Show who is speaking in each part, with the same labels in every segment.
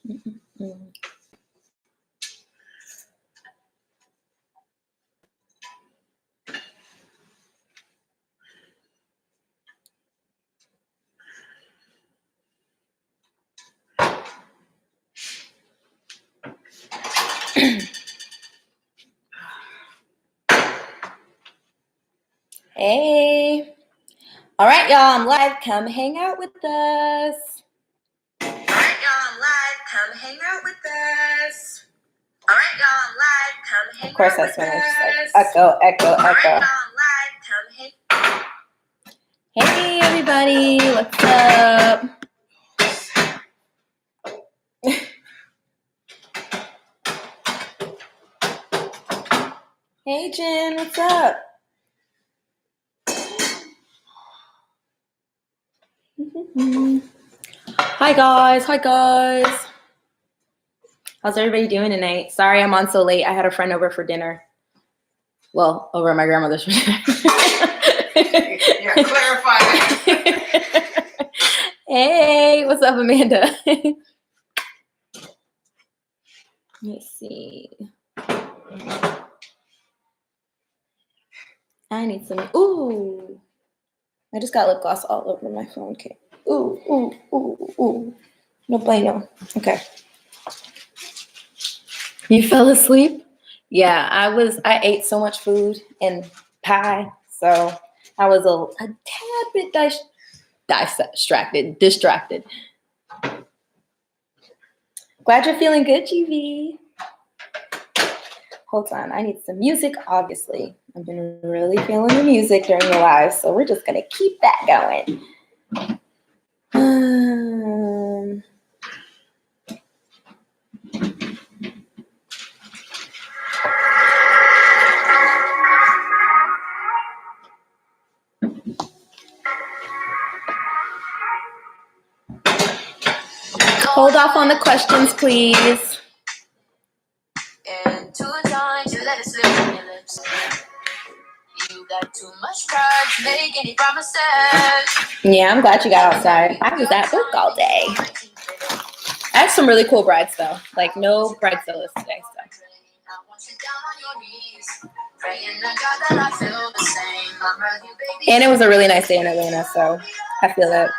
Speaker 1: Hey. All right, y'all, I'm live. Come hang out with us. All right, y'all, I'm live. Come hang out with us. All right, y'all, I'm live. Come hang out with us. Of course, that's when it's like echo. All right, y'all, I'm live. Come hang. Hey, everybody. What's up? Hey, Jen. What's up? Hi, guys. Hi, guys. How's everybody doing tonight? Sorry I'm on so late. I had a friend over for dinner. Well, over at my grandmother's for dinner.
Speaker 2: Yeah, clarify that.
Speaker 1: Hey, what's up, Amanda? Let's see. I need some. Ooh. I just got lip gloss all over my phone. Okay. Ooh, ooh, ooh, ooh. No bueno. Okay. You fell asleep? Yeah, I ate so much food and pie, so I was a tad bit distracted. Glad you're feeling good, GV. Hold on, I need some music, obviously. I've been really feeling the music during the live, so we're just gonna keep that going. Hold off on the questions, please. And 2 times you let it slip from your lips. You got too much pride to make any promises. Yeah, I'm glad you got outside. I was at work all day. I have some really cool brides though. Like no bride stylists today. So. And it was a really nice day in Atlanta, so I feel that.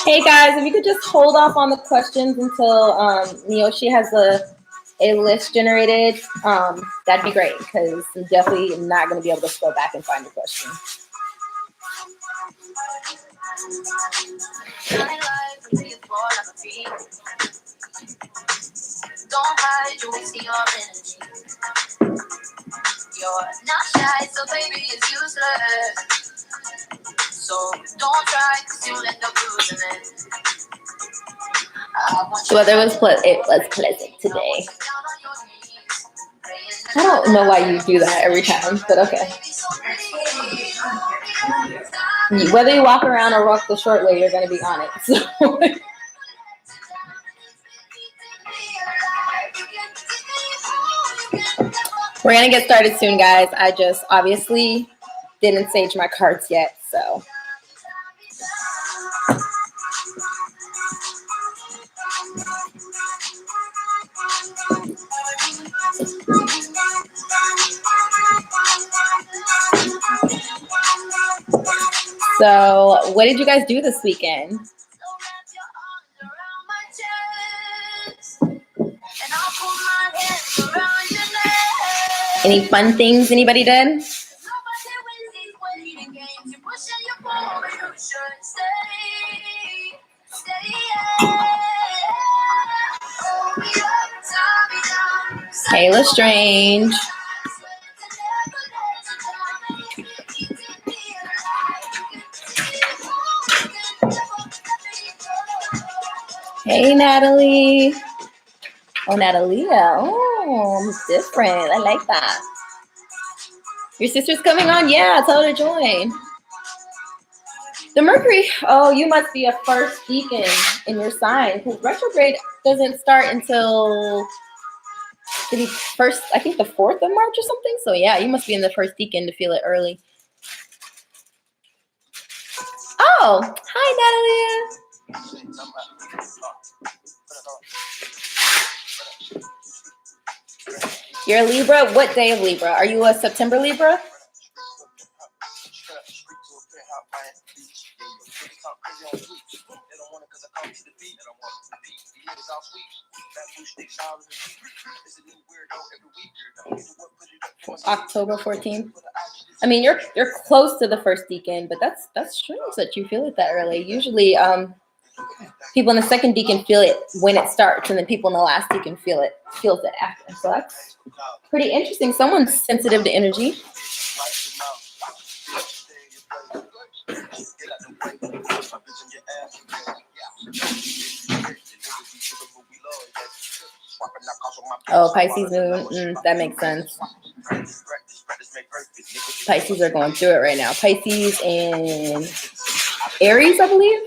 Speaker 1: Hey guys, if you could just hold off on the questions until Miyoshi has a list generated, that'd be great because I'm definitely not going to be able to scroll back and find the question. Don't hide, you're wasting your energy. You're not shy, so baby, it's useless. So don't try, cause you'll end up losing it. The weather was pleasant today. I don't know why you do that every time, but okay. Whether you walk around or walk the short way, you're going to be on it. So. We're going to get started soon, guys. I just obviously didn't sage my cards yet, so. So, what did you guys do this weekend? Any fun things anybody did? Kayla Strange. Hey, Natalie. Oh, Natalia. Oh, different. I like that. Your sister's coming on? Yeah, tell her to join. The Mercury, oh, you must be a first deacon in your sign because retrograde doesn't start until the first, I think the 4th of March or something. So yeah, you must be in the first deacon to feel it early. Oh, hi, Natalia. You're a Libra. What day of Libra? Are you a September Libra? October 14th. I mean, you're close to the first deacon, but that's strange that you feel it that early. Usually, people in the second deacon feel it when it starts, and then people in the last deacon feels it after. So that's pretty interesting. Someone's sensitive to energy. Oh, Pisces moon. That makes sense. Pisces are going through it right now. Pisces and Aries, I believe.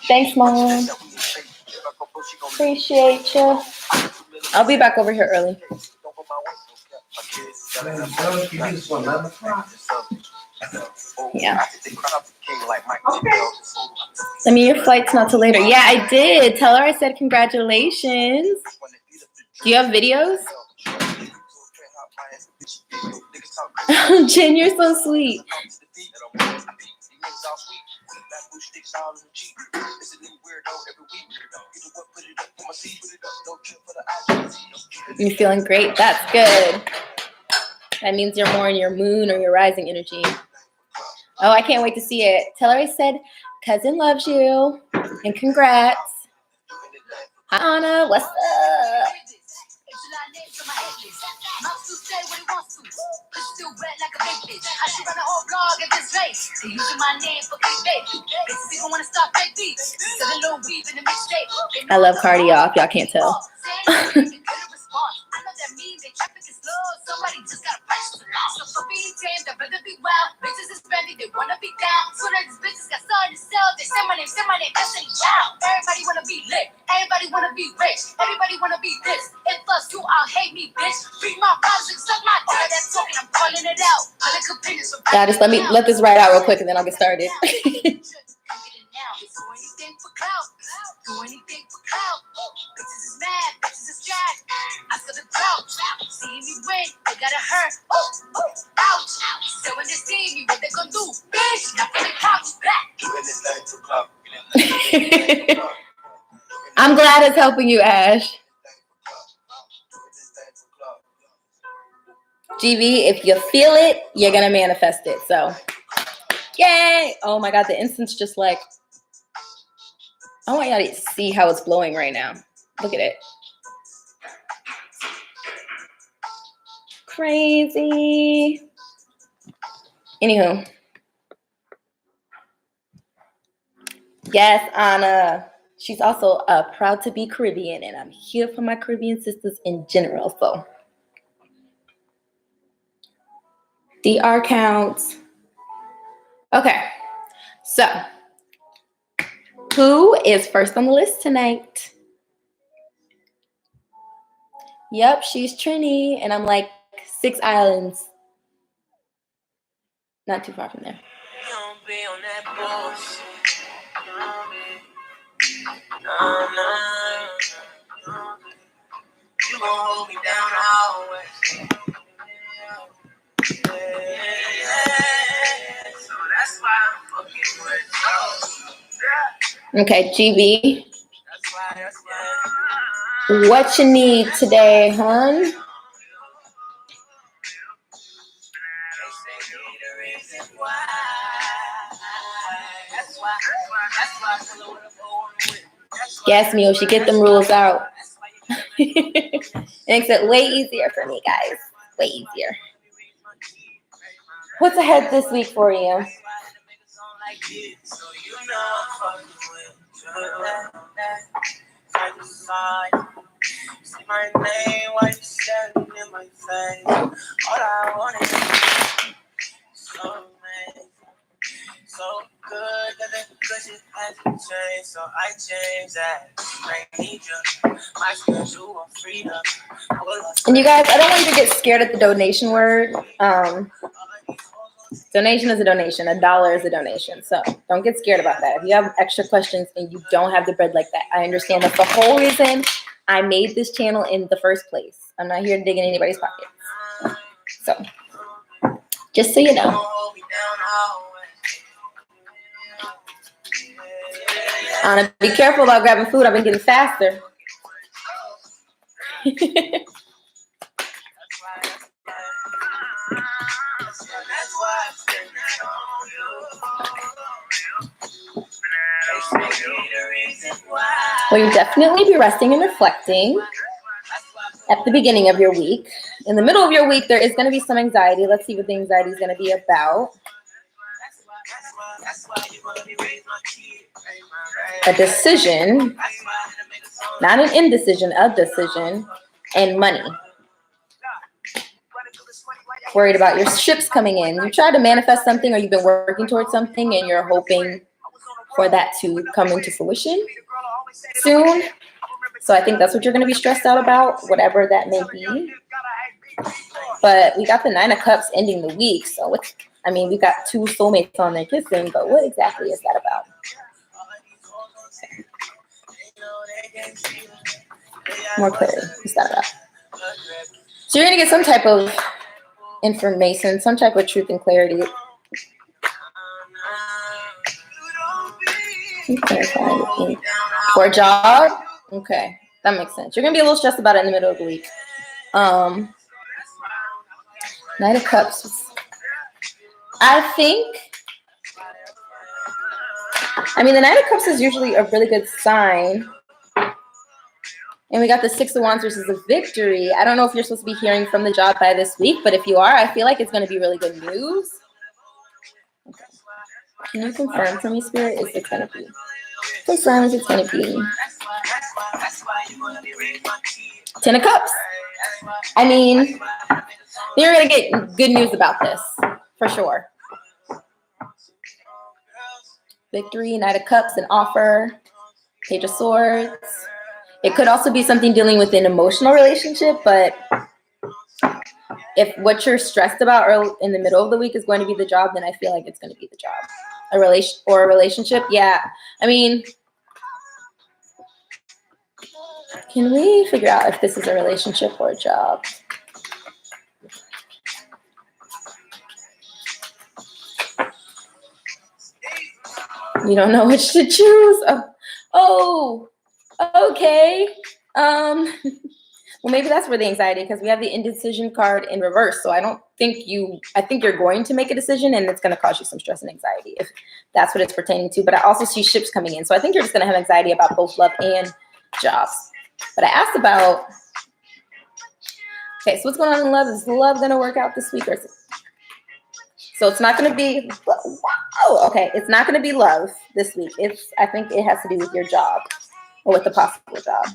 Speaker 1: Thanks, Mom. Appreciate you. I'll be back over here early. Yeah.
Speaker 2: Okay.
Speaker 1: I mean, your flight's not till later. Yeah, I did. Tell her I said congratulations. Do you have videos? Jen, you're so sweet. You're feeling great. That's good. That means you're more in your moon or your rising energy. Oh, I can't wait to see it. Tell her I said cousin loves you and congrats. Hi, Anna. What's up? I love cardio off. Y'all can't tell. Everybody wanna be lit. Everybody wanna be rich. Everybody wanna be this. And plus, you all hate me, bitch. Read my politics, suck my dick. That's talking. I'm calling it out. Yeah, just let this ride out real quick, and then I'll get started. I'm glad it's helping you, Ash. GV, if you feel it, you're gonna manifest it. So, yay! Oh my God, the incense just like, I want y'all to see how it's blowing right now. Look at it. Crazy. Anywho. Yes, Anna. She's also proud to be Caribbean, and I'm here for my Caribbean sisters in general. So, DR counts. Okay. So, who is first on the list tonight? Yep, she's Trini, and I'm like 6 islands. Not too far from there. You gon' hold me down always. So that's why I'm fucking with you. Okay, GB. What you need today, hon? Yes, Miyoshi, get them rules out. It makes it way easier for me, guys. Way easier. What's ahead this week for you?
Speaker 2: See my name while you standing in my face. All I want is Soulmates. So good that the good shit hasn't changed. So I changed that. I need you. My schedule of freedom.
Speaker 1: And you guys, I don't want you to get scared at the donation word. Donation is a donation. $1 is a donation. So don't get scared about that. If you have extra questions and you don't have the bread like that, I understand. That's the whole reason I made this channel in the first place. I'm not here to dig in anybody's pockets. So just so you know. I'm gonna be careful about grabbing food. I've been getting faster. Well, you definitely be resting and reflecting at the beginning of your week. In the middle of your week, there is going to be some anxiety. Let's see what the anxiety is going to be about. A decision, not an indecision, a decision, and money. Worried about your ships coming in. You try to manifest something, or you've been working towards something and you're hoping for that to come into fruition soon. So I think that's what you're going to be stressed out about, whatever that may be. But we got the 9 of Cups ending the week. So what's, I mean, we got 2 soulmates on there kissing, but what exactly is that about? More clarity. What's that about? So you're going to get some type of information, some type of truth and clarity. For a job? Okay, that makes sense. You're going to be a little stressed about it in the middle of the week. Knight of Cups. I mean, the Knight of Cups is usually a really good sign. And we got the 6 of Wands versus a victory. I don't know if you're supposed to be hearing from the job by this week, but if you are, I feel like it's going to be really good news. Okay. Can you confirm for me, Spirit? Is it going to be? Confirm if it's going to be. 10 of Cups. I mean, you're going to get good news about this, for sure. Victory, Knight of Cups, an offer, Page of Swords. It could also be something dealing with an emotional relationship, but if what you're stressed about in the middle of the week is going to be the job, then I feel like it's going to be the job. A relationship, yeah. I mean, can we figure out if this is a relationship or a job? You don't know which to choose? Oh, okay. Well, maybe that's where the anxiety, because we have the indecision card in reverse. So I think you're going to make a decision and it's going to cause you some stress and anxiety if that's what it's pertaining to. But I also see ships coming in. So I think you're just going to have anxiety about both love and jobs. But I asked about, okay, so what's going on in love? Is love going to work out this week? So it's not going to be, wow, okay, it's not going to be love this week. I think it has to do with your job or with the possible job.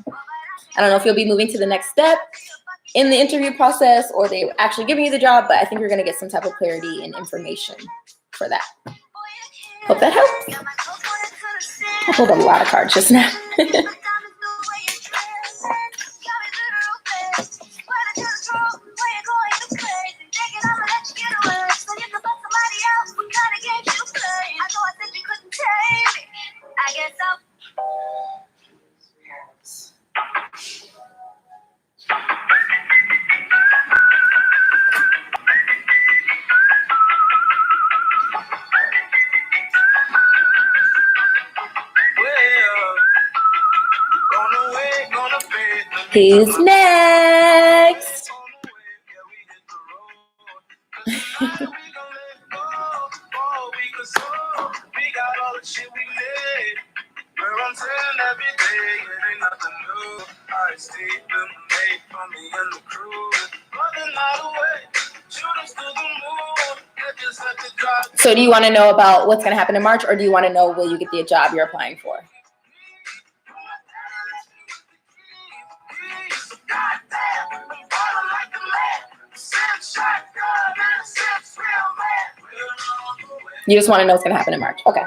Speaker 1: I don't know if you'll be moving to the next step in the interview process or they're actually giving you the job, but I think you're going to get some type of clarity and information for that. Hope that helps. I pulled a lot of cards just now. Who's next? So do you want to know about what's going to happen in March, or do you want to know will you get the job you're applying for? You just want to know what's going to happen in March. Okay.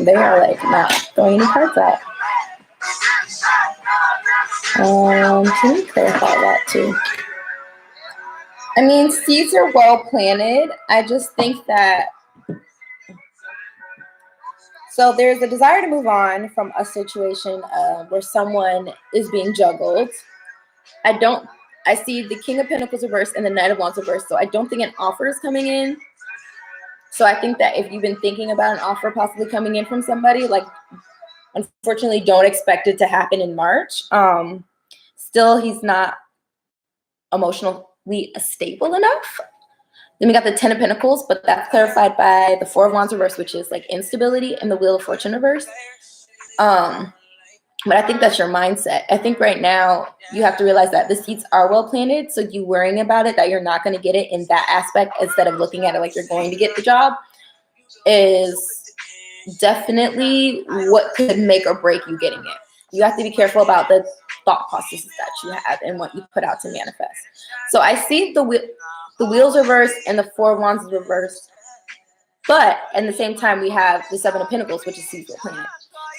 Speaker 1: They are like not throwing any cards out. Can you clarify that too? I mean, seeds are well planted. I just think that, so there's a desire to move on from a situation where someone is being juggled. I see the King of Pentacles reversed and the Knight of Wands reversed, so I don't think an offer is coming in. So I think that if you've been thinking about an offer possibly coming in from somebody, like, unfortunately, don't expect it to happen in March. Still, he's not emotionally stable enough. Then we got the Ten of Pentacles, but that's clarified by the Four of Wands reverse, which is like instability, and the Wheel of Fortune reverse. But I think that's your mindset. I think right now you have to realize that the seeds are well planted. So you worrying about it, that you're not going to get it in that aspect, instead of looking at it like you're going to get the job, is definitely what could make or break you getting it. You have to be careful about the thought processes that you have and what you put out to manifest. So I see the wheels reversed and the Four of Wands is reversed. But at the same time, we have the Seven of Pentacles, which is seasonal planet.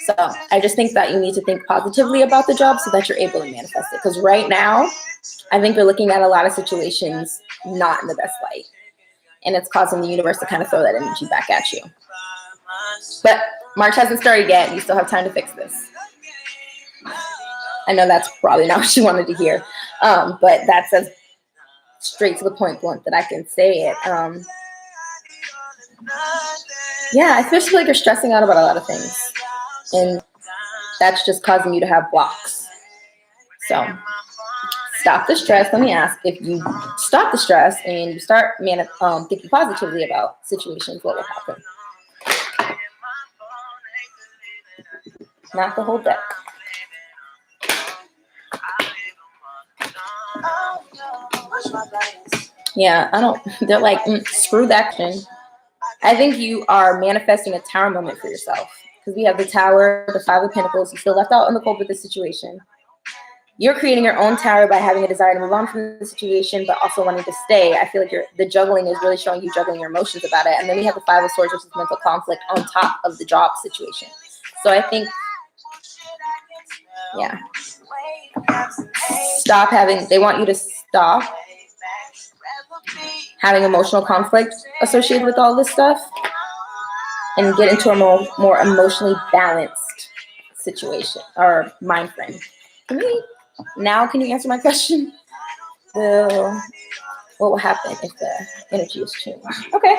Speaker 1: So I just think that you need to think positively about the job so that you're able to manifest it. Because right now, I think you're looking at a lot of situations not in the best light. And it's causing the universe to kind of throw that energy back at you. But March hasn't started yet. You still have time to fix this. I know that's probably not what you wanted to hear. But that's as straight to the point blunt that I can say it. Yeah, I especially like you're stressing out about a lot of things. And that's just causing you to have blocks. So stop the stress. Let me ask, if you stop the stress and you start thinking positively about situations, what will happen? Not the whole deck. Yeah, they're like, screw that action. I think you are manifesting a tower moment for yourself. Because we have the Tower, the Five of Pentacles. You feel left out in the cold with this situation. You're creating your own tower by having a desire to move on from the situation, but also wanting to stay. I feel like the juggling is really showing you juggling your emotions about it. And then we have the Five of Swords, which is mental conflict on top of the job situation. So I think, yeah. They want you to stop having emotional conflict associated with all this stuff and get into a more emotionally balanced situation or mind frame. Can you answer my question? What will happen if the energy is changed? Okay.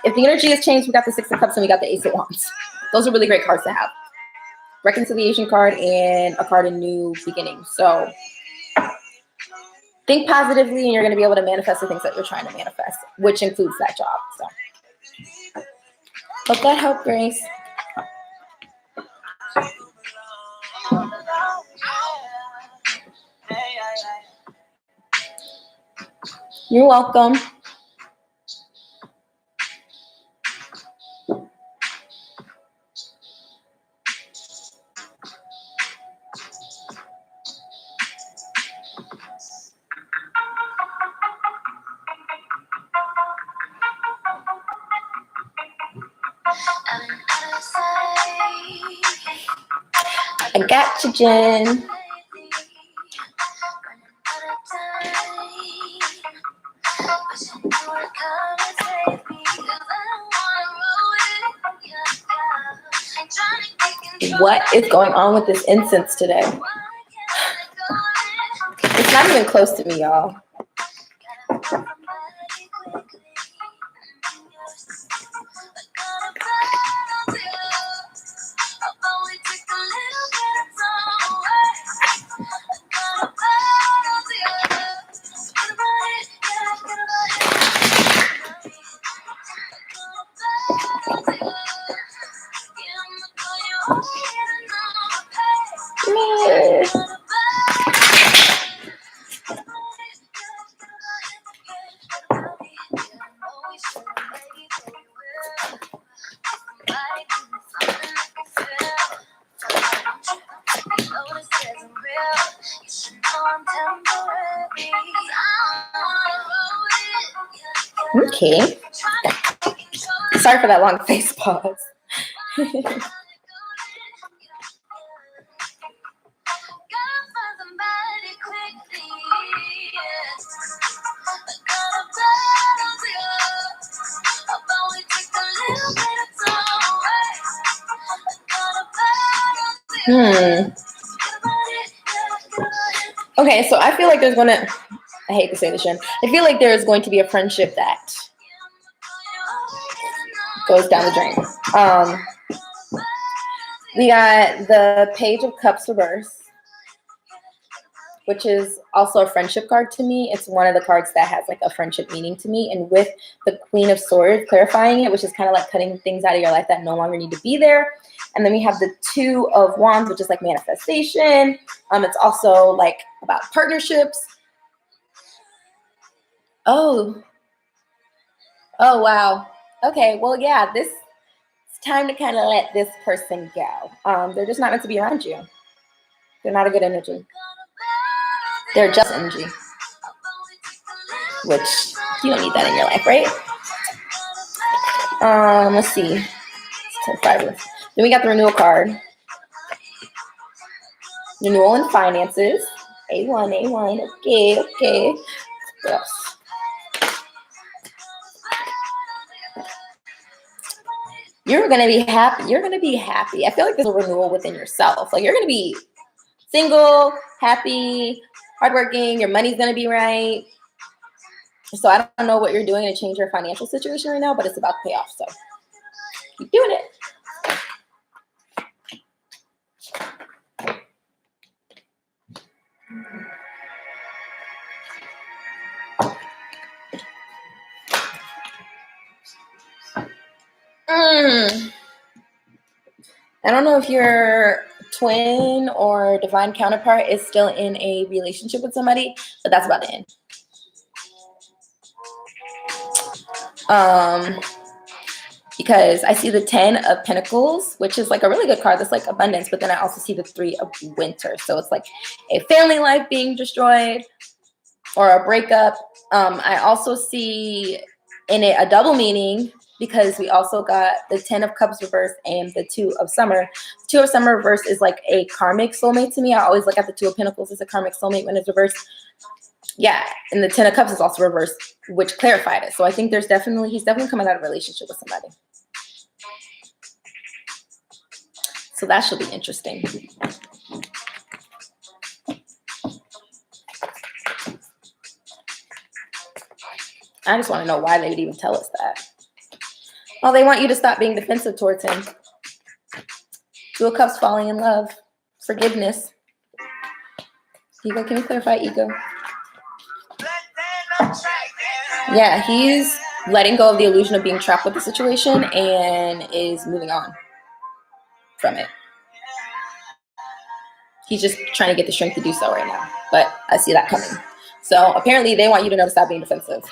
Speaker 1: If the energy is changed, we got the Six of Cups and we got the Ace of Wands. Those are really great cards to have. Reconciliation card and a card in new beginning. So think positively and you're going to be able to manifest the things that you're trying to manifest, which includes that job. So hope that helped, Grace. You're welcome. Got you, Jen. What is going on with this incense today? It's not even close to me, y'all. Okay. Sorry for that long face pause. Okay, so I feel like there's gonna, I hate to say this, Jen. I feel like there's going to be a friendship that goes down the drain. We got the Page of Cups reverse, which is also a friendship card to me. It's one of the cards that has like a friendship meaning to me. And with the Queen of Swords clarifying it, which is kind of like cutting things out of your life that no longer need to be there. And then we have the Two of Wands, which is like manifestation. It's also like about partnerships. Oh, wow. Okay, well, yeah, it's time to kind of let this person go. They're just not meant to be around you. They're not a good energy. They're just energy, which you don't need that in your life, right? Let's see. Then we got the renewal card. Renewal and finances. A1. Okay. Yes. You're gonna be happy. I feel like there's a renewal within yourself. Like you're gonna be single, happy, hardworking. Your money's gonna be right. So I don't know what you're doing to change your financial situation right now, but it's about to pay off. So keep doing it. I don't know if your twin or divine counterpart is still in a relationship with somebody, but that's about to end. Because I see the 10 of Pentacles, which is like a really good card. That's like abundance, but then I also see the 3 of Winter. So it's like a family life being destroyed or a breakup. I also see in it a double meaning because we also got the 10 of Cups reverse and the 2 of Summer. 2 of Summer reverse is like a karmic soulmate to me. I always look at the 2 of Pentacles as a karmic soulmate when it's reversed. Yeah, and the 10 of Cups is also reversed, which clarified it. So I think he's definitely coming out of a relationship with somebody. So that should be interesting. I just want to know why they would even tell us that. Oh, they want you to stop being defensive towards him. 2 of Cups falling in love. Forgiveness. Ego, can you clarify ego? Yeah, he's letting go of the illusion of being trapped with the situation and is moving on from it. He's just trying to get the strength to do so right now. But I see that coming. So apparently they want you to know to stop being defensive.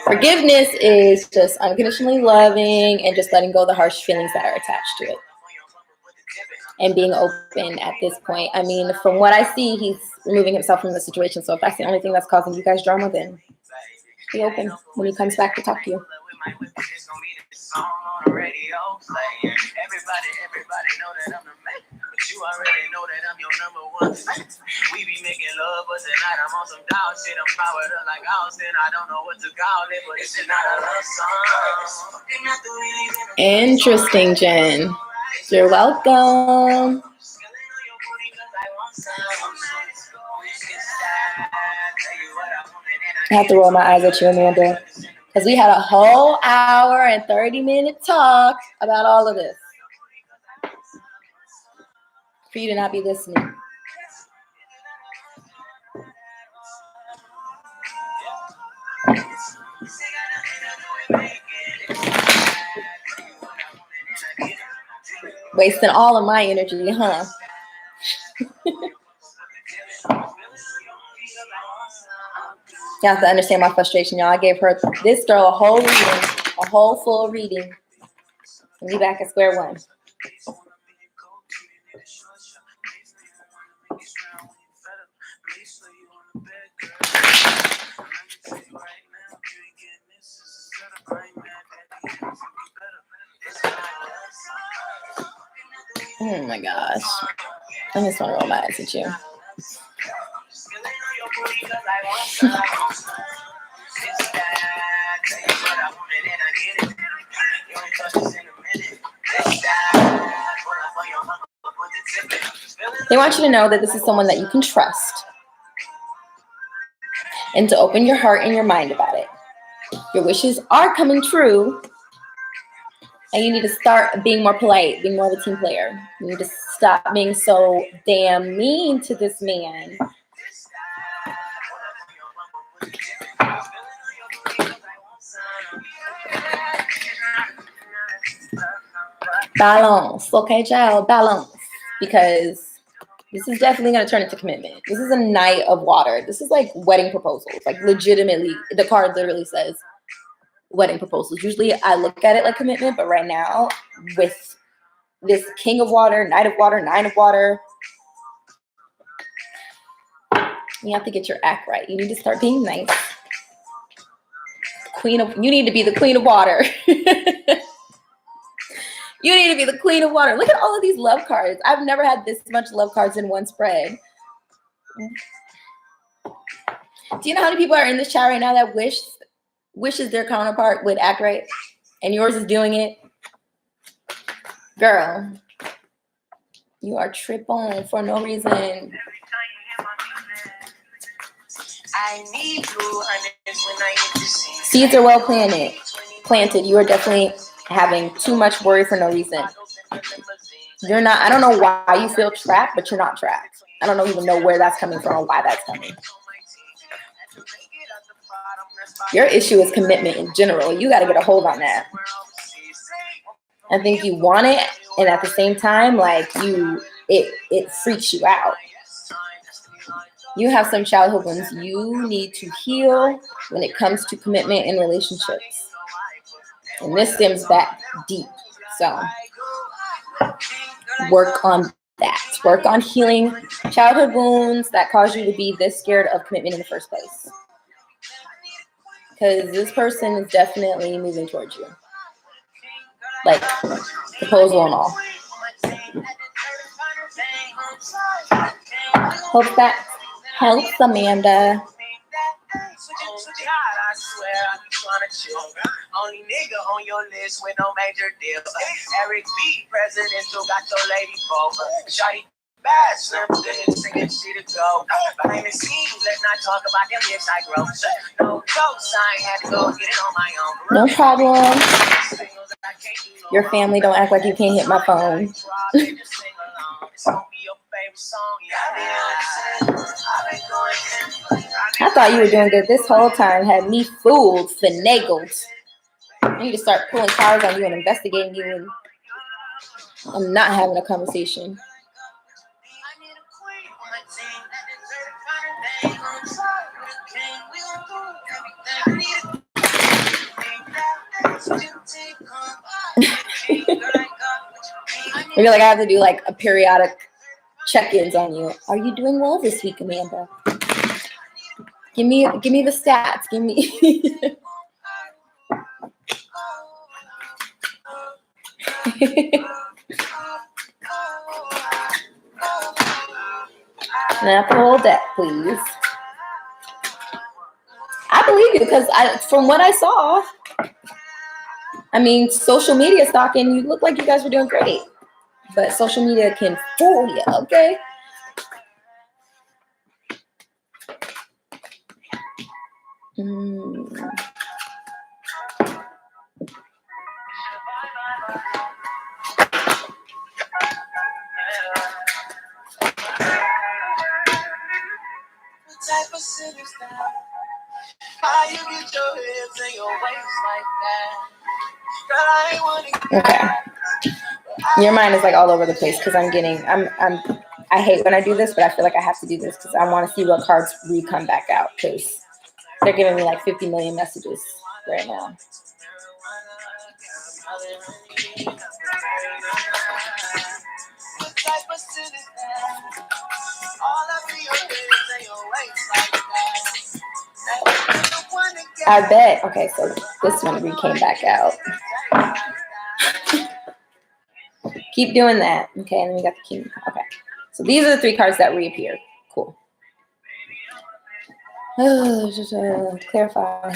Speaker 1: Forgiveness is just unconditionally loving and just letting go of the harsh feelings that are attached to it. and being open at this point. I mean, from what I see, he's removing himself from the situation. So if that's the only thing that's causing you guys drama, then be open when he comes back to talk to you.
Speaker 2: Everybody know that I'm the man, but you already know that I'm your number one fan. We be making love, but tonight I'm on some dog shit. I'm powered up like Austin. I don't know what to call it, but it's not a love song.
Speaker 1: Interesting, Jen. You're welcome. I have to roll my eyes at you, Amanda, because we had a whole hour and 30-minute talk about all of this for you to not be listening. Wasting all of my energy, huh? You have to understand my frustration, y'all. I gave this girl a whole reading, a whole full reading. And we back at square one. Oh my gosh. I just want to roll my eyes at you. They want you to know that this is someone that you can trust and to open your heart and your mind about it. Your wishes are coming true, and you need to start being more polite, being more of a team player. You need to stop being so damn mean to this man. Balance, okay, child, balance. Because this is definitely going to turn into commitment. This is a night of water. This is like wedding proposals. Like legitimately, the card literally says wedding proposals. Usually I look at it like commitment, but right now with this king of water, knight of water, nine of water, you have to get your act right. You need to start being nice. You need to be the queen of water. You need to be the queen of water. Look at all of these love cards. I've never had this much love cards in one spread. Do you know how many people are in this chat right now that wishes their counterpart would act right? And yours is doing it? Girl, you are tripping for no reason. Seeds are well planted. You are definitely having too much worry for no reason. You're not, I don't know why you feel trapped, but you're not trapped. I don't even know where that's coming from or why that's coming. Your issue is commitment in general. You got to get a hold on that. I think you want it, and at the same time, like it freaks you out. You have some childhood wounds you need to heal when it comes to commitment in relationships. And this stems back deep. So work on that. Work on healing childhood wounds that cause you to be this scared of commitment in the first place. Because this person is definitely moving towards you. Like, proposal and all. Hope that helps, Amanda.
Speaker 2: I swear I be trying to chill. Only nigga on your list with no major deals. Eric B, president, still got your lady over. Shawty bad, slim, good, singing shit to go. Behind the scenes, let's not talk about them hits I grow. No jokes, I ain't had to go get it on my own.
Speaker 1: No problem. Your family don't act like you can't hit my phone. I thought you were doing good this whole time. Had me fooled, finagled. I need to start pulling cards on you and investigating you. And I'm not having a conversation. I feel like I have to do like a periodic check-ins on you. Are you doing well this week, Amanda? Give me the stats. Give me. Not the whole deck, please. I believe you because from what I saw, I mean, social media stalking, you look like you guys were doing great. But social media can fool you, okay? Okay. Your mind is like all over the place because I hate when I do this, but I feel like I have to do this because I want to see what cards come back out because they're giving me like 50 million messages right now. I bet. Okay, so this one came back out. Keep doing that. Okay, and then we got the king. Okay, so these are the 3 cards that reappear. Cool. Just clarify.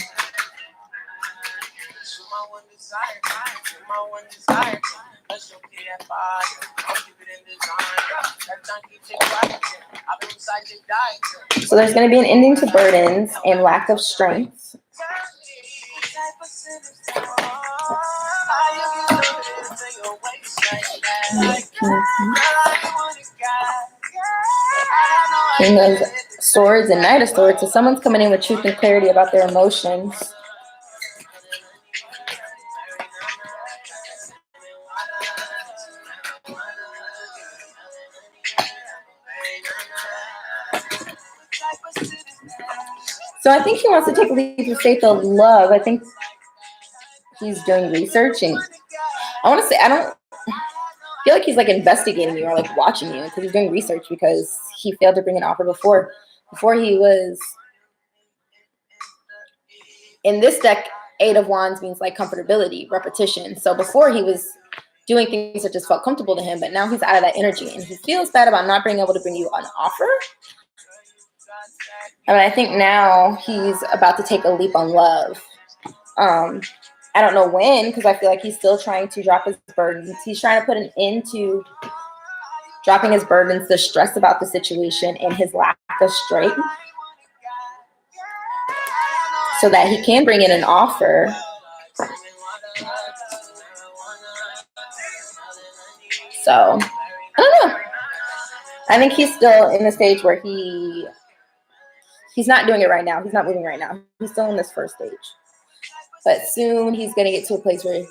Speaker 1: So there's going to be an ending to burdens and lack of strength. King of Swords and Knight of Swords. So someone's coming in with truth and clarity about their emotions. So I think he wants to take a leap of faith of love. I think he's doing research, and I want to say I don't feel like he's like investigating you or like watching you because he's doing research because he failed to bring an offer before he was in this deck. 8 of Wands means like comfortability, repetition. So before he was doing things that just felt comfortable to him, but now he's out of that energy and he feels bad about not being able to bring you an offer. And I think now he's about to take a leap on love. I don't know when, because I feel like he's still trying to drop his burdens. He's trying to put an end to dropping his burdens, the stress about the situation, and his lack of strength, so that he can bring in an offer. So, I don't know. I think he's still in the stage where he's not doing it right now. He's not moving right now. He's still in this first stage. But soon he's going to get to a place where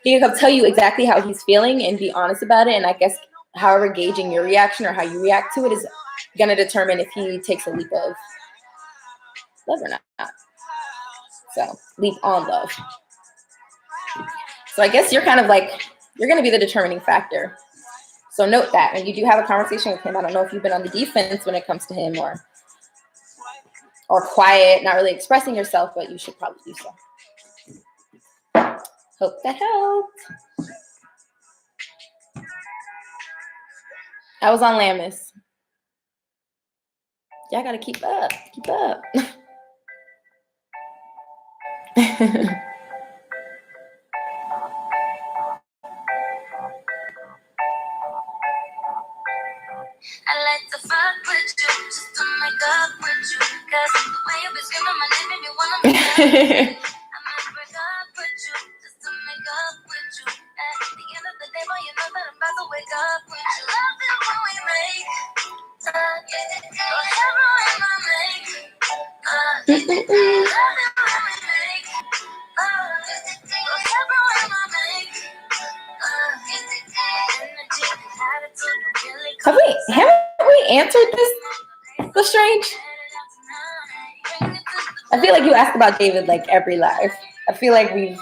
Speaker 1: he can tell you exactly how he's feeling and be honest about it. And I guess however gauging your reaction or how you react to it is going to determine if he takes a leap of love or not. So, leap on love. So I guess you're kind of like, you're going to be the determining factor. So note that when you do have a conversation with him, I don't know if you've been on the defense when it comes to him or quiet, not really expressing yourself, but you should probably do so. Hope that helped. I was on Lammas. Y'all got to keep up. Keep up.
Speaker 2: I like to fuck with you, just to make up with you. Cause the way you be screaming my name made me wanna make up. I'ma break up with you, just to make up with you. At the end of the day, boy, you know that I'm about to wake up with you. I love it when we make whatever we might make. Love it when we make whatever we might make.
Speaker 1: Haven't we answered this? Lestrange? I feel like you ask about David like every live. I feel like we've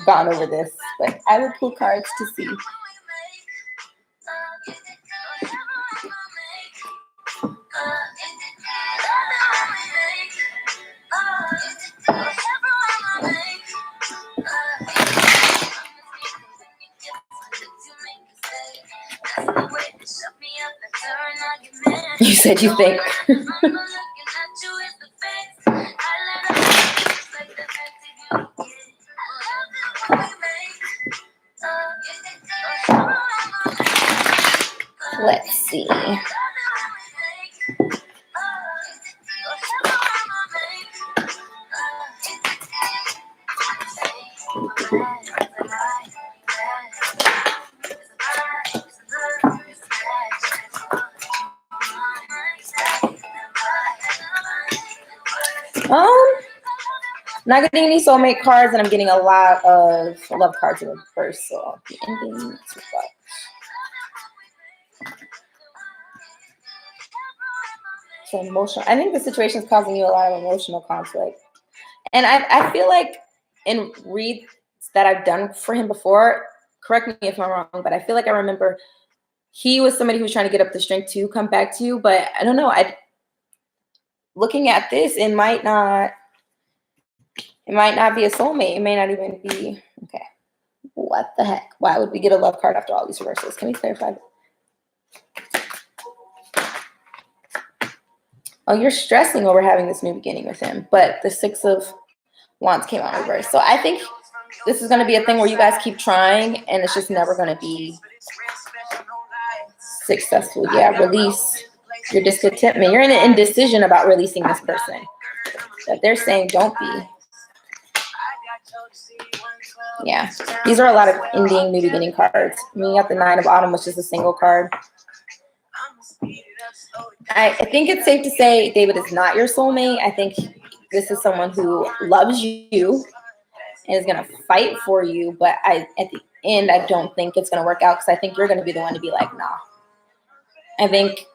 Speaker 1: gone over this, but I would pull cards to see. said you think. Let's see. Not getting any soulmate cards, and I'm getting a lot of love cards in reverse. So the ending to love. So emotional. I think the situation is causing you a lot of emotional conflict, and I feel like in reads that I've done for him before. Correct me if I'm wrong, but I feel like I remember he was somebody who was trying to get up the strength to come back to you. But I don't know. Looking at this, it might not be a soulmate. It may not even be. Okay. What the heck? Why would we get a love card after all these reversals? Can we clarify that? Oh, you're stressing over having this new beginning with him, but the 6 of Wands came out in reverse. So I think this is going to be a thing where you guys keep trying, and it's just never going to be successful. Yeah, release your discontentment. You're in an indecision about releasing this person. But they're saying don't be. Yeah, these are a lot of ending, new beginning cards. I mean, you got the 9 of Autumn, which is a single card. I think it's safe to say David is not your soulmate. I think this is someone who loves you and is going to fight for you. But at the end, I don't think it's going to work out because I think you're going to be the one to be like, nah. I think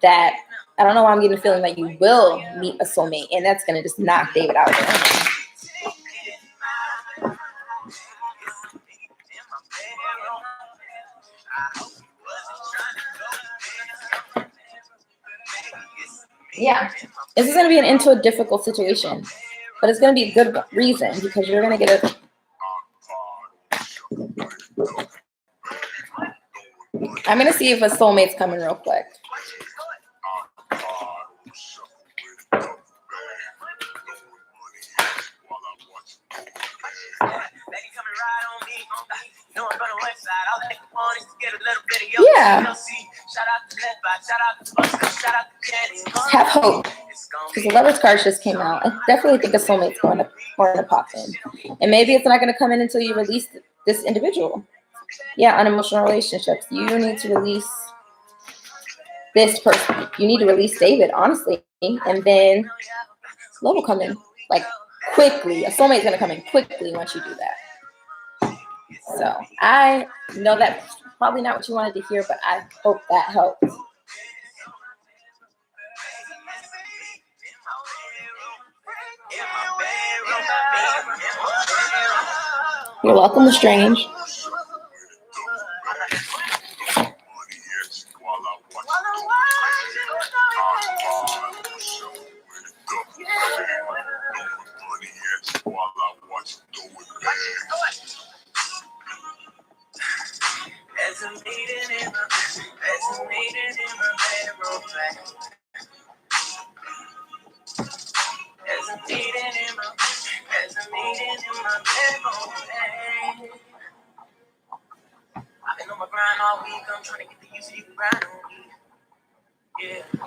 Speaker 1: that, I don't know why I'm getting the feeling that you will meet a soulmate, and that's going to just knock David out of there. Yeah, this is going to be into a difficult situation, but it's going to be a good reason because you're going to get a. I'm going to see if a soulmate's coming real quick. Yeah. Have hope. Because the Lover's card just came out. I definitely think a soulmate's going to pop in. And maybe it's not going to come in until you release this individual. Yeah, unemotional relationships. You need to release this person. You need to release David, honestly. And then love will come in like quickly. A soulmate's going to come in quickly once you do that. So I know that's probably not what you wanted to hear, but I hope that helps. You're welcome, Lestrange.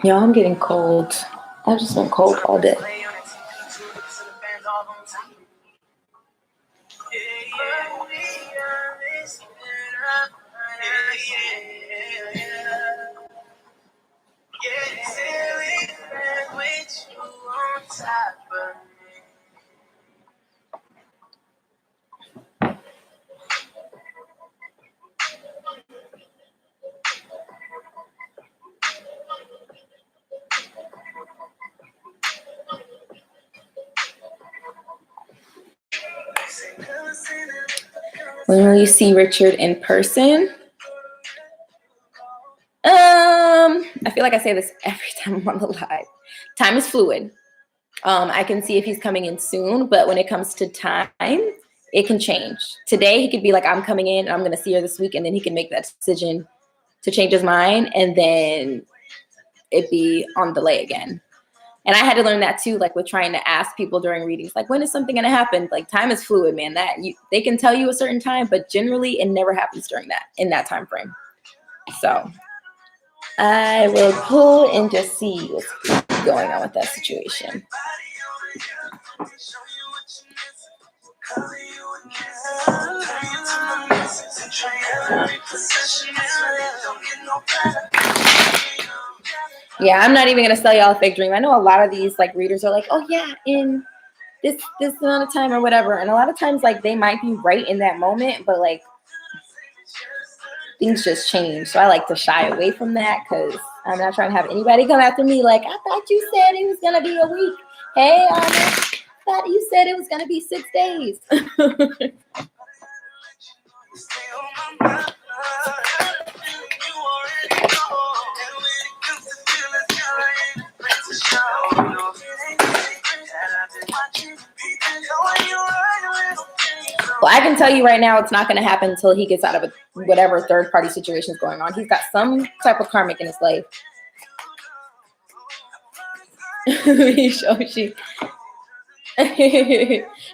Speaker 1: Yo, I'm getting cold. I've just been cold all day. When will you see Richard in person? I feel like I say this every time I'm on the live. Time is fluid. I can see if he's coming in soon, but when it comes to time, it can change. Today, he could be like, I'm coming in, and I'm going to see her this week, and then he can make that decision to change his mind. And then it be on delay again. And I had to learn that too, like with trying to ask people during readings, like, when is something going to happen? Like, time is fluid, man. They can tell you a certain time, but generally it never happens in that time frame. So I will pull and just see what's going on with that situation. Yeah, I'm not even gonna sell y'all a fake dream. I know a lot of these like readers are like, oh yeah, in this amount of time or whatever. And a lot of times like they might be right in that moment, but like things just change. So I like to shy away from that because I'm not trying to have anybody come after me like, I thought you said it was gonna be a week. Hey, I thought you said it was gonna be 6 days. Well, I can tell you right now, it's not going to happen until he gets out of whatever third-party situation is going on. He's got some type of karmic in his life.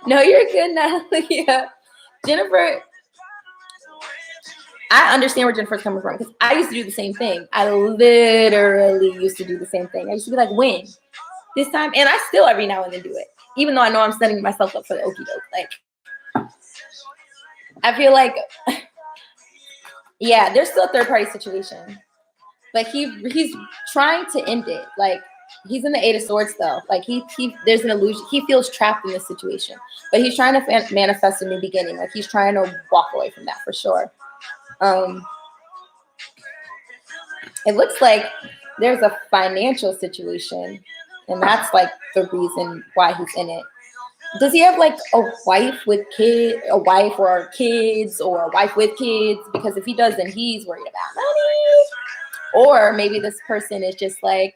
Speaker 1: No, you're good, Natalia. Jennifer, I understand where Jennifer's coming from because I used to do the same thing. I literally used to do the same thing. I used to be like, when? This time? And I still every now and then do it, even though I know I'm setting myself up for the okie doke. Like, I feel like, yeah, there's still a third-party situation. But he's trying to end it. Like, he's in the 8 of Swords though. Like there's an illusion. He feels trapped in this situation, but he's trying to manifest a new beginning. Like, he's trying to walk away from that for sure. It looks like there's a financial situation, and that's like the reason why he's in it. Does he have like a wife or kids, or a wife with kids? Because if he does, then he's worried about money. Or maybe this person is just like,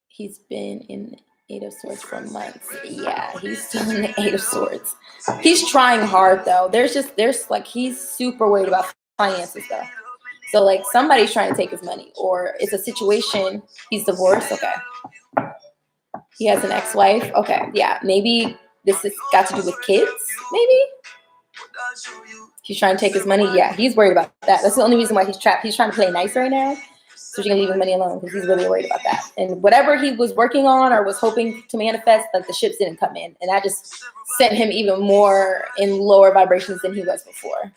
Speaker 1: he's been in the 8 of Swords for months. Yeah, he's still in the 8 of Swords. He's trying hard though. There's like, he's super worried about finances though. So like somebody's trying to take his money, or it's a situation. He's divorced. Okay. He has an ex-wife. Okay. Yeah. Maybe this has got to do with kids. Maybe. He's trying to take his money. Yeah, he's worried about that. That's the only reason why he's trapped. He's trying to play nice right now, so she can leave his money alone because he's really worried about that. And whatever he was working on or was hoping to manifest, like the ships didn't come in, and that just sent him even more in lower vibrations than he was before.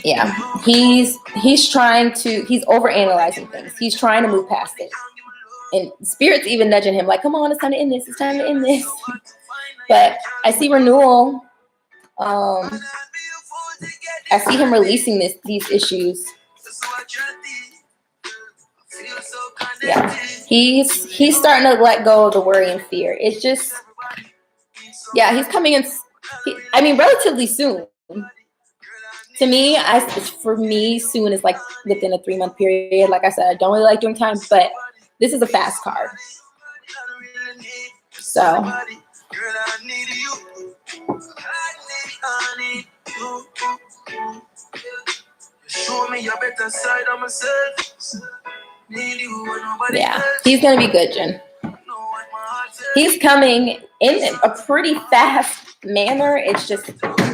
Speaker 1: Yeah, he's overanalyzing things. He's trying to move past it, and Spirit's even nudging him like, "Come on, it's time to end this. It's time to end this." But I see renewal. I see him releasing these issues. Yeah, he's starting to let go of the worry and fear. It's just, yeah, he's coming in. Relatively soon. To me, for me, soon is like within a 3-month period. Like I said, I don't really like doing time, but this is a fast card. So. Yeah, he's gonna be good, Jen. He's coming in a pretty fast manner. It's just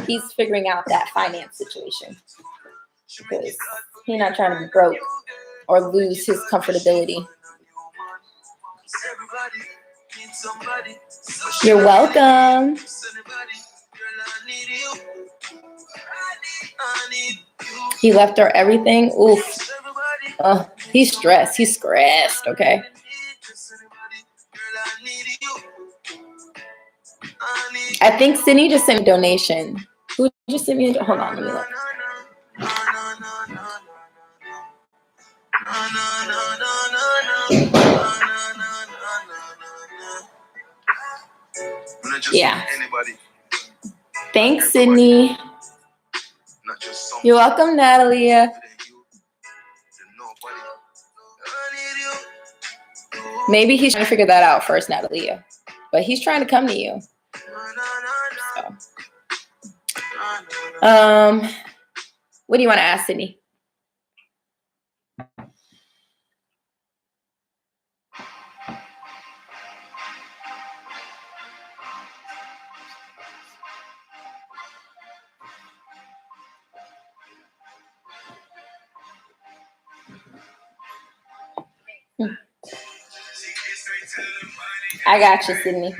Speaker 1: he's figuring out that finance situation because he's not trying to be broke or lose his comfortability. You're welcome. He left her everything. Oof. He's stressed. He's stressed. Okay. I think Sydney just sent me a donation. Who just sent me a donation? Hold on, let me look. Yeah. Thanks, Sydney. You're welcome, Natalia. Maybe he's trying to figure that out first, Natalia. But he's trying to come to you. So. What do you want to ask, Sydney? I got you, Sydney.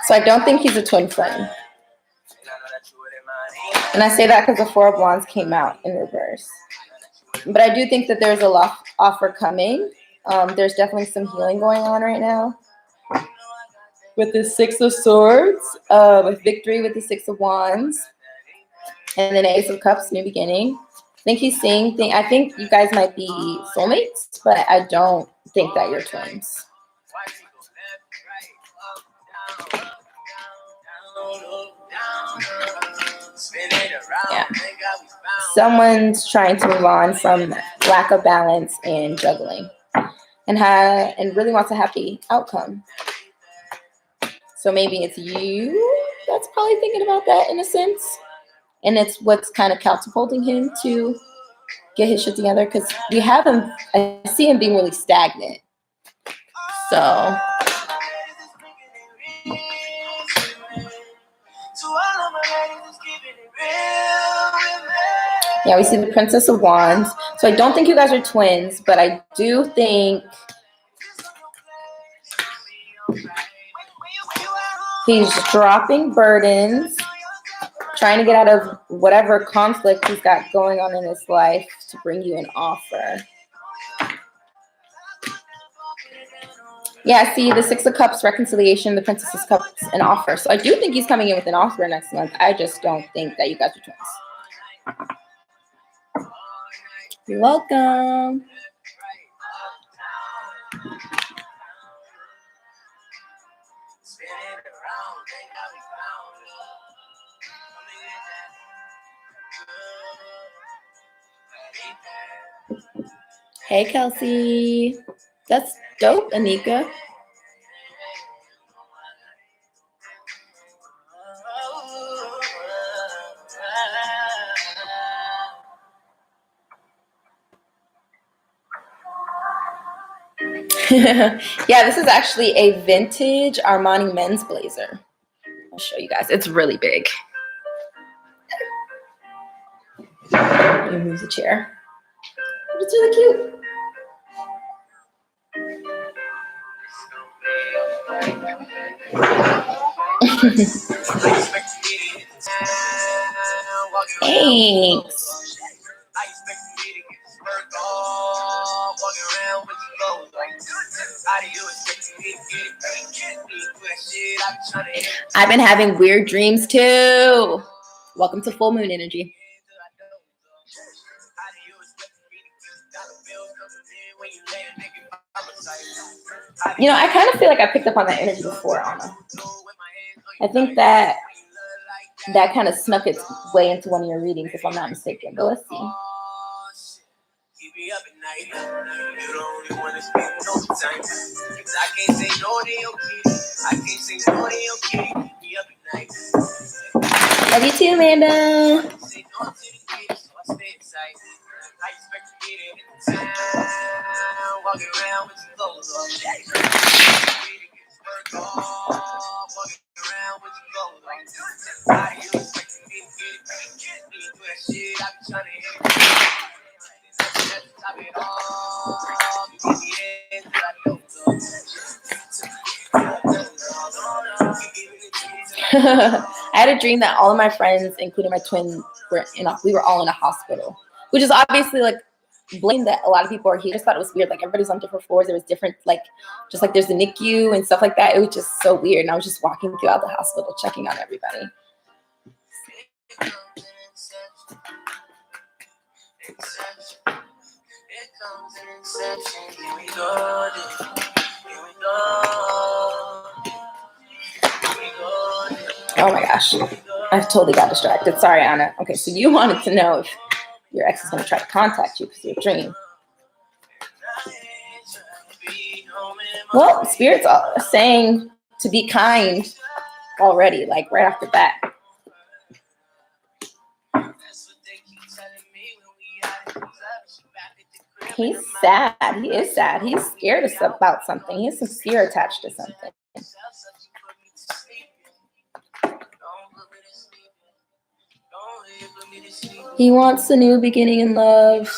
Speaker 1: So I don't think he's a twin flame. And I say that because the Four of Wands came out in reverse. But I do think that there's a offer coming. There's definitely some healing going on right now. With the Six of Swords, with victory with the Six of Wands, and then Ace of Cups, new beginning. I think he's saying I think you guys might be soulmates, but I don't think that you're twins. Yeah. Someone's trying to move on from lack of balance and juggling, and really wants a happy outcome. So maybe it's you that's probably thinking about that in a sense. And it's what's kind of catapulting him to get his shit together, because I see him being really stagnant. So yeah, we see the Princess of Wands. So I don't think you guys are twins, but I do think he's dropping burdens, trying to get out of whatever conflict he's got going on in his life to bring you an offer. Yeah, see the Six of Cups, reconciliation, the Princess of Cups, an offer. So I do think he's coming in with an offer next month. I just don't think that you guys are twins. You're welcome. Hey, Kelsey. That's dope, Anika. Yeah, this is actually a vintage Armani men's blazer. I'll show you guys. It's really big. Let me move the chair. But it's really cute. Thanks. I've been having weird dreams too. Welcome to full moon energy. You know, I kind of feel like I picked up on that energy before, Anna. I think that kind of snuck its way into one of your readings, if I'm not mistaken. But let's see. Love you too, Amanda. I had a dream that all of my friends, including my twin, we were all in a hospital, which is obviously like blame that a lot of people are here. I just thought it was weird. Like everybody's on different floors. There was different, like just like there's the NICU and stuff like that. It was just so weird. And I was just walking throughout the hospital, checking on everybody. Oh my gosh, I totally got distracted. Sorry, Anna. Okay, so you wanted to know if your ex is going to try to contact you because of your dream. Well, Spirit's saying to be kind already, like right off the bat. He's sad. He is sad. He's scared about something. He has some fear attached to something. He wants a new beginning in love.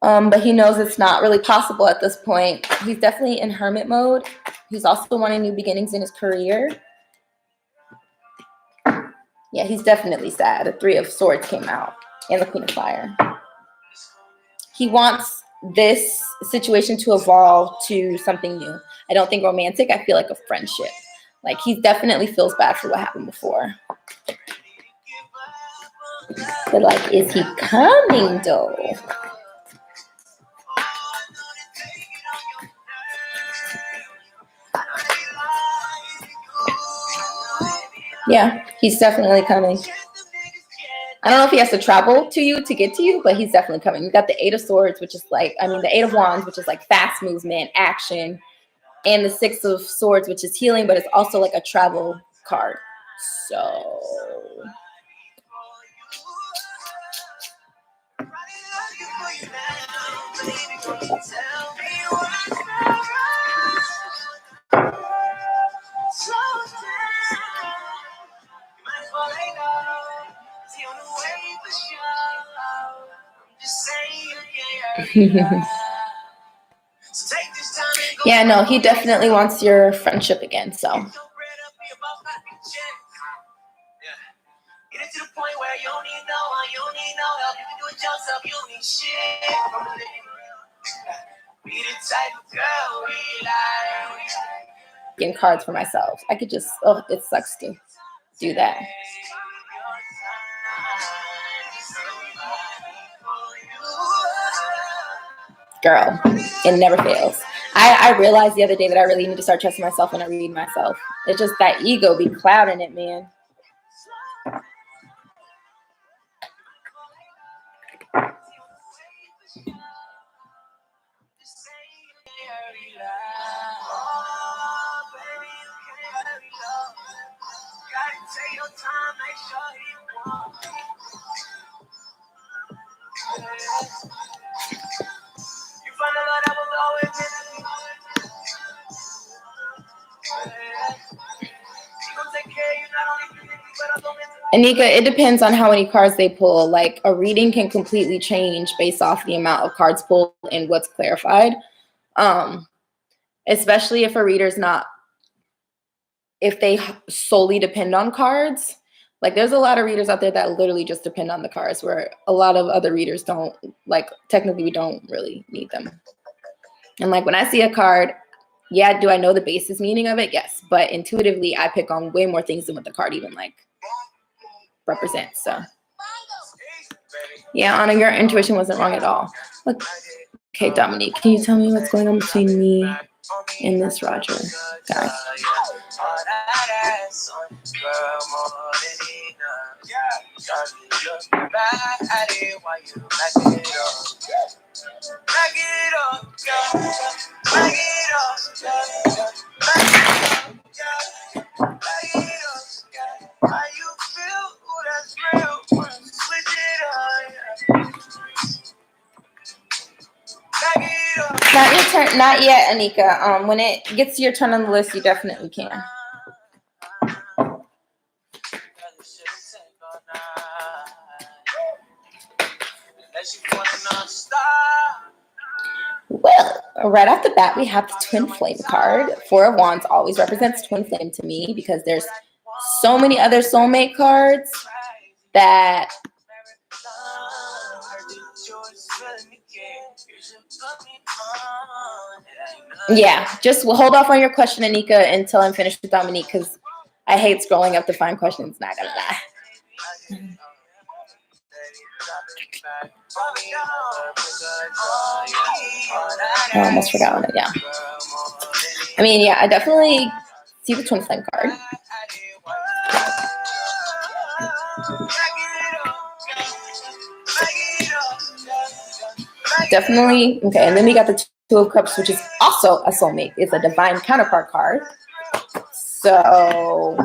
Speaker 1: But he knows it's not really possible at this point. He's definitely in hermit mode. He's also wanting new beginnings in his career. Yeah, he's definitely sad. The Three of Swords came out and the Queen of Fire. He wants this situation to evolve to something new. I don't think romantic. I feel like a friendship. Like he definitely feels bad for what happened before. But like, is he coming though? Yeah, he's definitely coming. I don't know if he has to travel to you to get to you, but he's definitely coming. You got the Eight of Swords, which is like, the Eight of Wands, which is like fast movement, action, and the Six of Swords, which is healing, but it's also like a travel card. So yeah, no, he definitely wants your friendship again. So
Speaker 2: Get it to the point where you don't need no one, you don't need no help. You can do it yourself, you don't need shit from a nigga. Be the type of girl we like.
Speaker 1: getting cards for myself. I could just, it sucks to do that. Girl, it never fails. I realized the other day that I really need to start trusting myself when I read myself. It's just that ego be clouding it, man. Anika, it depends on how many cards they pull. Like a reading can completely change based off the amount of cards pulled and what's clarified. Especially if a reader's not, if they solely depend on cards. Like there's a lot of readers out there that literally just depend on the cards, where a lot of other readers don't, like technically we don't really need them. And like when I see a card, yeah, do I know the basis meaning of it? Yes. But intuitively, I pick on way more things than what the card even like represents. So yeah, Anna, your intuition wasn't wrong at all. Look, okay, Dominique, can you tell me what's going on between me and this Roger guy? Not your turn. Not yet, Anika. When it gets to your turn on the list, you definitely can. Well, right off the bat, we have the Twin Flame card. Four of Wands always represents Twin Flame to me because there's so many other soulmate cards that yeah, just hold off on your question, Anika, until I'm finished with Dominique because I hate scrolling up to find questions, not gonna lie. I almost forgot one. Yeah. I mean, yeah, I definitely see the Twin Flame card. Definitely. Okay, and then we got the Two of Cups, which is also a soulmate. It's a divine counterpart card. So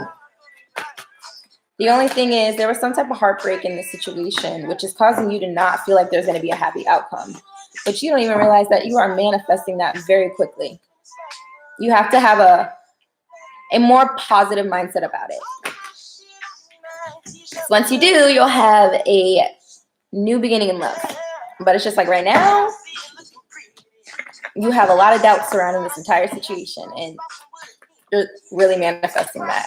Speaker 1: the only thing is there was some type of heartbreak in this situation, which is causing you to not feel like there's going to be a happy outcome. But you don't even realize that you are manifesting that very quickly. You have to have a more positive mindset about it. Once you do, you'll have a new beginning in love. But it's just like right now, you have a lot of doubt surrounding this entire situation, and you're really manifesting that.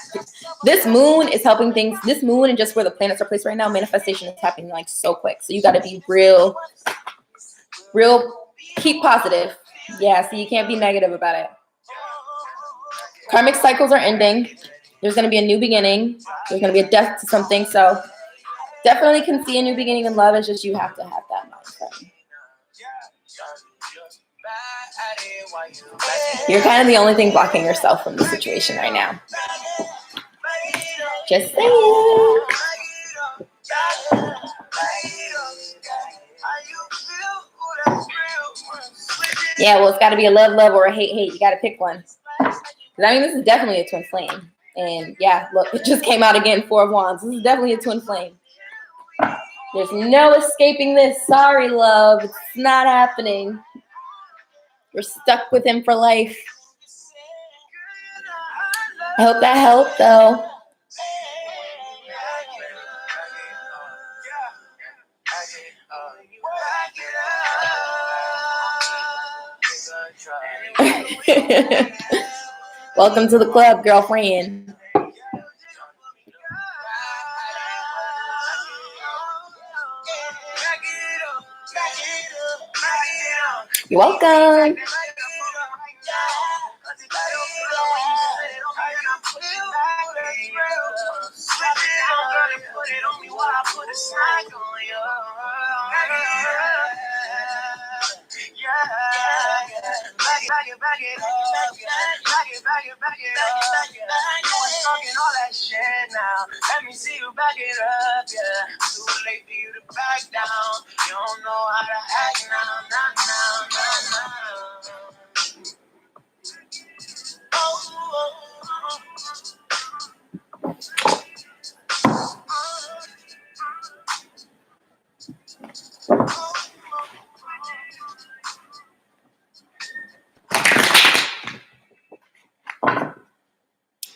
Speaker 1: This moon is helping things. This moon and just where the planets are placed right now, manifestation is happening like so quick. So you got to be real, keep positive. Yeah, so you can't be negative about it. Karmic cycles are ending. There's going to be a new beginning. There's going to be a death to something. So definitely can see a new beginning in love. It's just you have to have that mindset. You're kind of the only thing blocking yourself from the situation right now. Just saying. Yeah, well, it's got to be a love, or a hate. You got to pick one. I mean, this is definitely a twin flame. And yeah, look, it just came out again, Four of Wands. This is definitely a twin flame. There's no escaping this. Sorry, love. It's not happening. We're stuck with him for life. I hope that helped, though. Welcome to the club, girlfriend. You're welcome.
Speaker 2: Let me see you back it up, yeah. Too late for you to back down. You don't know how to act now, not now, not now.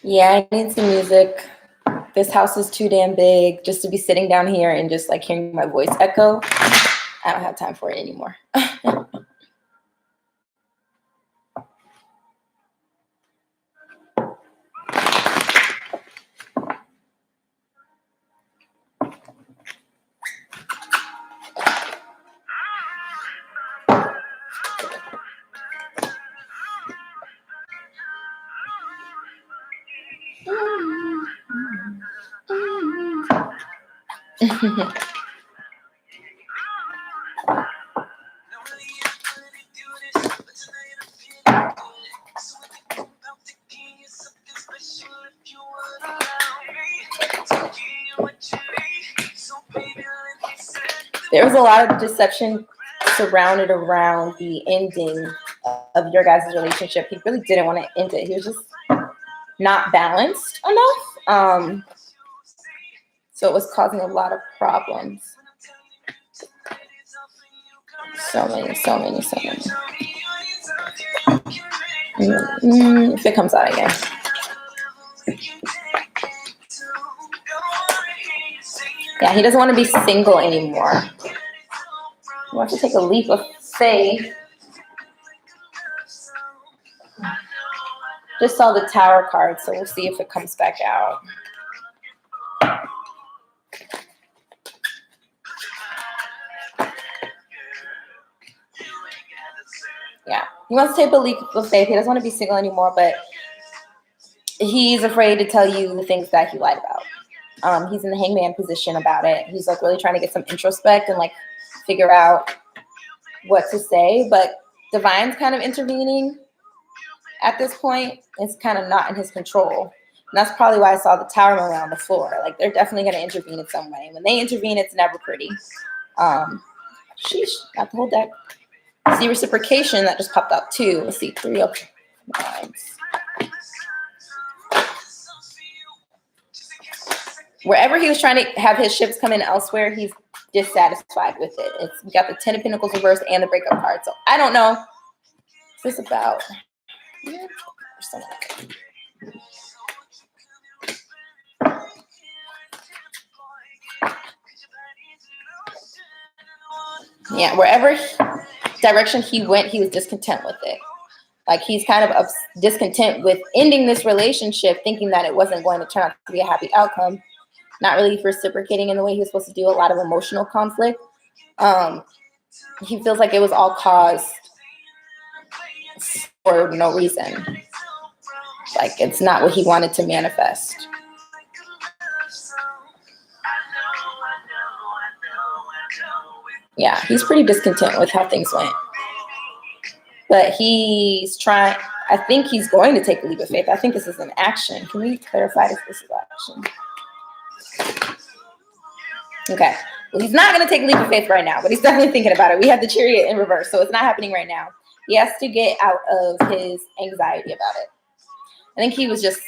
Speaker 1: Yeah, I need some music. This house is too damn big just to be sitting down here and just like hearing my voice echo. I don't have time for it anymore. There was a lot of deception surrounded around the ending of your guys' relationship. He really didn't want to end it. He was just not balanced enough. So it was causing a lot of problems. So many. If it comes out again. Yeah, he doesn't want to be single anymore. He wants to take a leap of faith. Just saw the Tower card, so we'll see if it comes back out. Yeah, he wants to take a leap of faith. He doesn't want to be single anymore, but he's afraid to tell you the things that he lied about. He's in the hangman position about it. He's like really trying to get some introspect and like figure out what to say, but Divine's kind of intervening at this point. It's kind of not in his control. And that's probably why I saw the Tower around the floor. Like they're definitely going to intervene in some way. When they intervene, it's never pretty. Sheesh, got the whole deck. See reciprocation that just popped out too. Let's see, 3 of Wands. Wherever he was trying to have his ships come in elsewhere, he's dissatisfied with it. We got the 10 of Pentacles reversed and the breakup card. So I don't know. What's this about? Yeah, wherever direction he went, he was discontent with it. Like he's kind of discontent with ending this relationship, thinking that it wasn't going to turn out to be a happy outcome. Not really reciprocating in the way he was supposed to do. A lot of emotional conflict. He feels like it was all caused for no reason. Like it's not what he wanted to manifest. Yeah, he's pretty discontent with how things went. But he's trying, I think he's going to take a leap of faith. I think this is an action. Can we clarify if this is action? Okay. Well, he's not going to take a leap of faith right now, but he's definitely thinking about it. We have the Chariot in reverse, so it's not happening right now. He has to get out of his anxiety about it. I think he was just,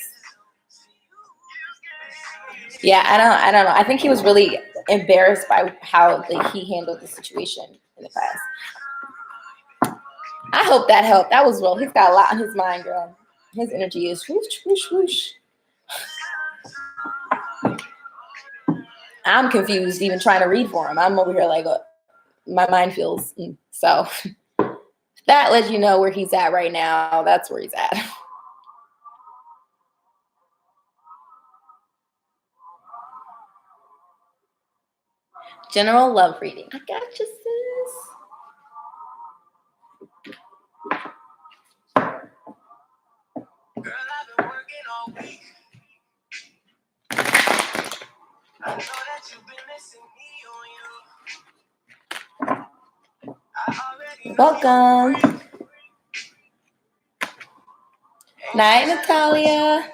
Speaker 1: yeah, I don't know. I think he was really embarrassed by how he handled the situation in the past. I hope that helped. That was real. He's got a lot on his mind, girl. His energy is whoosh, whoosh, whoosh. I'm confused even trying to read for him. I'm over here like, my mind feels, so that lets you know where he's at right now. That's where he's at. General love reading. I got you, sis.
Speaker 2: Girl, I've been working all week. I know that you've been missing me on you.
Speaker 1: Welcome. Night, Natalia.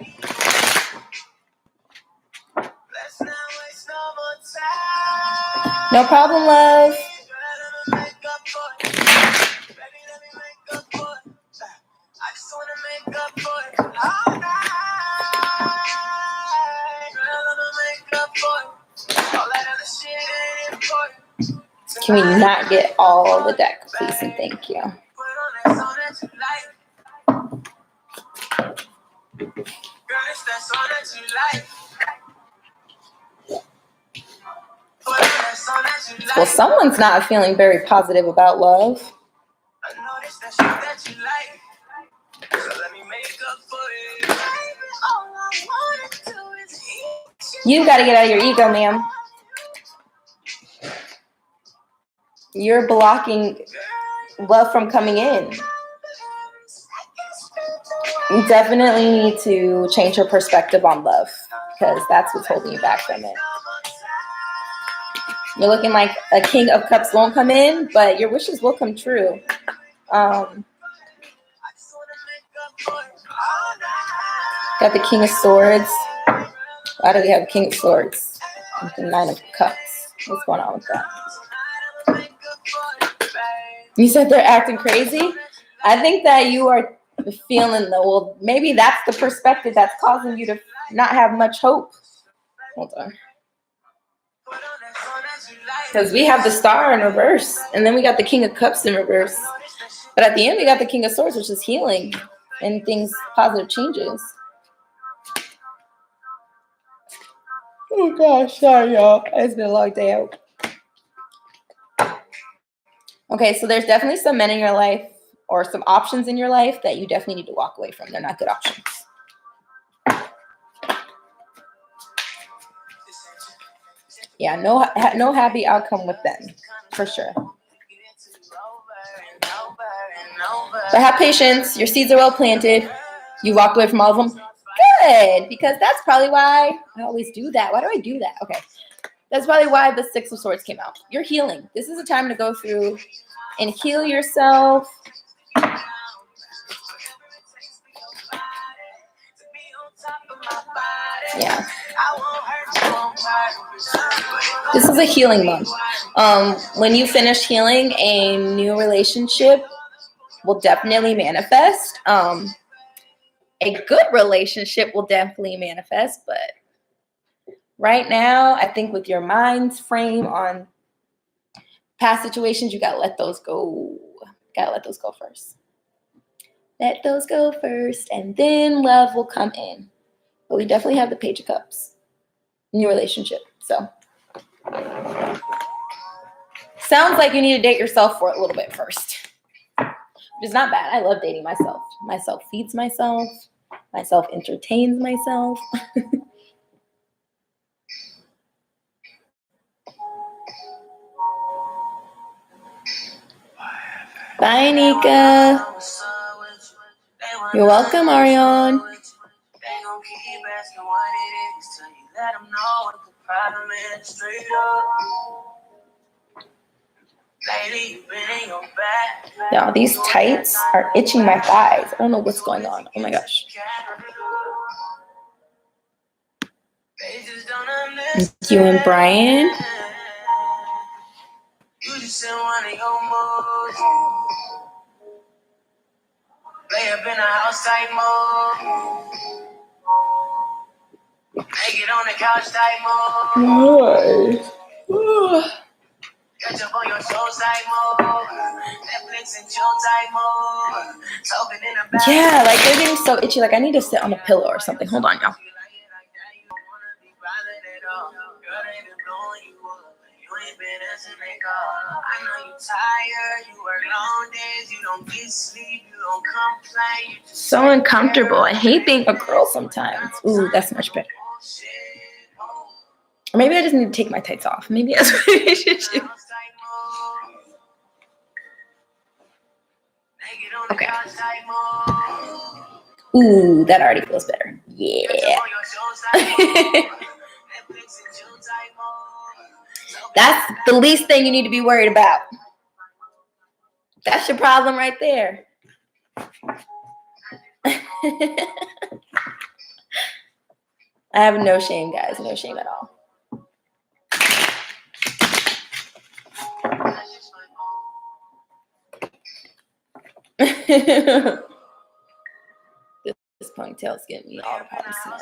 Speaker 2: Let's not waste no more time.
Speaker 1: No problem, love. Can we not get all the deck, please, and thank you. Well, someone's not feeling very positive about love. You got to get out of your ego, ma'am. You're blocking love from coming in. You definitely need to change your perspective on love because that's what's holding you back from it. You're looking like a King of Cups won't come in, but your wishes will come true. Got the King of Swords. Why do we have King of Swords? With the 9 of Cups. What's going on with that? You said they're acting crazy? I think that you are feeling well, maybe that's the perspective that's causing you to not have much hope. Hold on. Because we have the Star in reverse, and then we got the King of Cups in reverse. But at the end, we got the King of Swords, which is healing. and things, positive changes. Oh gosh, sorry y'all. It's been a long day out. Okay, so there's definitely some men in your life or some options in your life that you definitely need to walk away from. They're not good options. Yeah, no happy outcome with them, for sure. But have patience. Your seeds are well planted. You walked away from all of them. Good, because that's probably why I always do that. Why do I do that? Okay, that's probably why the Six of Swords came out. You're healing. This is a time to go through and heal yourself. Yeah. This is a healing month. When you finish healing, a new relationship will definitely manifest. A good relationship will definitely manifest, but right now, I think with your mind's frame on past situations, you gotta let those go. Gotta let those go first. Let those go first, and then love will come in. But we definitely have the Page of Cups. New relationship. So sounds like you need to date yourself for a little bit first. Which is not bad. I love dating myself. Myself feeds myself. Myself entertains myself. Bye, Nika. You're welcome, Ariane. Y'all, these tights are itching my thighs. I don't know what's going on. Oh my gosh. You and Brian. You just in one of your moods. Lay up in a house type mode. Make it on the couch type mode. Catch up on your show type mode. Netflix and chill type mode. Talking in the back. Yeah, like they're getting so itchy. Like I need to sit on a pillow or something. Hold on, y'all. I know you tired, you work long days, you don't get sleep, you don't complain. So uncomfortable. I hate being a girl sometimes. Ooh, that's much better. Or maybe I just need to take my tights off. Maybe that's what I should do. Okay. Ooh, that already feels better. Yeah. That's the least thing you need to be worried about. That's your problem right there. I have no shame, guys. No shame at all. This ponytail is getting me all the problems now.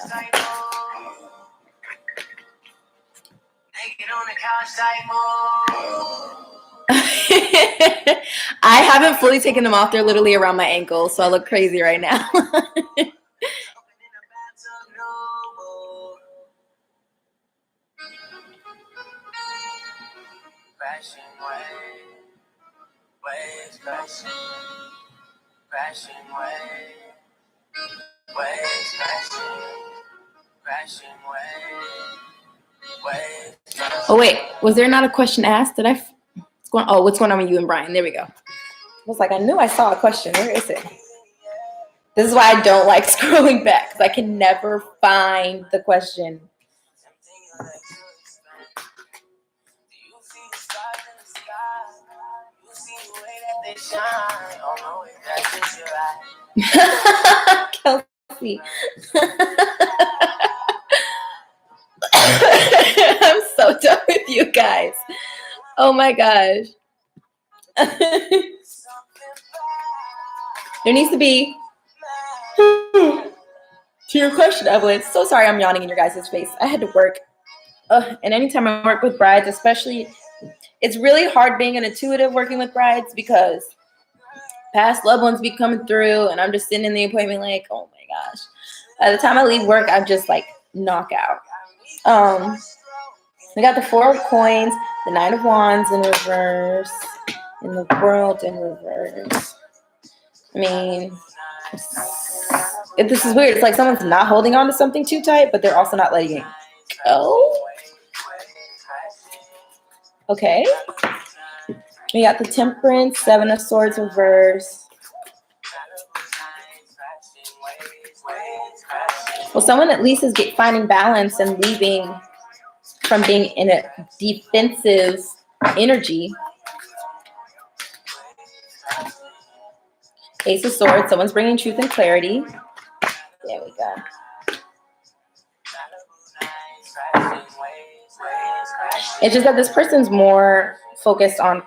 Speaker 1: I haven't fully taken them off. They're literally around my ankles, so I look crazy right now. Oh wait, was there not a question asked? Did I? What's going on with you and Brian? There we go. I was like, I knew I saw a question. Where is it? This is why I don't like scrolling back, because I can never find the question. Kelsey. I'm so done with you guys. Oh my gosh. There needs to be to your question, Evelyn. So sorry I'm yawning in your guys' face. I had to work. And anytime I work with brides, especially, it's really hard being an intuitive working with brides because Past loved ones be coming through, and I'm just sitting in the appointment like, oh my gosh. By the time I leave work, I'm just like knockout. We got the Four of Coins, the Nine of Wands in reverse, and the World in reverse. I mean, this is weird. It's like someone's not holding on to something too tight, but they're also not letting it go. Okay. We got the Temperance, Seven of Swords reverse. Well, someone at least is finding balance and leaving from being in a defensive energy. Ace of Swords, someone's bringing truth and clarity. There we go. It's just that this person's more focused on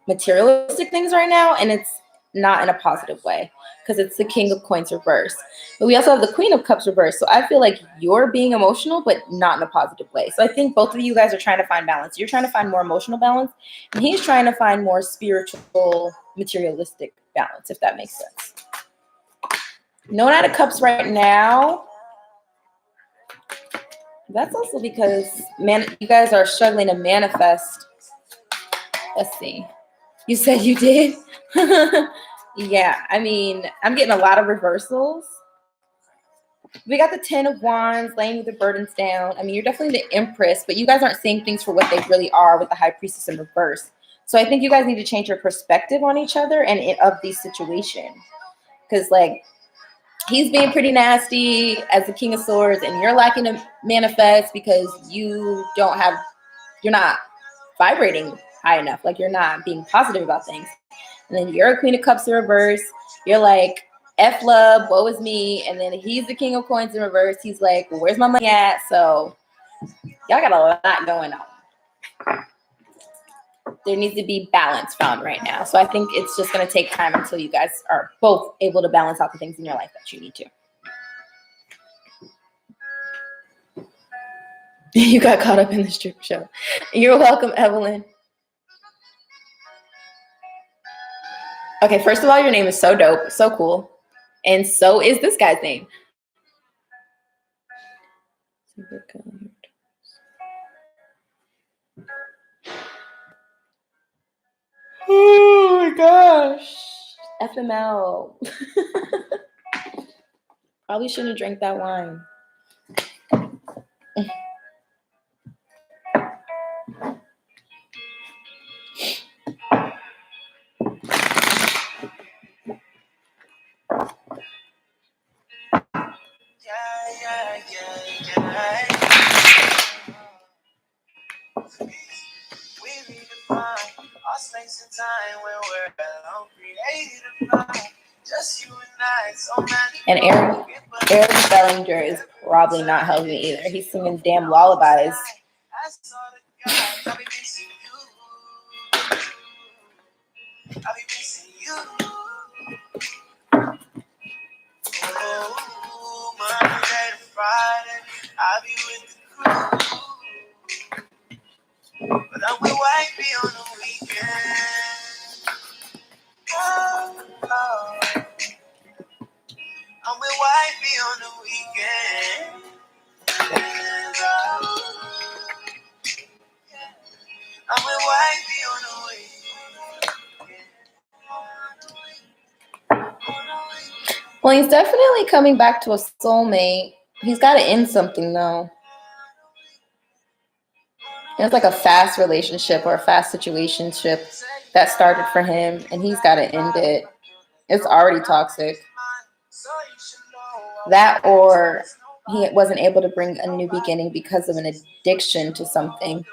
Speaker 1: materialistic things right now, and it's not in a positive way because it's the King of Coins reverse. But we also have the Queen of Cups reverse. So I feel like you're being emotional, but not in a positive way. So I think both of you guys are trying to find balance. You're trying to find more emotional balance, and he's trying to find more spiritual, materialistic balance, if that makes sense. No Knight of Cups right now. That's also because you guys are struggling to manifest. Let's see. You said you did? Yeah, I mean, I'm getting a lot of reversals. We got the Ten of Wands, laying the burdens down. I mean, you're definitely the Empress, but you guys aren't seeing things for what they really are with the High Priestess in reverse. So I think you guys need to change your perspective on each other and of these situations. Because, like, he's being pretty nasty as the King of Swords, and you're lacking to manifest because you're not vibrating high enough. Like, you're not being positive about things. And then you're a Queen of Cups in reverse. You're like, F love, woe is me. And then he's the King of Coins in reverse. He's like, well, where's my money at? So y'all got a lot going on. There needs to be balance found right now. So I think it's just going to take time until you guys are both able to balance out the things in your life that you need to. You got caught up in the strip show. You're welcome, Evelyn. Okay, first of all, your name is so dope, so cool. And so is this guy's name. Oh my gosh. FML. Probably shouldn't have drank that wine.
Speaker 2: Our space and time when we're alone, created just you and I, so magical.
Speaker 1: And Eric Bellinger is probably not helping me either. He's singing damn lullabies.
Speaker 2: I'll be with the crew. But I'm with wifey on the weekend. Oh. I'm with wifey on the weekend. I'm with wifey on the weekend.
Speaker 1: Well, he's definitely coming back to a soulmate. He's got to end something, though. It's like a fast relationship or a fast situationship that started for him, and he's got to end it. It's already toxic. That, or he wasn't able to bring a new beginning because of an addiction to something.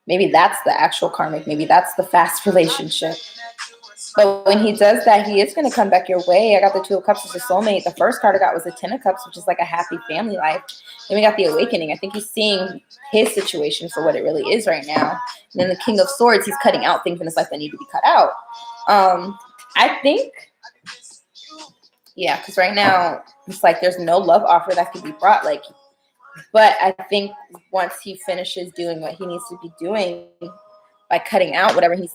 Speaker 1: Maybe that's the actual karmic. Maybe that's the fast relationship. But when he does that, he is going to come back your way. I got the Two of Cups as a soulmate. The first card I got was the Ten of Cups, which is like a happy family life. Then we got the Awakening. I think he's seeing his situation for what it really is right now. And then the King of Swords, he's cutting out things in his life that need to be cut out. I think, yeah, because right now it's like there's no love offer that could be brought. Like, but I think once he finishes doing what he needs to be doing by cutting out whatever he's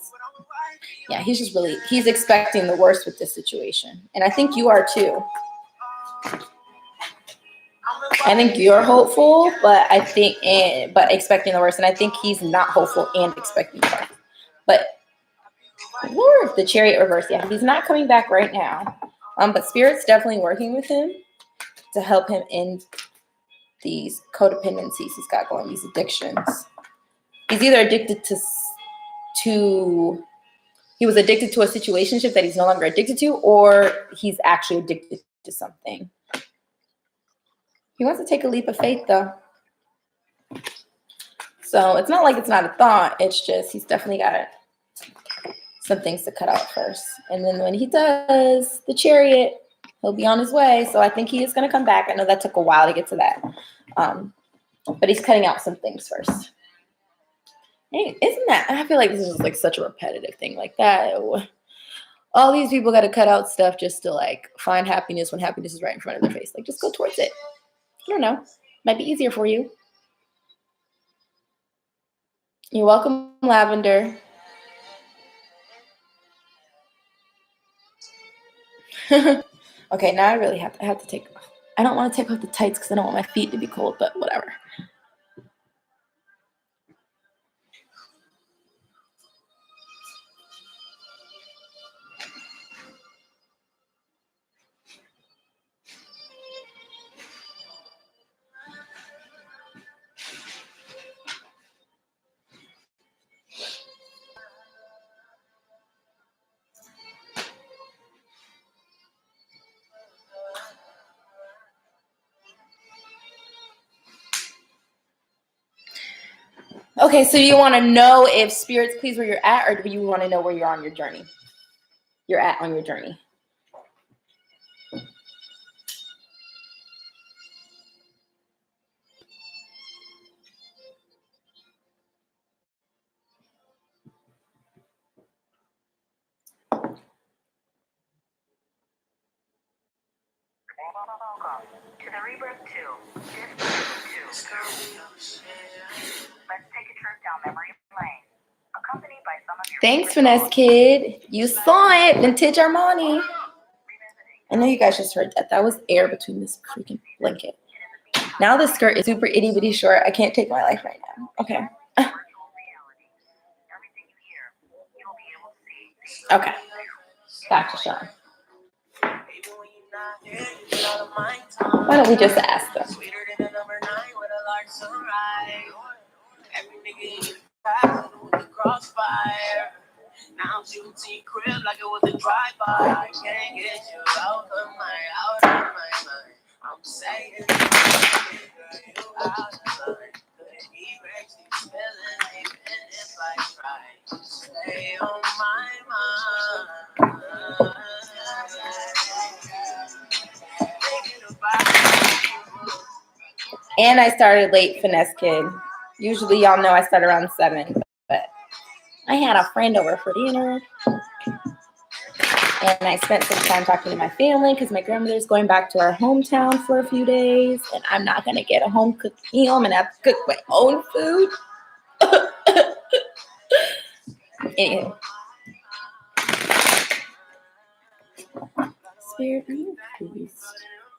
Speaker 1: Yeah, he's expecting the worst with this situation. And I think you are too. I think you're hopeful, but but expecting the worst. And I think he's not hopeful and expecting the worst. But Lord, the Chariot reverse. Yeah, he's not coming back right now. But Spirit's definitely working with him to help him end these codependencies he's got going, these addictions. He's either addicted he was addicted to a situationship that he's no longer addicted to, or he's actually addicted to something. He wants to take a leap of faith, though. So it's not like it's not a thought. It's just he's definitely got some things to cut out first. And then when he does, the Chariot, he'll be on his way. So I think he is going to come back. I know that took a while to get to that. But he's cutting out some things first. Hey, I feel like this is like such a repetitive thing like that. All these people got to cut out stuff just to like find happiness when happiness is right in front of their face. Like, just go towards it. I don't know. Might be easier for you. You're welcome, Lavender. Okay, now I really have to take off. I don't want to take off the tights because I don't want my feet to be cold, but whatever. Okay, so you want to know if Spirit's pleased where you're at, or do you want to know where you're on your journey? You're at on your journey.
Speaker 2: Welcome to the Rebirth 2. Let's take a trip down memory lane, accompanied by some of your.
Speaker 1: Thanks, Finesse Kid. You saw it, Vintage Armani. I know you guys just heard that. That was air between this freaking blanket. Now the skirt is super itty bitty short. I can't take my life right now. Okay. Okay. Gotcha, Sean. Why don't we just ask them? Now shooting crib like it was a drive-by. I can't get you out of my mind. I'm saying you out of line. Could erase these feelings even if I try. Stay on my mind. And I started late, Finesse Kid. Usually y'all know I start around 7, but I had a friend over for dinner. And I spent some time talking to my family because my grandmother's going back to our hometown for a few days. And I'm not going to get a home-cooked meal. I'm going to have to cook my own food. Anywho. Spirit, are you pleased?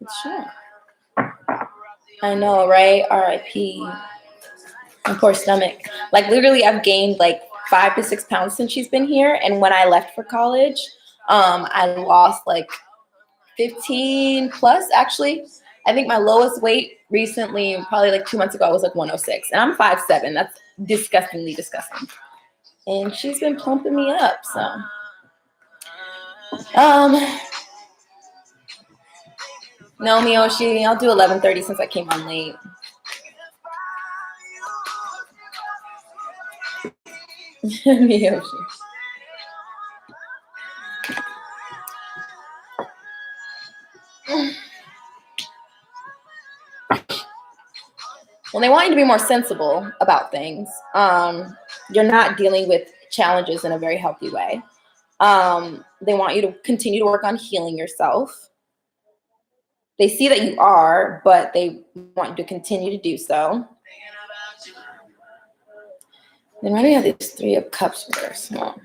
Speaker 1: It's Sean. I know, right? R.I.P. My poor stomach. Like, literally, I've gained like 5 to 6 pounds since she's been here. And when I left for college, I lost like 15 plus, actually. I think my lowest weight recently, probably like 2 months ago, was like 106. And I'm 5'7". That's disgustingly disgusting. And she's been pumping me up, so. No, Miyoshi, I'll do 11:30 since I came on late. Miyoshi. Well, they want you to be more sensible about things. You're not dealing with challenges in a very healthy way. They want you to continue to work on healing yourself. They see that you are, but they want you to continue to do so. Then why do we have these 3 of Cups reversed? Well,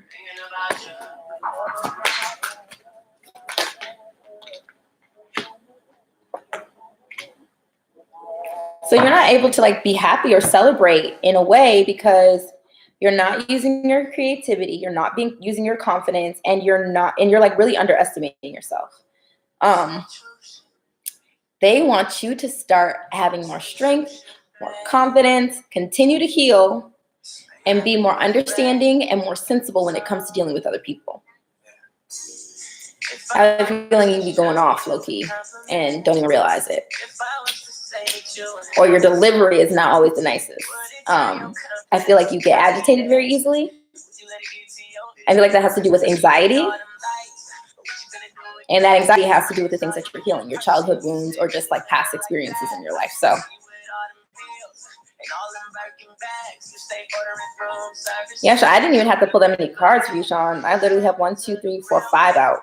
Speaker 1: So you're not able to like be happy or celebrate in a way because you're not using your creativity, you're not using your confidence, and you're like really underestimating yourself. They want you to start having more strength, more confidence, continue to heal, and be more understanding and more sensible when it comes to dealing with other people. I have a feeling you be going off low-key and don't even realize it. Or your delivery is not always the nicest. I feel like you get agitated very easily. I feel like that has to do with anxiety. And that anxiety has to do with the things that you're healing, your childhood wounds or just like past experiences in your life. So yeah, I didn't even have to pull that many cards for you, Sean. I literally have 1, 2, 3, 4, 5 out.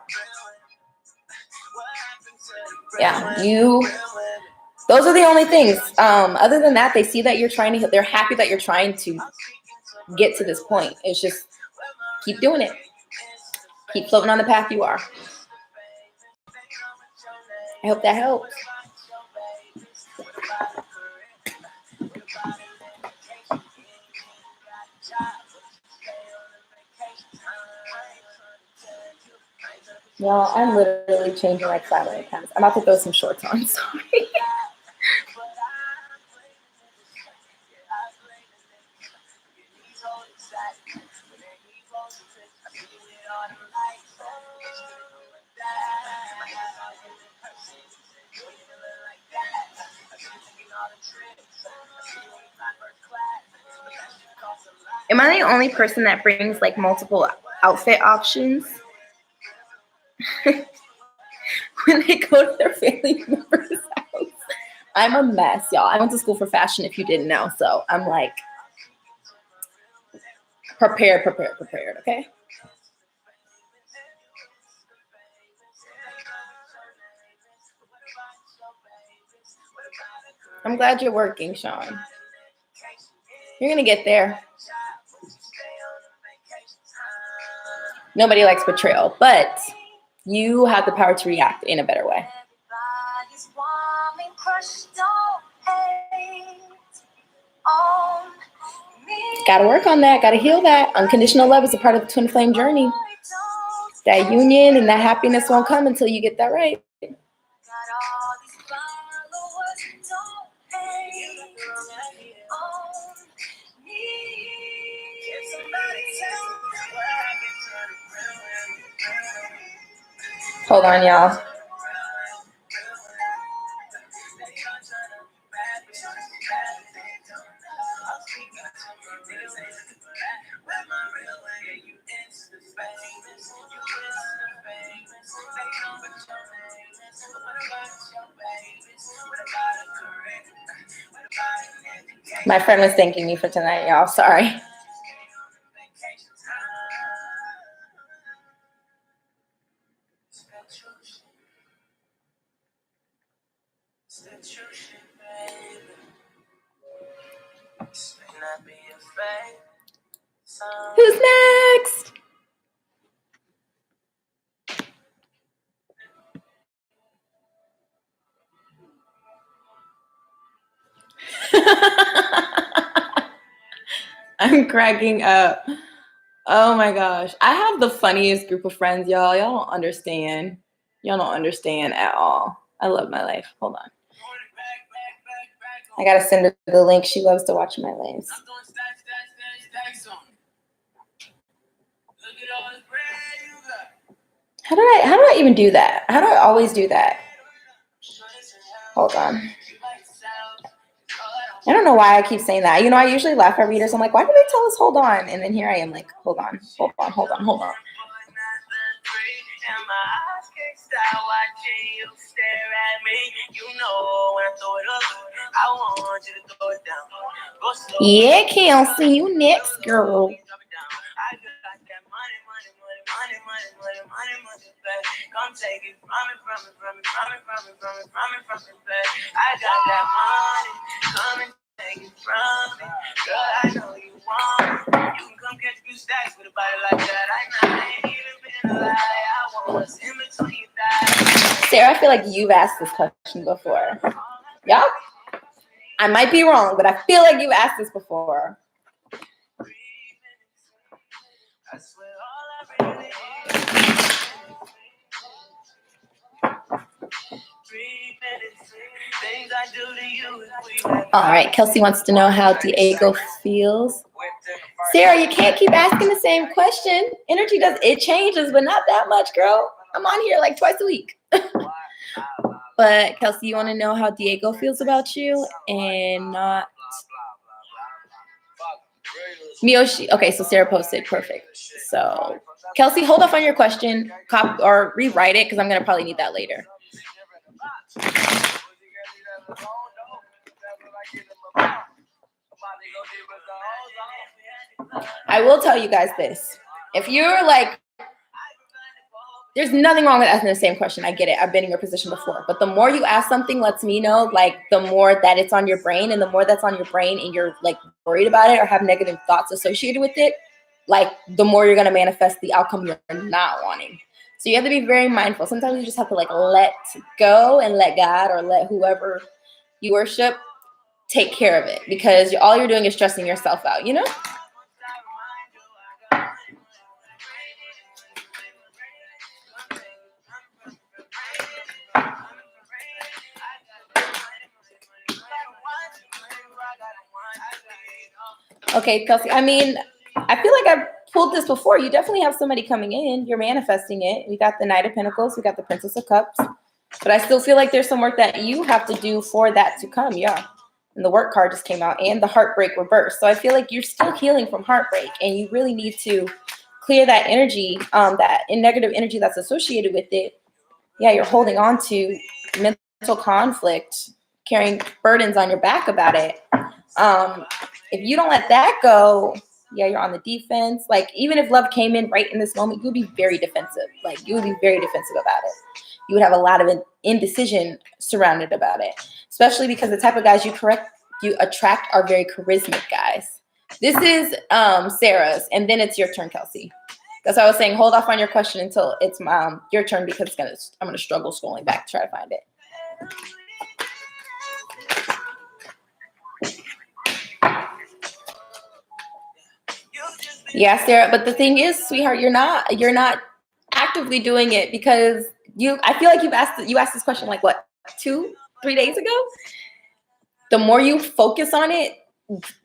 Speaker 1: Yeah, those are the only things. Other than that, they see that you're trying to, they're happy that you're trying to get to this point. It's just keep doing it. Keep floating on the path you are. I hope that helps. Y'all, I'm literally changing like 5 minute times. I'm about to throw some shorts on. Sorry. Am I the only person that brings like multiple outfit options when they go to their family member's house? I'm a mess, y'all. I went to school for fashion if you didn't know. So I'm like prepared, okay? I'm glad you're working, Sean. You're going to get there. Nobody likes betrayal, but you have the power to react in a better way. Got to work on that. Got to heal that. Unconditional love is a part of the twin flame journey. That union and that happiness won't come until you get that right. Hold on, y'all. My friend was thanking me for tonight, y'all. Sorry. Who's next? I'm cracking up. Oh my gosh. I have the funniest group of friends, y'all. Y'all don't understand. Y'all don't understand at all. I love my life. Hold on. I gotta send her the link. She loves to watch my lives. How do I even do that? How do I always do that? Hold on. I don't know why I keep saying that. You know, I usually laugh at readers. I'm like, why do they tell us hold on? And then here I am like, hold on. Yeah, Kelsey, you next, girl. Come take it from me. I got that money. Come and take it from me. Girl, I know you want it. You can come catch a few stacks with a body like that. I ain't even been a lie. I want what's in between your thighs. Sarah, I feel like you've asked this question before. Yup. I might be wrong, but I feel like you asked this before. All right, Kelsey wants to know how Diego feels. Sarah, you can't keep asking the same question. Energy it changes, but not that much, girl. I'm on here like twice a week. But Kelsey, you want to know how Diego feels about you and not Miyoshi. Okay, so Sarah posted. Perfect. So Kelsey, hold off on your question, or rewrite it because I'm gonna probably need that later. I will tell you guys this. If you're like, there's nothing wrong with asking the same question. I get it. I've been in your position before. But the more you ask something lets me know, like, the more that it's on your brain, and the more that's on your brain and you're like worried about it or have negative thoughts associated with it, like the more you're going to manifest the outcome you're not wanting. So you have to be very mindful. Sometimes you just have to like let go and let God or let whoever you worship take care of it, because all you're doing is stressing yourself out, you know? Okay, Kelsey, I mean, I feel like I've pulled this before. You definitely have somebody coming in. You're manifesting it. We got the Knight of Pentacles. We got the Princess of Cups. But I still feel like there's some work that you have to do for that to come. Yeah. And the work card just came out, and the heartbreak reverse. So I feel like you're still healing from heartbreak, and you really need to clear that energy, that negative energy that's associated with it. Yeah, you're holding on to mental conflict, carrying burdens on your back about it. If you don't let that go, yeah, you're on the defense. Like, even if love came in right in this moment, you would be very defensive. Like, you would be very defensive about it. You would have a lot of indecision surrounded about it, especially because the type of guys you attract are very charismatic guys. This is Sarah's, and then it's your turn, Kelsey. That's why I was saying hold off on your question until it's your turn, because I'm gonna struggle scrolling back to try to find it. Yeah, Sarah, but the thing is, sweetheart, you're not actively doing it, because I feel like you asked this question like what, 2-3 days ago? The more you focus on it,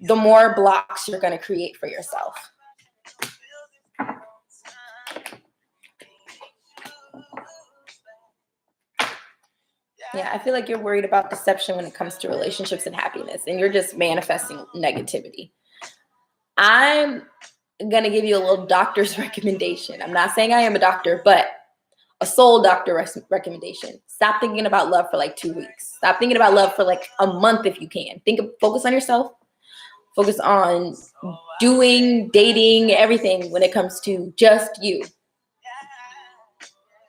Speaker 1: the more blocks you're going to create for yourself. Yeah, I feel like you're worried about deception when it comes to relationships and happiness, and you're just manifesting negativity. I'm going to give you a little doctor's recommendation. I'm not saying I am a doctor, but a soul doctor recommendation. Stop thinking about love for like 2 weeks. Stop thinking about love for like a month if you can. Focus on yourself. Focus on dating, everything when it comes to just you.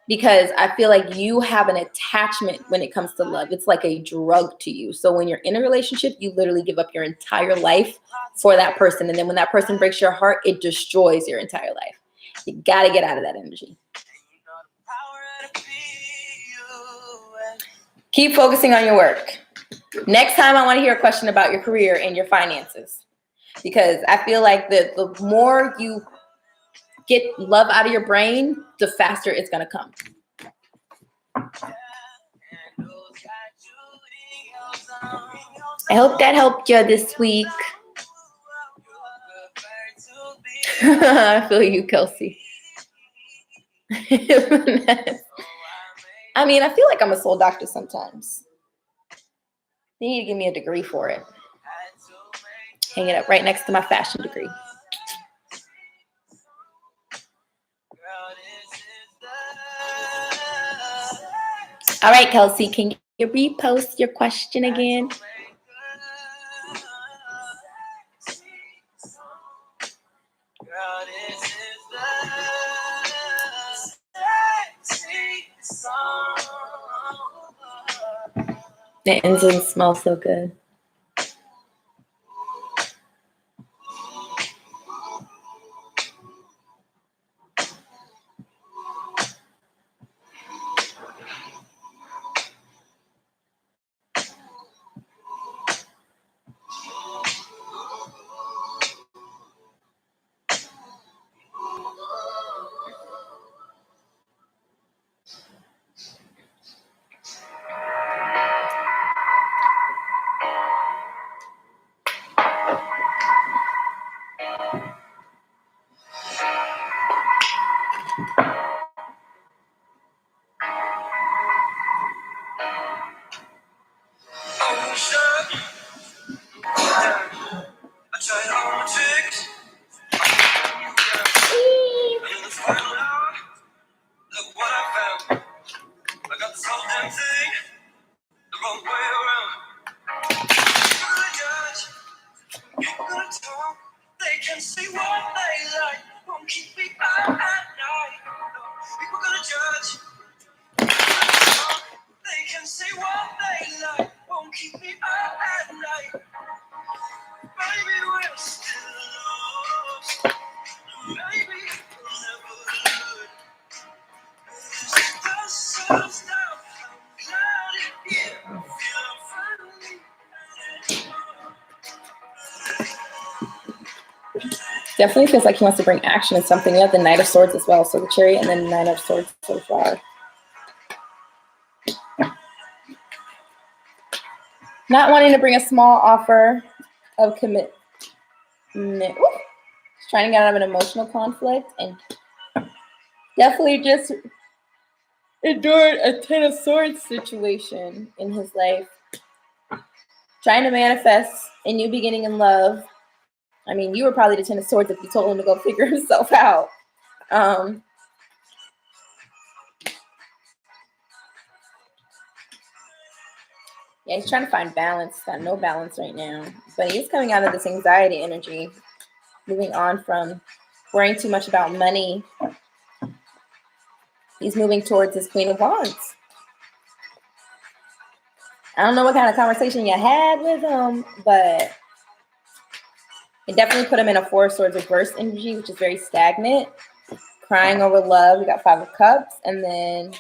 Speaker 1: Because I feel like you have an attachment when it comes to love. It's like a drug to you. So when you're in a relationship, you literally give up your entire life for that person. And then when that person breaks your heart, it destroys your entire life. You got to get out of that energy. Keep focusing on your work. Next time I want to hear a question about your career and your finances. Because I feel like the more you get love out of your brain, the faster it's going to come. I hope that helped you this week. I feel you, Kelsey. I mean, I feel like I'm a soul doctor sometimes. They need to give me a degree for it. Hang it up right next to my fashion degree. All right, Kelsey, can you repost your question again? The incense smells so good. Definitely feels like he wants to bring action in something. You have the Knight of Swords as well. So the Chariot and then the Knight of Swords so far. Not wanting to bring a small offer of commitment. Trying to get out of an emotional conflict and definitely just endured a Ten of Swords situation in his life. Trying to manifest a new beginning in love. I mean, you were probably the Ten of Swords if you told him to go figure himself out. Yeah, he's trying to find balance. He's got no balance right now. But he's coming out of this anxiety energy. Moving on from worrying too much about money. He's moving towards his Queen of Wands. I don't know what kind of conversation you had with him, but it definitely put him in a Four of Swords reverse energy, which is very stagnant. Crying over love. We got Five of Cups. And then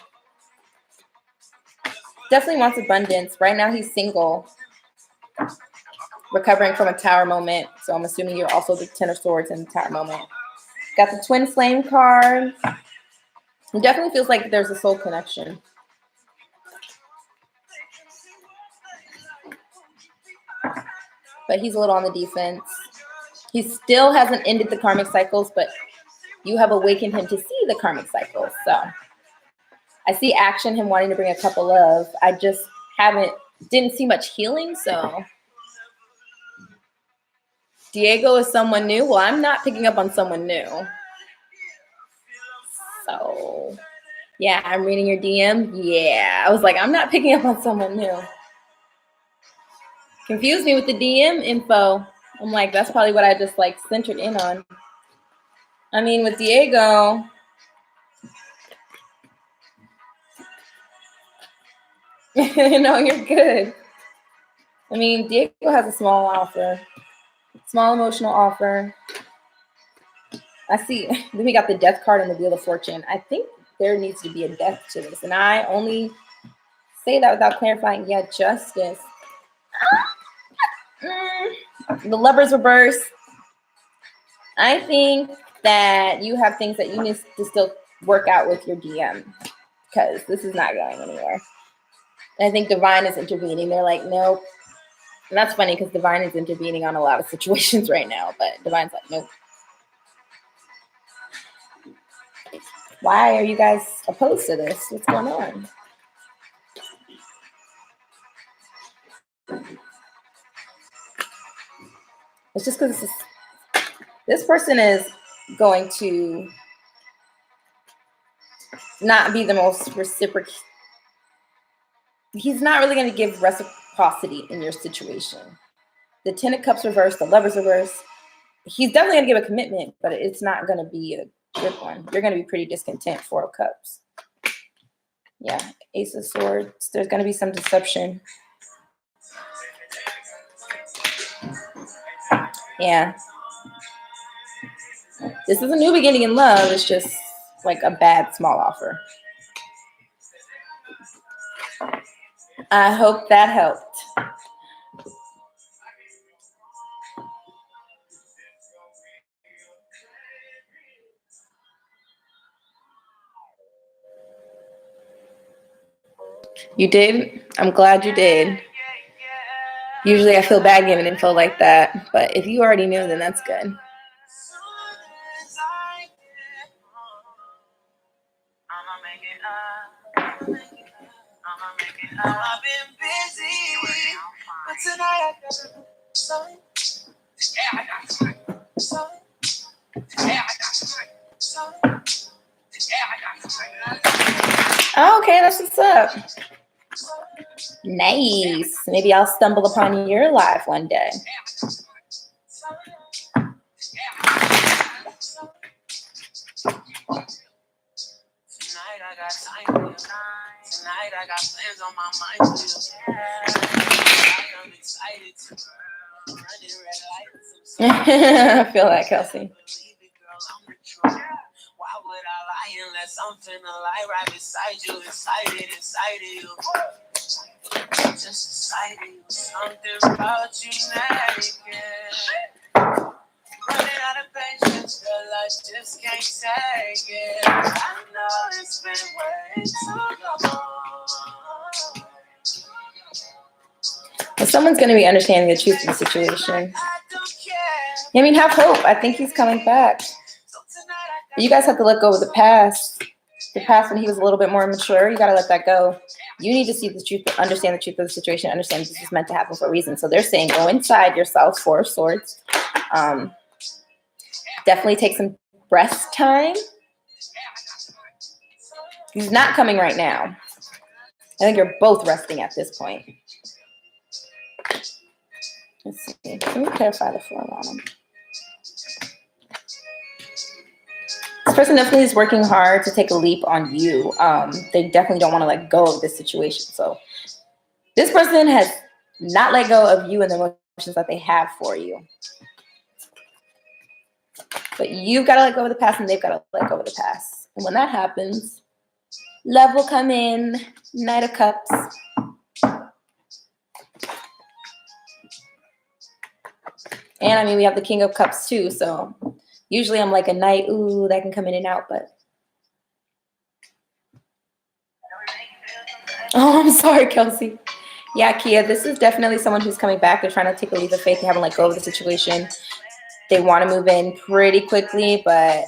Speaker 1: definitely wants abundance. Right now he's single. Recovering from a Tower moment. So I'm assuming you're also the Ten of Swords in the Tower moment. Got the Twin Flame card. It definitely feels like there's a soul connection. But he's a little on the defense. He still hasn't ended the karmic cycles, but you have awakened him to see the karmic cycles. So I see action, him wanting to bring a couple of. I just didn't see much healing. So Diego is someone new. Well, I'm not picking up on someone new. So yeah, I'm reading your DM. Yeah, I was like, I'm not picking up on someone new. Confused me with the DM info. I'm like, that's probably what I just like centered in on. I mean, with Diego, no, you're good. I mean, Diego has a small offer, small emotional offer. I see. Then we got the Death card and the Wheel of Fortune. I think there needs to be a death to this, and I only say that without clarifying. Yeah, Justice. The Lovers reverse. I think that you have things that you need to still work out with your DM because this is not going anywhere. And I think Divine is intervening. They're like, nope. And that's funny because Divine is intervening on a lot of situations right now, but Divine's like, nope. Why are you guys opposed to this? What's going on? It's just because this person is going to not be the most reciprocal. He's not really going to give reciprocity in your situation. The Ten of Cups reverse, the Lovers reverse. He's definitely going to give a commitment, but it's not going to be a good one. You're going to be pretty discontent. Four of Cups. Yeah, Ace of Swords. There's going to be some deception. Yeah. This is a new beginning in love. It's just like a bad small offer. I hope that helped. You did? I'm glad you did. Usually I feel bad giving info like that, but if you already knew, then that's good.
Speaker 2: I've been busy, but tonight I got something. Yeah, I got something. Yeah, I got something. Yeah, I got something.
Speaker 1: Okay, that's what's up. Nice. Maybe I'll stumble upon your live one day.
Speaker 2: Tonight I got time for you. Tonight I got plans on my mind for you. I'm excited to running red lights.
Speaker 1: I feel that, Kelsey.
Speaker 2: Why would without lying, unless I'm finna lie right beside you, inside you. Just inside you, something about you naked. Running out of patience, girl, I just can't take it. I know it's been way too long.
Speaker 1: But someone's going to be understanding the truth of the situation. I mean, have hope. I think he's coming back. You guys have to let go of the past. The past when he was a little bit more mature, you got to let that go. You need to see the truth, understand the truth of the situation, understand this is meant to happen for a reason. So they're saying go inside yourself, Four of Swords. Definitely take some rest time. He's not coming right now. I think you're both resting at this point. Let's see. Let me clarify the form on him. This person definitely is working hard to take a leap on you. They definitely don't want to let go of this situation. So this person has not let go of you and the emotions that they have for you. But you've got to let go of the past and they've got to let go of the past. And when that happens, love will come in. Knight of Cups. And I mean, we have the King of Cups too. So usually I'm like a knight, ooh, that can come in and out. But oh, I'm sorry, Kelsey. Yeah, Kia, this is definitely someone who's coming back. They're trying to take a leap of faith. They haven't let go of the situation. They want to move in pretty quickly, but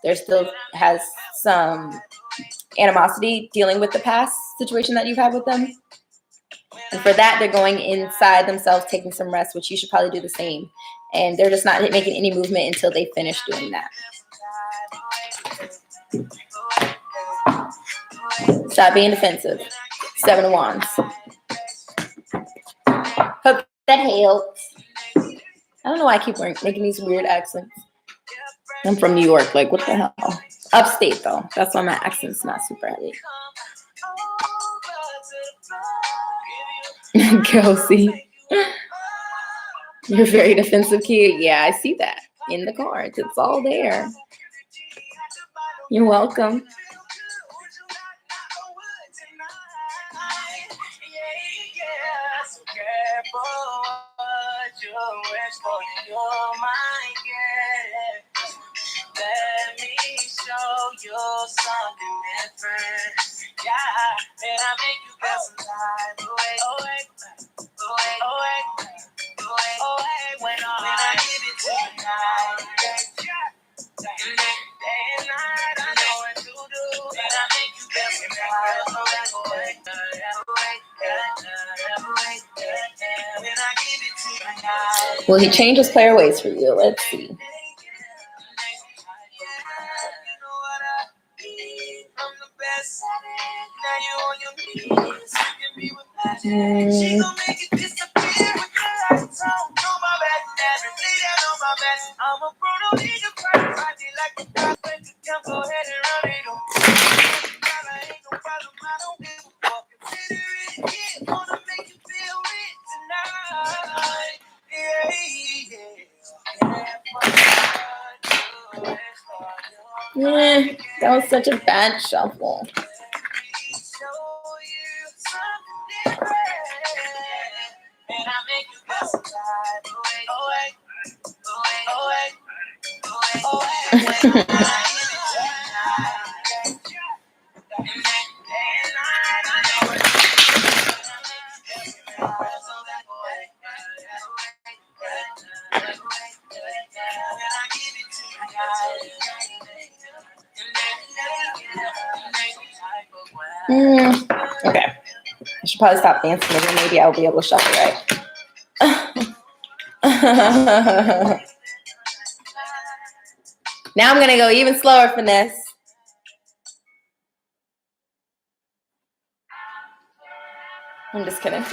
Speaker 1: there still has some animosity dealing with the past situation that you've had with them. And for that, they're going inside themselves, taking some rest, which you should probably do the same. And they're just not making any movement until they finish doing that. Stop being defensive. 7 of Wands. Hope that helps. I don't know why I keep making these weird accents. I'm from New York. Like, what the hell? Upstate, though. That's why my accent's not super heavy. Kelsey. You're very defensive, kid. Yeah, I see that in the cards. It's all there. You're welcome.
Speaker 2: Let me show you something different. Yeah, and I make you feel some type of way. When I give it to you now. Day and night, I know what to do. And I make you feel some type of way. When I give it to you now.
Speaker 1: Will he change his player ways for you? Let's see. That was such a bad shuffle. Okay. I should probably stop dancing and maybe I'll be able to shuffle right. Now I'm going to go even slower, Finesse. I'm just kidding.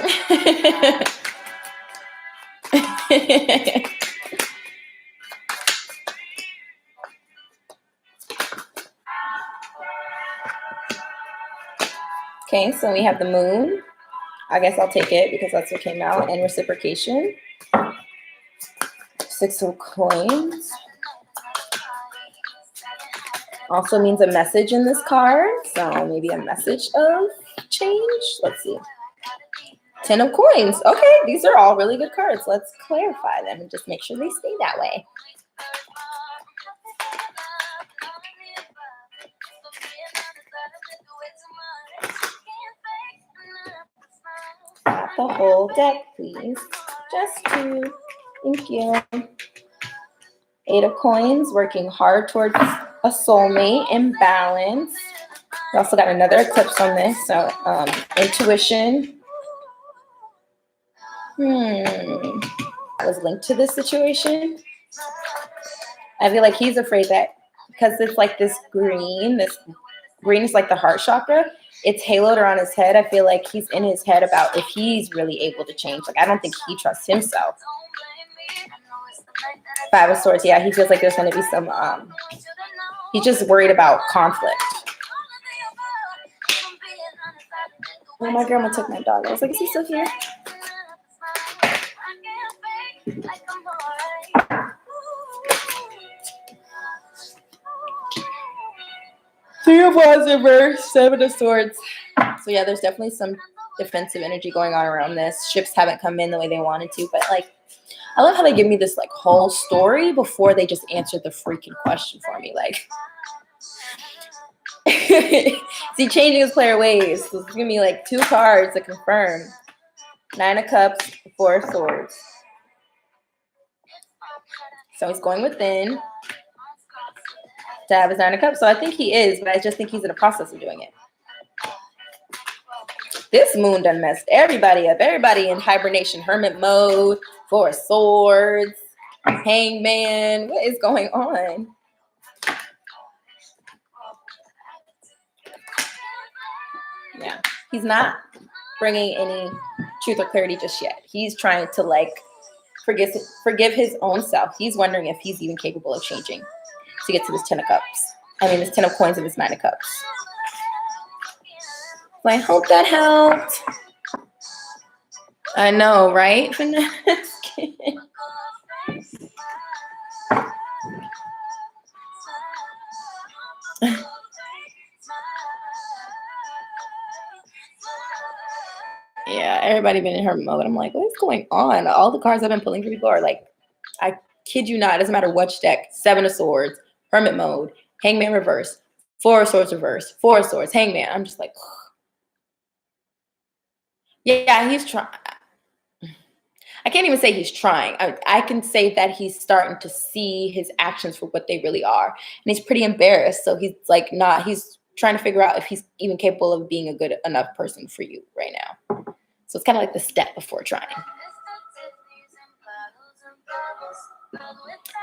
Speaker 1: Okay, so we have the moon. I guess I'll take it because that's what came out. And reciprocation. 6 of coins. Also means a message in this card. So maybe a message of change. Let's see. 10 of coins. Okay, these are all really good cards. Let's clarify them and just make sure they stay that way. The whole deck, please. Just two. Thank you. 8 of coins, working hard towards a soulmate in balance. We also got another eclipse on this, so intuition. That was linked to this situation. I feel like he's afraid that because it's like this green is like the heart chakra. It's haloed around his head. I feel like he's in his head about if he's really able to change. Like, I don't think he trusts himself. 5 of swords. Yeah, he feels like there's going to be some, he's just worried about conflict. Oh, my grandma took my dog. I was like, is he still here? Three of wands reverse, 7 of swords. So yeah, there's definitely some defensive energy going on around this. Ships haven't come in the way they wanted to, but like, I love how they give me this like whole story before they just answer the freaking question for me. Like, is he changing his player ways? So it's giving me like 2 cards to confirm. 9 of cups, 4 of swords. So he's going within to have his 9 of cups. So I think he is, but I just think he's in the process of doing it. This moon done messed everybody up. Everybody in hibernation, hermit mode, 4 of swords, hangman. What is going on? Yeah, he's not bringing any truth or clarity just yet. He's trying to like forgive his own self. He's wondering if he's even capable of changing to get to this 10 of cups. I mean, this 10 of coins and this 9 of cups. So I hope that helped. I know, right? Yeah, everybody been in her mode. I'm like, what is going on? All the cards I've been pulling for people are like, I kid you not, it doesn't matter which deck. 7 of swords, hermit mode, hangman reverse, 4 of swords reverse, 4 of swords, hangman. I'm just like, yeah, he's trying. I can't even say he's trying. I can say that he's starting to see his actions for what they really are. And he's pretty embarrassed. So he's like, he's trying to figure out if he's even capable of being a good enough person for you right now. So it's kind of like the step before trying.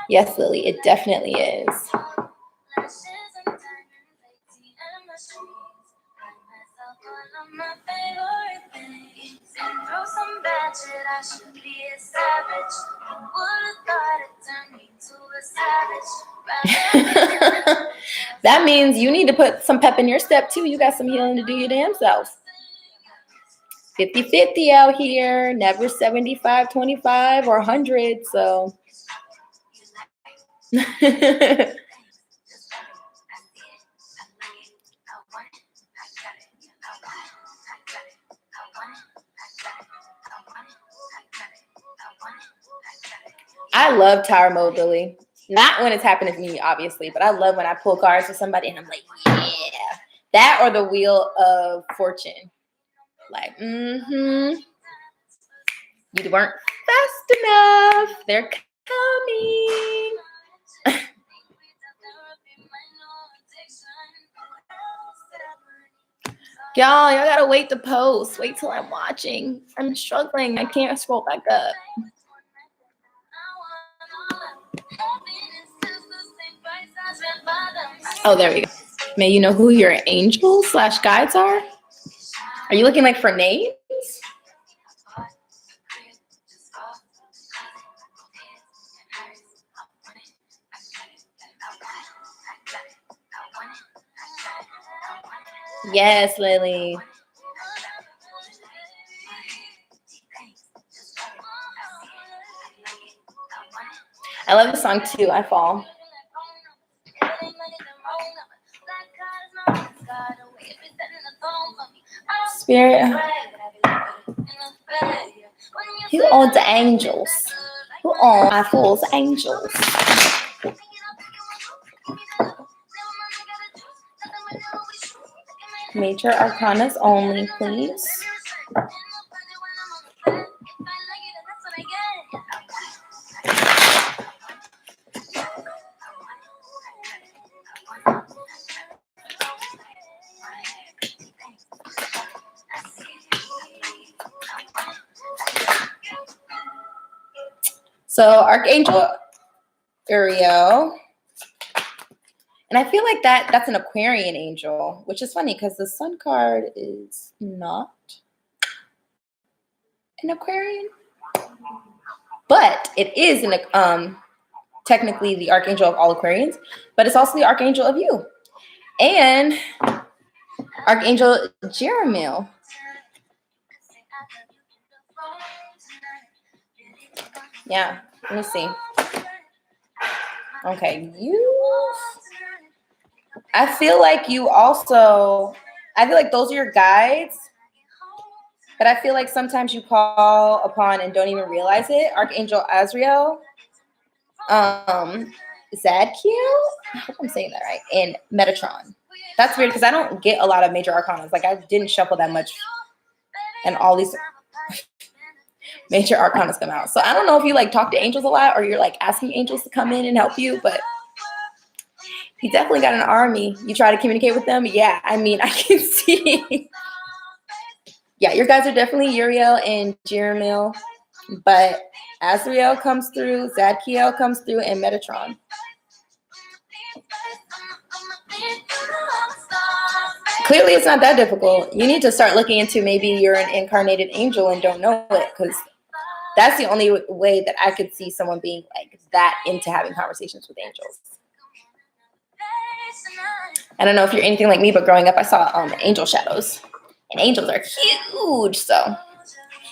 Speaker 1: Yes, Lily, it definitely is. That means you need to put some pep in your step too. You got some healing to do your damn self. 50-50 out here, never 75-25 or 100. So I love tower mode, Lily. Not when it's happening to me, obviously, but I love when I pull cards for somebody and I'm like, yeah. That or the wheel of fortune. Like, you weren't fast enough. They're coming. Y'all gotta wait to post. Wait till I'm watching. I'm struggling. I can't scroll back up. Oh, there we go. May you know who your angels/guides are? Are you looking like for names? Yes, Lily. I love the song too, I Fall. spirit. Who owns the angels? Who owns my fool's angels? Major arcanas only, please. So Archangel Uriel. And I feel like that's an Aquarian angel, which is funny because the Sun card is not an Aquarian. But it is technically the Archangel of all Aquarians, but it's also the Archangel of you. And Archangel Jeremiel. Yeah, let me see. Okay, I feel like those are your guides, but I feel like sometimes you call upon and don't even realize it. Archangel Azrael, Zadkiel, I hope I'm saying that right, and Metatron. That's weird because I don't get a lot of major arcanas. Like I didn't shuffle that much, and all these major arcanas come out. So I don't know if you like talk to angels a lot or you're like asking angels to come in and help you, but you definitely got an army. You try to communicate with them. Yeah, I mean, I can see. Yeah, your guys are definitely Uriel and Jeremiel, but Azrael comes through, Zadkiel comes through, and Metatron. Clearly, it's not that difficult. You need to start looking into maybe you're an incarnated angel and don't know it, because that's the only way that I could see someone being like that into having conversations with angels. I don't know if you're anything like me, but growing up, I saw angel shadows, and angels are huge. So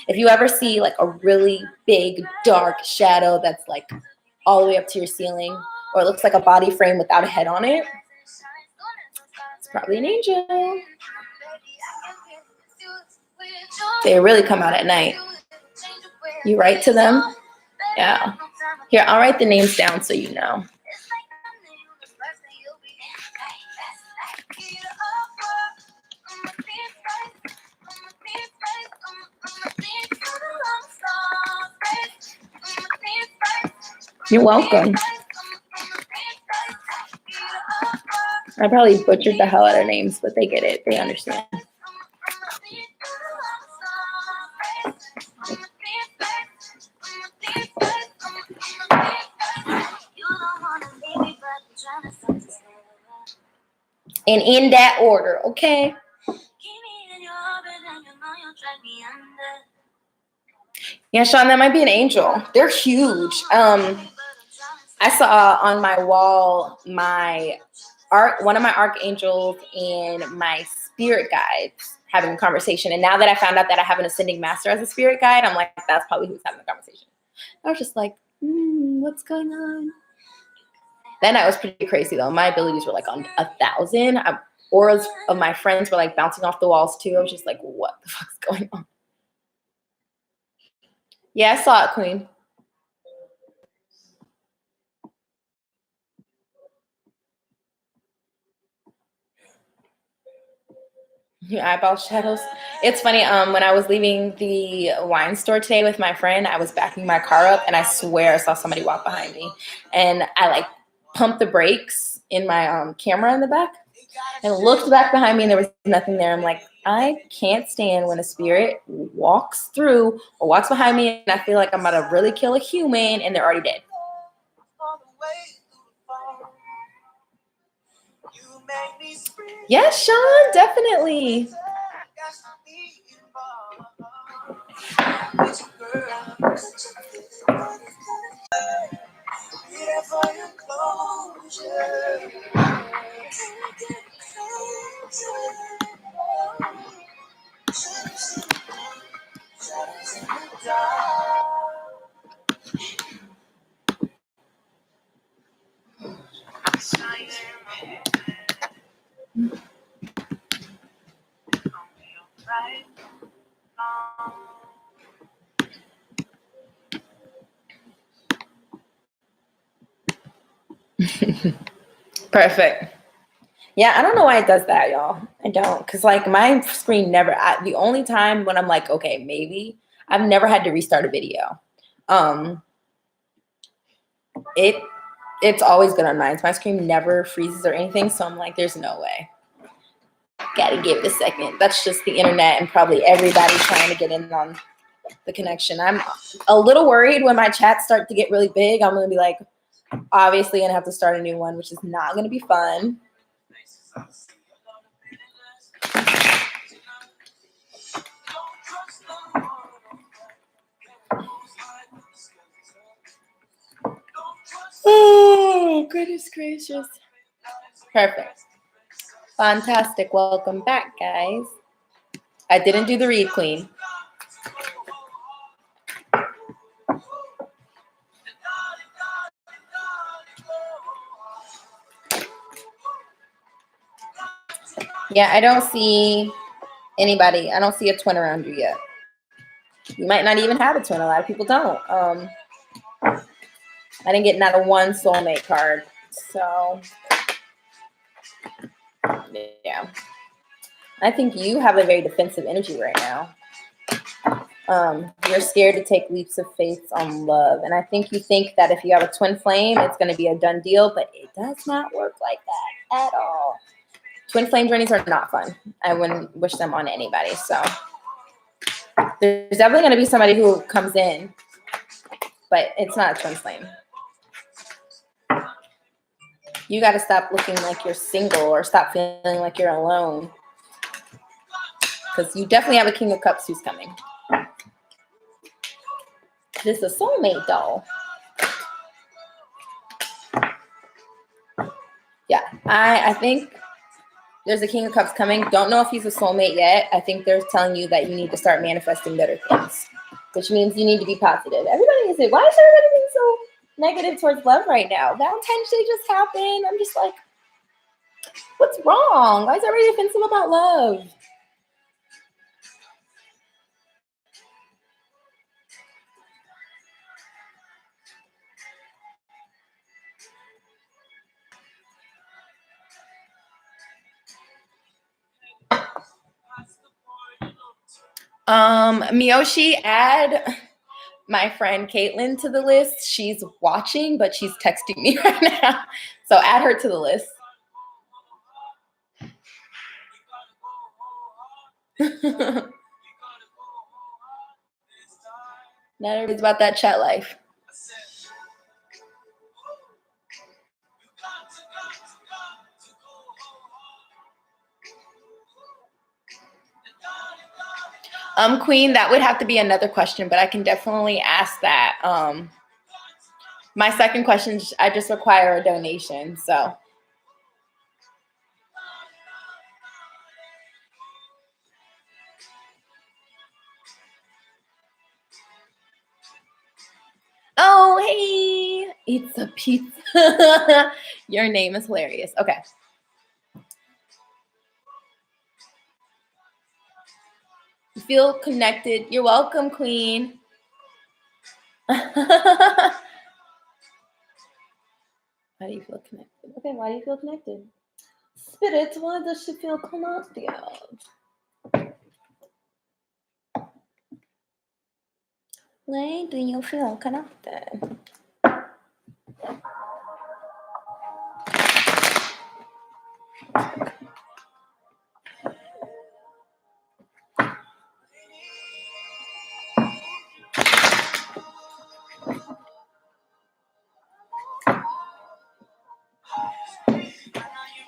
Speaker 1: if you ever see like a really big dark shadow that's like all the way up to your ceiling, or it looks like a body frame without a head on it, it's probably an angel. They really come out at night. You write to them? Yeah. Here, I'll write the names down so you know. You're welcome. I probably butchered the hell out of names, but they get it. They understand. And in that order, okay? Yeah, Sean, that might be an angel. They're huge. I saw on my wall one of my archangels and my spirit guides having a conversation. And now that I found out that I have an ascending master as a spirit guide, I'm like, that's probably who's having the conversation. I was just like, what's going on? That night was pretty crazy though. My abilities were like on 1,000. Auras of my friends were like bouncing off the walls too. I was just like, what the fuck's going on? Yeah, I saw it, Queen. Your eyeball shadows. It's funny. When I was leaving the wine store today with my friend, I was backing my car up, and I swear I saw somebody walk behind me. And I like pumped the brakes in my camera in the back, and looked back behind me, and there was nothing there. I'm like, I can't stand when a spirit walks through or walks behind me, and I feel like I'm about to really kill a human, and they're already dead. Yes, Sean, definitely. Perfect. Yeah, I don't know why it does that, y'all. I don't. Because, like, my screen never, the only time when I'm like, okay, maybe, I've never had to restart a video. It's always good on mine. My screen never freezes or anything. So I'm like, there's no way. Gotta give it a second. That's just the internet and probably everybody trying to get in on the connection. I'm a little worried when my chats start to get really big. I'm going to be like, obviously going to have to start a new one, which is not going to be fun. Oh, goodness gracious. Perfect. Fantastic. Welcome back, guys. I didn't do the read, Queen. Yeah, I don't see anybody. I don't see a twin around you yet. You might not even have a twin. A lot of people don't. I didn't get not a one soulmate card. So, yeah. I think you have a very defensive energy right now. You're scared to take leaps of faith on love. And I think you think that if you have a twin flame, it's going to be a done deal. But it does not work like that at all. Twin flame journeys are not fun. I wouldn't wish them on anybody. So there's definitely going to be somebody who comes in, but it's not a twin flame. You got to stop looking like you're single or stop feeling like you're alone. Because you definitely have a King of Cups who's coming. This is a soulmate doll. Yeah, I think there's a King of Cups coming. Don't know if he's a soulmate yet. I think they're telling you that you need to start manifesting better things, which means you need to be positive. Everybody is it. Why is everybody being so negative towards love right now? Valentine's Day just happened. I'm just like, what's wrong? Why is everybody defensive about love? Miyoshi, add my friend Caitlin to the list. She's watching, but she's texting me right now. So add her to the list. Not everybody's about that chat life. Queen, that would have to be another question, but I can definitely ask that. My second question, I just require a donation, so. Oh, hey, it's a pizza. Your name is hilarious. Okay. You feel connected. You're welcome, Queen. Why do you feel connected? Okay, why do you feel connected? Spirit, why does she feel connected? Why do you feel connected?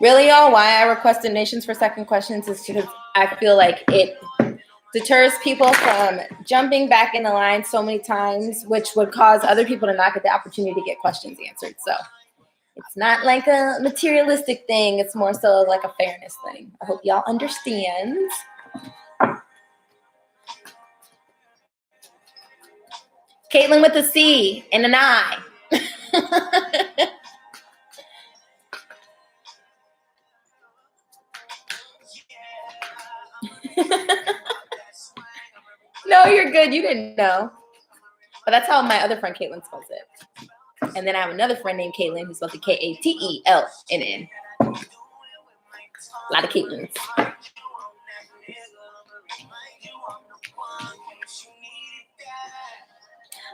Speaker 1: Really, y'all, why I request donations for second questions is because I feel like it deters people from jumping back in the line so many times, which would cause other people to not get the opportunity to get questions answered. So it's not like a materialistic thing. It's more so like a fairness thing. I hope y'all understand. Caitlin with a C and an I. No, you're good. You didn't know. But that's how my other friend Caitlin spells it. And then I have another friend named Caitlin who spells it Katelnn. A lot of Caitlins.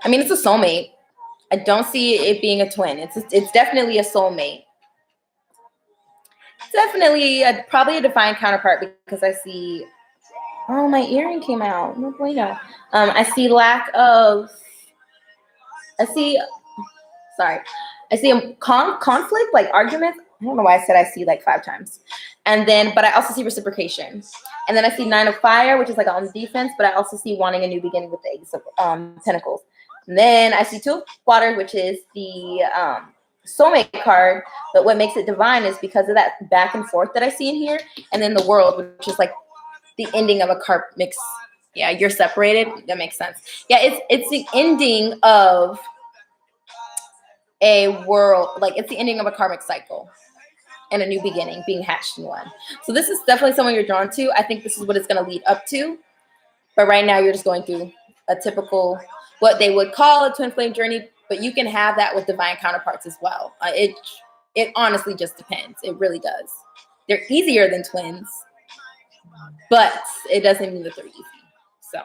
Speaker 1: I mean, it's a soulmate. I don't see it being a twin. It's definitely a soulmate. Definitely probably a divine counterpart because I see. Oh, my earring came out. No bueno. I see lack of. I see a conflict, like arguments. I don't know why I said I see like 5 times. And then, but I also see reciprocation. And then I see 9 of fire, which is like on the defense, but I also see wanting a new beginning with the Ace of Pentacles. And then I see 2 of water, which is the soulmate card. But what makes it divine is because of that back and forth that I see in here. And then the world, which is like the ending of a karmic. Yeah, you're separated. That makes sense. Yeah, it's the ending of a world, like it's the ending of a karmic cycle and a new beginning being hatched in one. So this is definitely someone you're drawn to. I think this is what it's going to lead up to. But right now you're just going through a typical, what they would call a twin flame journey, but you can have that with divine counterparts as well. It honestly just depends. It really does. They're easier than twins, but it doesn't mean that they're easy. So.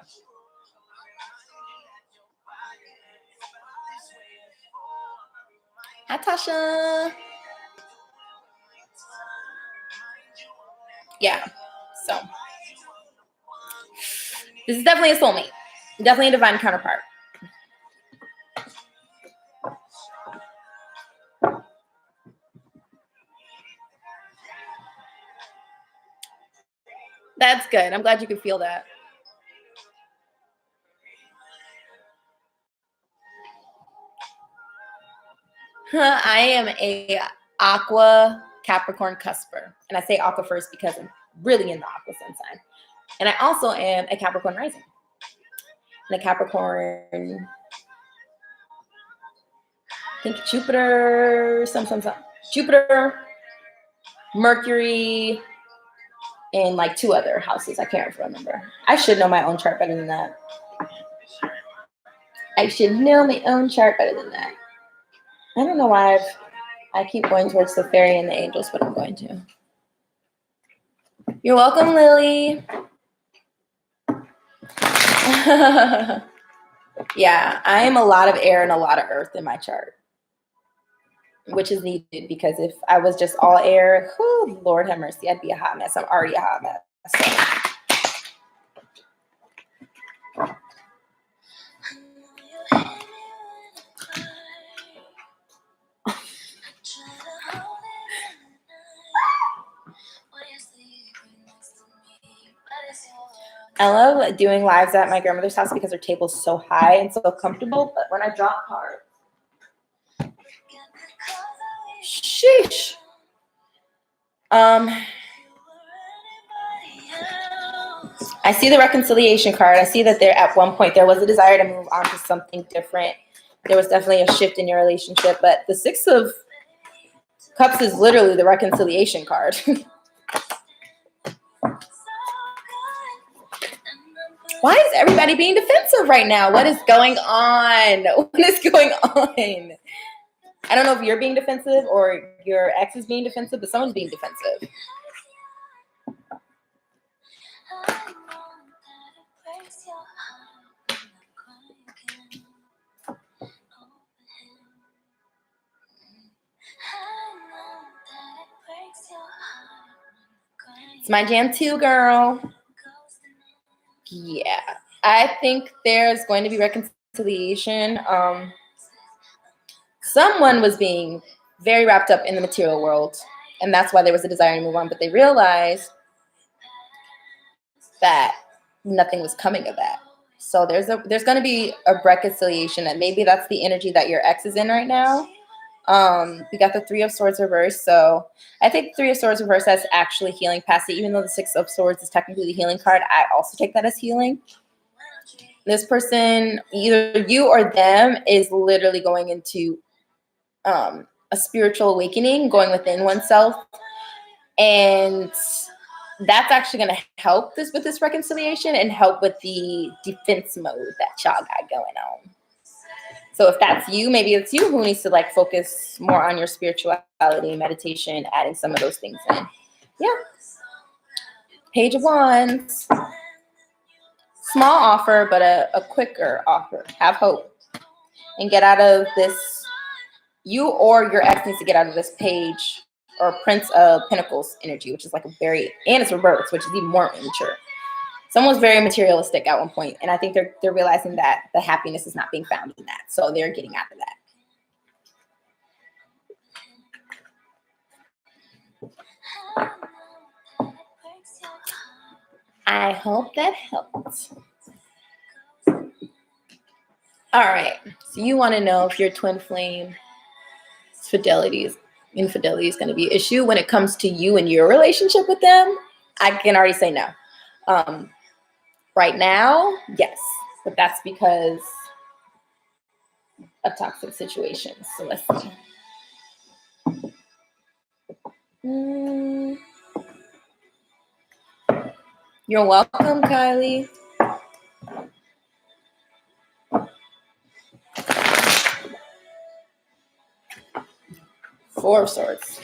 Speaker 1: Hi, Tasha. Yeah, so this is definitely a soulmate. Definitely a divine counterpart. That's good. I'm glad you could feel that. I am a aqua Capricorn cusper. And I say aqua first because I'm really in the aqua sun sign. And I also am a Capricorn rising. And a Capricorn, I think Jupiter, Jupiter, Mercury, and like 2 other houses. I can't remember. I should know my own chart better than that. I don't know why I keep going towards the fairy and the angels, but I'm going to. You're welcome, Lily. Yeah, I am a lot of air and a lot of earth in my chart, which is needed because if I was just all air, whew, Lord have mercy, I'd be a hot mess. I'm already a hot mess. I love doing lives at my grandmother's house because her table's so high and so comfortable. But when I drop cards, sheesh. I see the reconciliation card. I see that there at one point there was a desire to move on to something different. There was definitely a shift in your relationship, but the 6 of Cups is literally the reconciliation card. Why is everybody being defensive right now? What is going on? What is going on? I don't know if you're being defensive or your ex is being defensive, but someone's being defensive. It's my jam too, girl. Yeah, I think there's going to be reconciliation. Someone was being very wrapped up in the material world, and that's why there was a desire to move on, but they realized that nothing was coming of that. So there's going to be a reconciliation, and maybe that's the energy that your ex is in right now. We got the 3 of Swords reversed, so I think 3 of Swords reversed as actually healing past it. Even though the 6 of Swords is technically the healing card, I also take that as healing. This person, either you or them, is literally going into a spiritual awakening, going within oneself, and that's actually going to help this with this reconciliation and help with the defense mode that y'all got going on. So if that's you, maybe it's you who needs to like focus more on your spirituality, meditation, adding some of those things in. Yeah. Page of Wands. Small offer, but a quicker offer. Have hope and get out of this. You or your ex needs to get out of this Page or Prince of Pentacles energy, which is like a very, and it's reverse, which is even more immature. Someone's very materialistic at one point, and I think they're realizing that the happiness is not being found in that, so they're getting out of that. I hope that helps. All right, so you want to know if your twin flame infidelity is going to be an issue when it comes to you and your relationship with them. I can already say no. Right now, yes, but that's because of toxic situations. So let's see. You're welcome, Kylie. Four of Swords.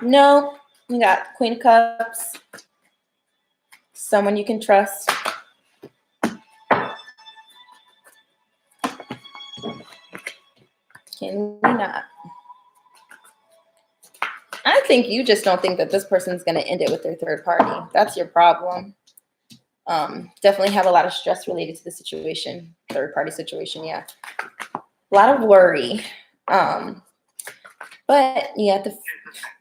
Speaker 1: No, you got Queen of Cups. Someone you can trust. Can we not? I think you just don't think that this person's going to end it with their third party. That's your problem. Definitely have a lot of stress related to the situation, third party situation. Yeah, a lot of worry. But yeah,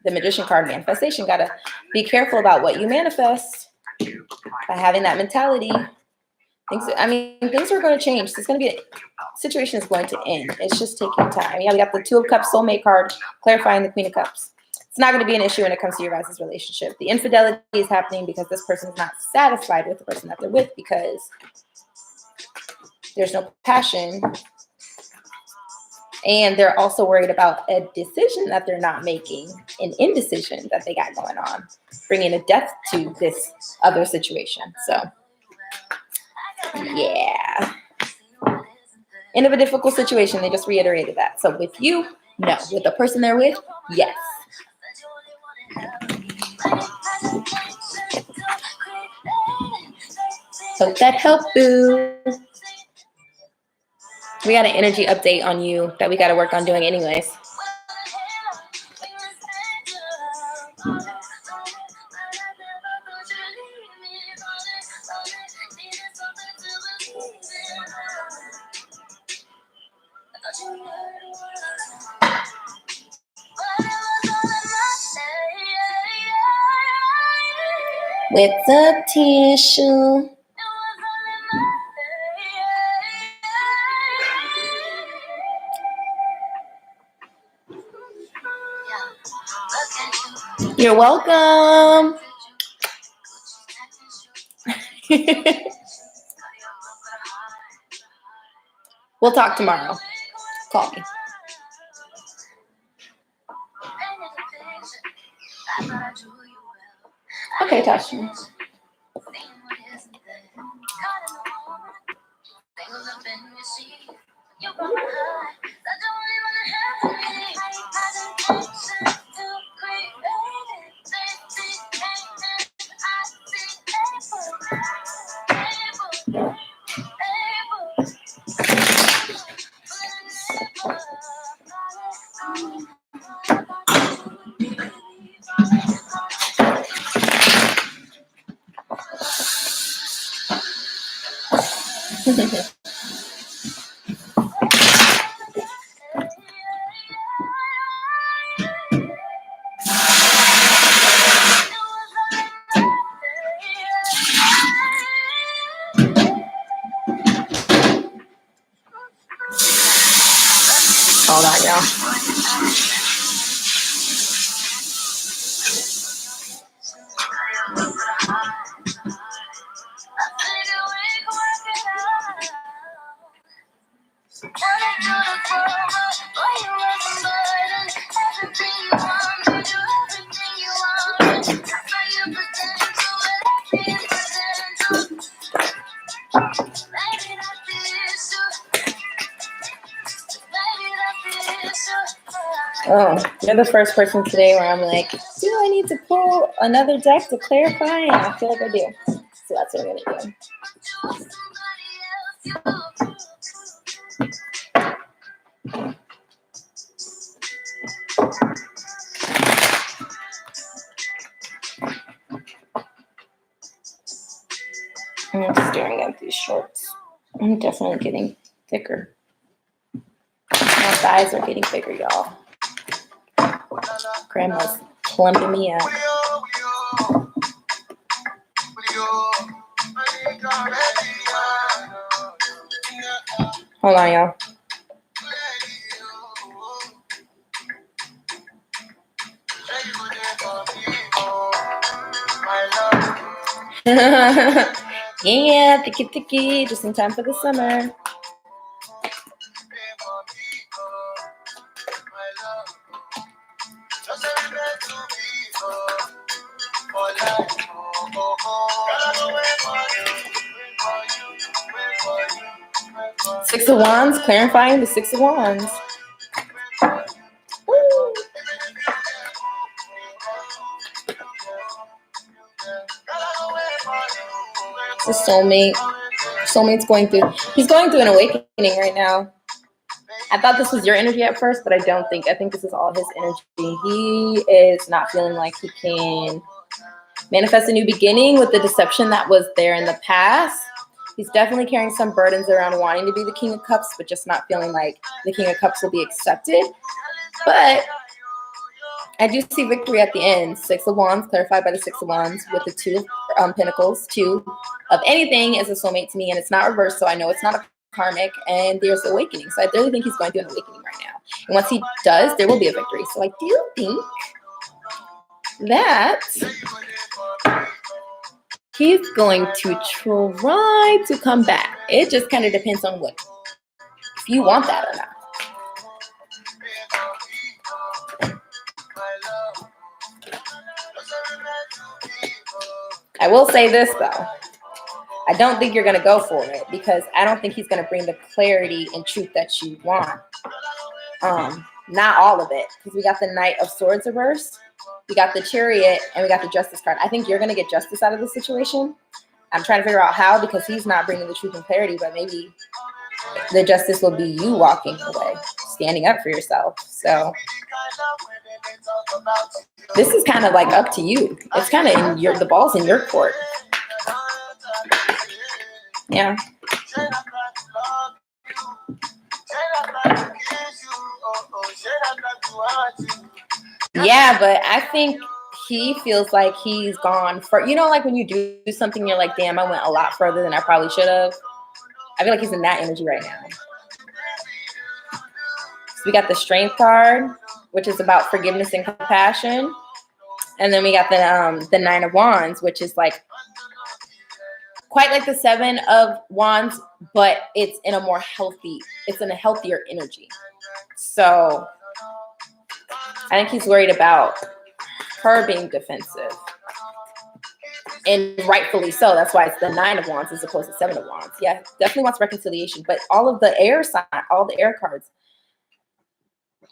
Speaker 1: the Magician card, manifestation. Gotta be careful about what you manifest by having that mentality. Things are going to change. It's going to be, situation is going to end. It's just taking time. Yeah, we got the Two of Cups soulmate card clarifying the Queen of Cups. It's not going to be an issue when it comes to your guys' relationship. The infidelity is happening because this person is not satisfied with the person that they're with because there's no passion. And they're also worried about a decision that they're not making, an indecision that they got going on, bringing a death to this other situation. So, yeah. End of a difficult situation. They just reiterated that. So with you, no. With the person they're with, yes. Hope that helped, boo. We got an energy update on you that we got to work on doing anyways. With the tissue. You're welcome. We'll talk tomorrow. Call me. Okay, Tasha. Hold on, y'all. Oh, you're the first person today where I'm like, do I need to pull another deck to clarify? And I feel like I do. So that's what I'm going to do. I'm staring at these shorts. I'm definitely getting thicker. My thighs are getting bigger, y'all. Grandma's plumping me up. Hold on, y'all. Yeah, thicky, just in time for the summer. Six of Wands, clarifying the Six of Wands. Woo. The soulmate. Soulmate's he's going through an awakening right now. I thought this was your energy at first, but I don't think. I think this is all his energy. He is not feeling like he can manifest a new beginning with the deception that was there in the past. He's definitely carrying some burdens around wanting to be the King of Cups, but just not feeling like the King of Cups will be accepted. But I do see victory at the end. Six of Wands, clarified by the Six of Wands, with the Two of Pentacles. Two of anything is a soulmate to me, and it's not reversed, so I know it's not a karmic, and there's awakening. So I really think he's going through an awakening right now. And once he does, there will be a victory. So I do think that he's going to try to come back. It just kind of depends on if you want that or not. I will say this, though. I don't think you're going to go for it because I don't think he's going to bring the clarity and truth that you want. Not all of it, because we got the Knight of Swords reversed, we got the Chariot, and we got the Justice card. I think you're going to get justice out of the situation. I'm trying to figure out how, because he's not bringing the truth and clarity, but maybe the justice will be you walking away, standing up for yourself. So this is kind of like up to you. It's kind of the ball's in your court. Yeah. Yeah, but I think he feels like he's gone for, like when you do something, you're like, damn, I went a lot further than I probably should have. I feel like he's in that energy right now. So we got the Strength card, which is about forgiveness and compassion. And then we got the Nine of Wands, which is like quite like the Seven of Wands, but it's in a healthier energy. So I think he's worried about her being defensive. And rightfully so. That's why it's the Nine of Wands as opposed to Seven of Wands. Yeah, definitely wants reconciliation. But all of the air cards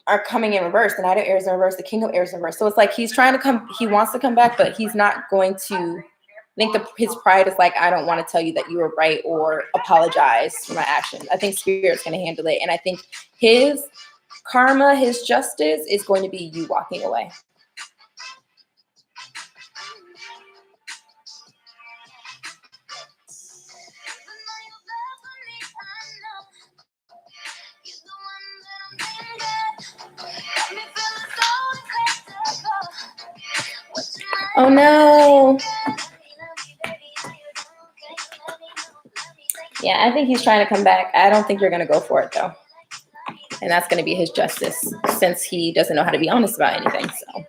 Speaker 1: are coming in reverse. The Knight of Air is in reverse. The King of Air is in reverse. So it's like he wants to come back, but he's not going to. I think his pride is like, I don't want to tell you that you were right or apologize for my actions. I think Spirit's going to handle it. And I think his karma, his justice is going to be you walking away. Oh no. Yeah, I think he's trying to come back. I don't think you're going to go for it though. And that's going to be his justice since he doesn't know how to be honest about anything. So.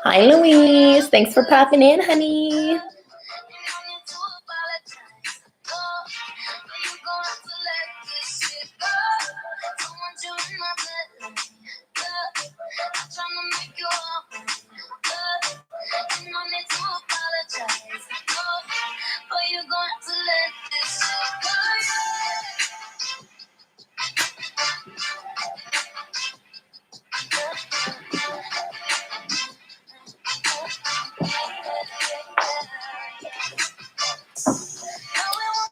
Speaker 1: Hi, Louise. Thanks for popping in, honey.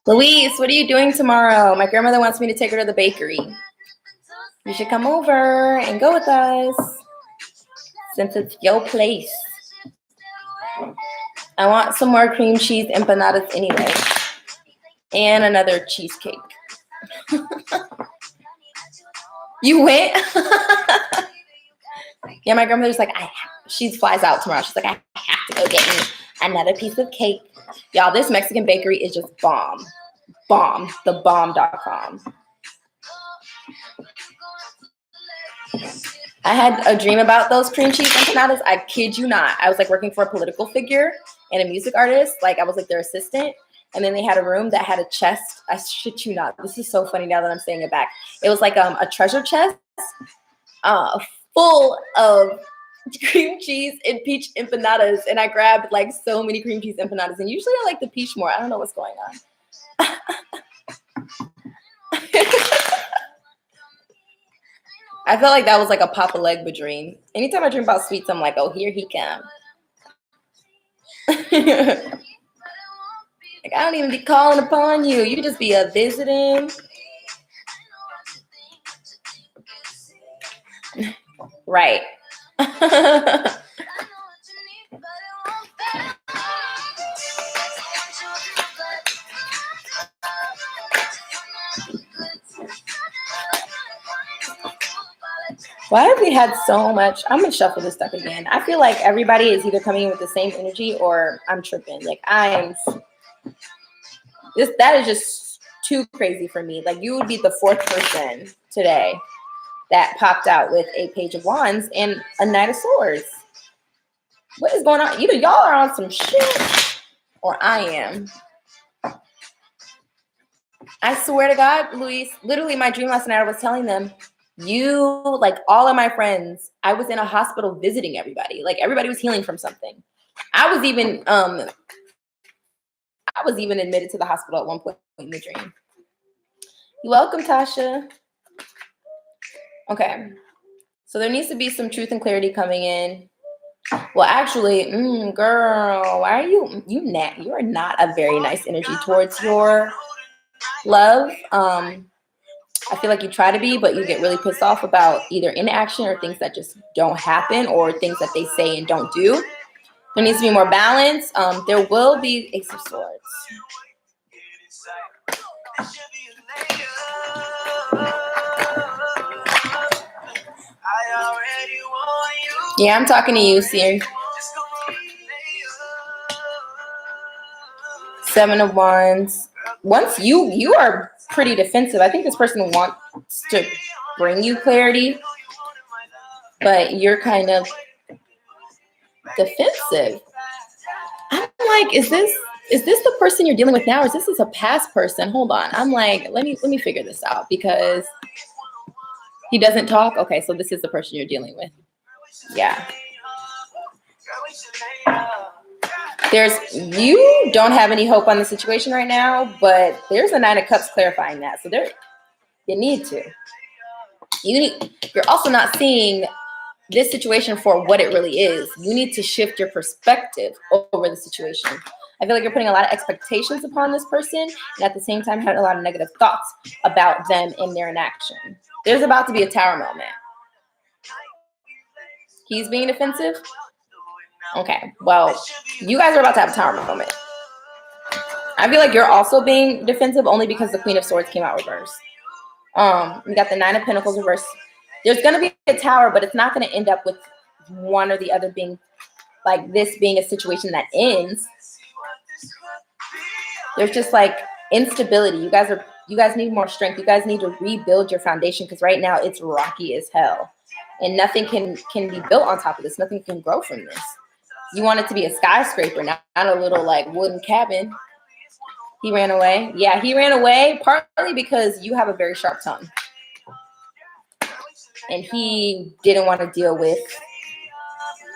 Speaker 1: Louise, what are you doing tomorrow? My grandmother wants me to take her to the bakery. You should come over and go with us since it's your place. I want some more cream cheese empanadas anyway. And another cheesecake. You went? Yeah, my grandmother's like, she flies out tomorrow. She's like, I have to go get me another piece of cake. Y'all, this Mexican bakery is just bomb. Bomb. Thebomb.com. I had a dream about those cream cheese empanadas. I kid you not. I was like working for a political figure and a music artist. Like I was like their assistant. And then they had a room that had a chest. I shit you not. This is so funny now that I'm saying it back. It was like a treasure chest full of cream cheese and peach empanadas. And I grabbed like so many cream cheese empanadas. And usually I like the peach more. I don't know what's going on. I felt like that was like a Papa Legba dream. Anytime I dream about sweets, I'm like, oh, here he comes. Like, I don't even be calling upon you. You just be a visiting. Right. Why have we had so much? I'm going to shuffle this stuff again. I feel like everybody is either coming in with the same energy or I'm tripping. Like that is just too crazy for me. Like you would be the fourth person today that popped out with a Page of Wands and a Knight of Swords. What is going on? Either y'all are on some shit or I am. I swear to God, Luis, literally my dream last night, I was telling them, like all of my friends, I was in a hospital visiting everybody. Like everybody was healing from something. I was even admitted to the hospital at one point in the dream. You're welcome, Tasha. Okay. So there needs to be some truth and clarity coming in. Well, actually, girl, why are you are not a very nice energy towards your love. I feel like you try to be, but you get really pissed off about either inaction or things that just don't happen or things that they say and don't do. There needs to be more balance. There will be Ace of Swords. Yeah, I'm talking to you, Seer. Seven of Wands. Once you are pretty defensive. I think this person wants to bring you clarity, but you're kind of defensive. I'm like, is this the person you're dealing with now, or is this a past person? Hold on. I'm like, let me figure this out because he doesn't talk. Okay, so this is the person you're dealing with. Yeah. You don't have any hope on the situation right now, but there's a Nine of Cups clarifying that. So you need to. You're also not seeing this situation for what it really is. You need to shift your perspective over the situation. I feel like you're putting a lot of expectations upon this person, and at the same time having a lot of negative thoughts about them and their inaction. There's about to be a Tower moment. He's being defensive. Okay, well, you guys are about to have a Tower moment. I feel like you're also being defensive only because the Queen of Swords came out reversed. We got the Nine of Pentacles reversed. There's going to be a Tower, but it's not going to end up with one or the other being like this being a situation that ends. There's just like instability. You guys need more strength. You guys need to rebuild your foundation, because right now it's rocky as hell. And nothing can be built on top of this. Nothing can grow from this. You want it to be a skyscraper, not a little like wooden cabin. He ran away. Yeah, he ran away partly because you have a very sharp tongue. And he didn't want to deal with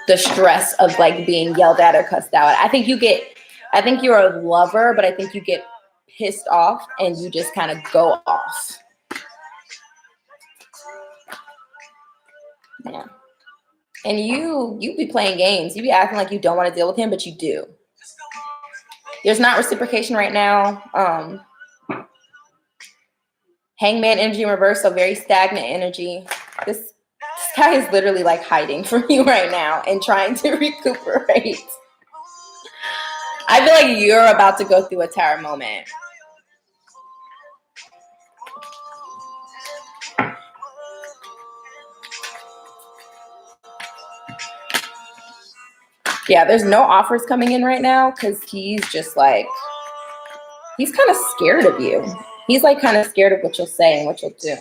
Speaker 1: the stress of like being yelled at or cussed out. I think you're a lover, but I think you get pissed off and you just kind of go off. Yeah. And you be playing games. You be acting like you don't want to deal with him, but you do. There's not reciprocation right now. Hangman energy in reverse, so very stagnant energy. This guy is literally like hiding from you right now and trying to recuperate. I feel like you're about to go through a tower moment. Yeah, there's no offers coming in right now because he's just like, he's kind of scared of you. He's like kind of scared of what you'll say and what you'll do.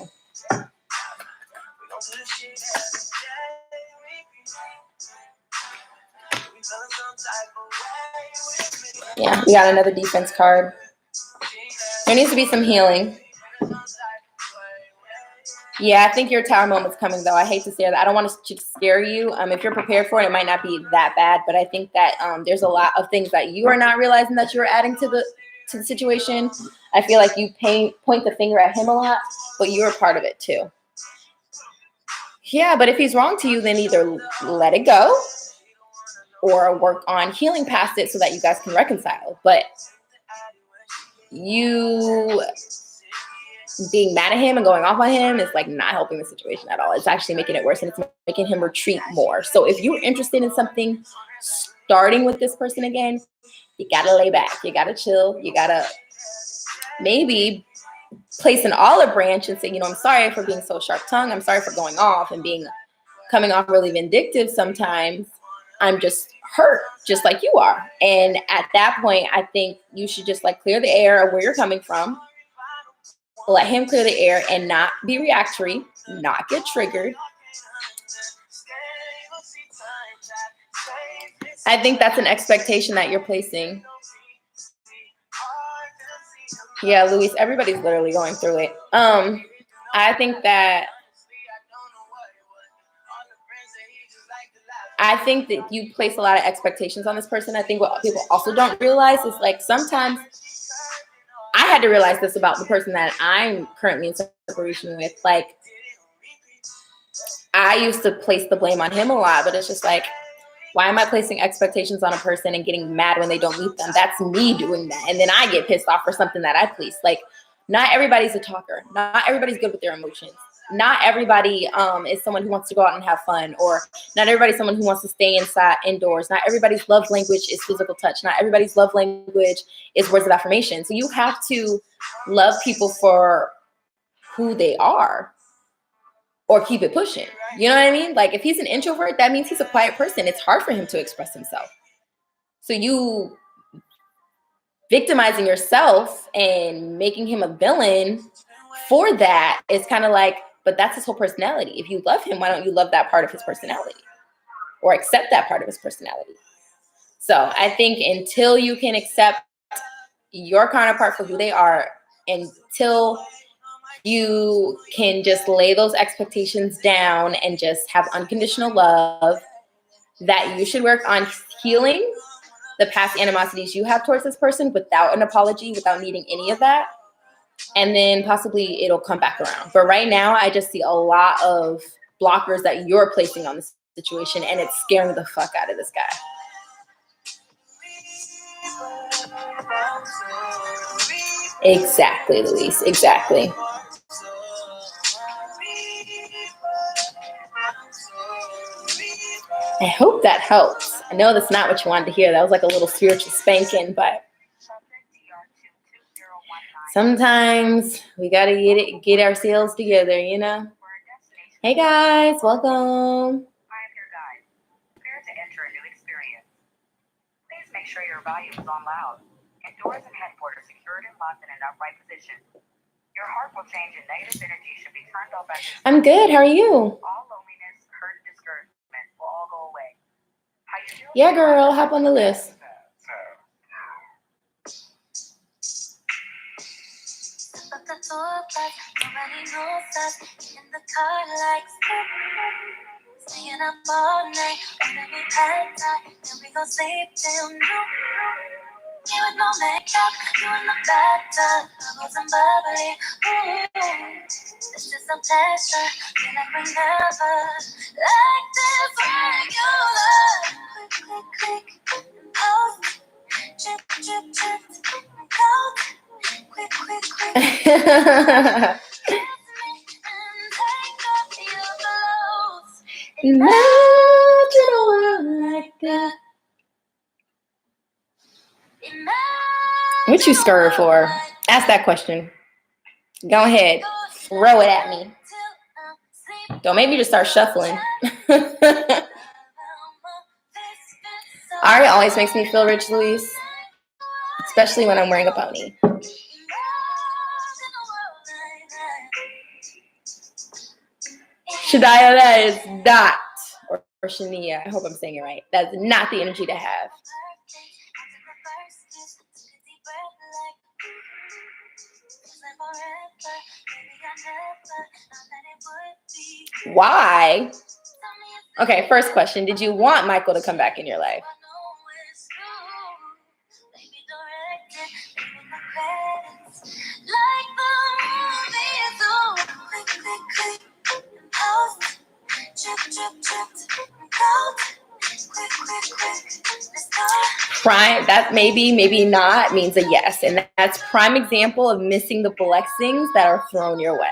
Speaker 1: Yeah, we got another defense card. There needs to be some healing. Yeah, I think your tower moment's coming, though. I hate to say that. I don't want to scare you. If you're prepared for it, it might not be that bad. But I think that there's a lot of things that you are not realizing that you're adding to the situation. I feel like you point the finger at him a lot, but you're a part of it too. Yeah, but if he's wrong to you, then either let it go or work on healing past it so that you guys can reconcile. But you being mad at him and going off on him is like not helping the situation at all. It's actually making it worse, and it's making him retreat more. So if you're interested in something, starting with this person again, you gotta lay back, you gotta chill, you gotta maybe place an olive branch and say, you know, I'm sorry for being so sharp-tongued. I'm sorry for going off and coming off really vindictive sometimes. I'm just hurt, just like you are. And at that point, I think you should just like clear the air of where you're coming from. Let him clear the air and not be reactory, not get triggered. I think that's an expectation that you're placing. Yeah, Luis, everybody's literally going through it. I think that you place a lot of expectations on this person. I think what people also don't realize is like sometimes I had to realize this about the person that I'm currently in separation with. Like I used to place the blame on him a lot, but it's just like, why am I placing expectations on a person and getting mad when they don't meet them? That's me doing that. And then I get pissed off for something that I placed. Like, not everybody's a talker. Not everybody's good with their emotions. Not everybody is someone who wants to go out and have fun. Or not everybody's someone who wants to stay indoors. Not everybody's love language is physical touch. Not everybody's love language is words of affirmation. So you have to love people for who they are. Or keep it pushing. You know what I mean? Like if he's an introvert, that means he's a quiet person. It's hard for him to express himself. So you victimizing yourself and making him a villain for that is kind of like, but that's his whole personality. If you love him, why don't you love that part of his personality? Or accept that part of his personality? So I think until you can accept your counterpart for who they are, until you can just lay those expectations down and just have unconditional love, that you should work on healing the past animosities you have towards this person without an apology, without needing any of that. And then possibly it'll come back around. But right now, I just see a lot of blockers that you're placing on this situation, and it's scaring the fuck out of this guy. Exactly, Luis. Exactly. I hope that helps. I know that's not what you wanted to hear. That was like a little spiritual spanking, but sometimes we got to get ourselves together, you know? Hey guys, welcome.
Speaker 3: I am your guide. Prepare to enter a new experience. Please make sure your volume is on loud. And doors and headboard are secured and locked in a upright position. Your heart will change and negative energy should be turned off at this
Speaker 1: I'm good. How are you?
Speaker 3: All loneliness, hurt, and discouragement will all go away. How you feel?
Speaker 1: Yeah, girl. Hop on the list.
Speaker 2: Up the door, but nobody knows us. In the car, like staying up all night. Wanna be packed out, then we gon' sleep till noon. You with no makeup, you in the bathtub, bubbles and bubbly. Ooh, this is a pleasure, feel like we never like this regular. Quick, quick, quick, pose, drip, drip, drip, cold. Quick, quick, quick.
Speaker 1: Imagine a world like that. What you scared for? Ask that question. Go ahead. Throw it at me. Don't make me just start shuffling. Ari always makes me feel rich, Luis. Especially when I'm wearing a pony. Shadiah, that is not, or Shania, I hope I'm saying it right. That's not the energy to have. Why? Okay, first question. Did you want Michael to come back in your life? Prime, that maybe not means a yes. And that's prime example of missing the blessings that are thrown your way.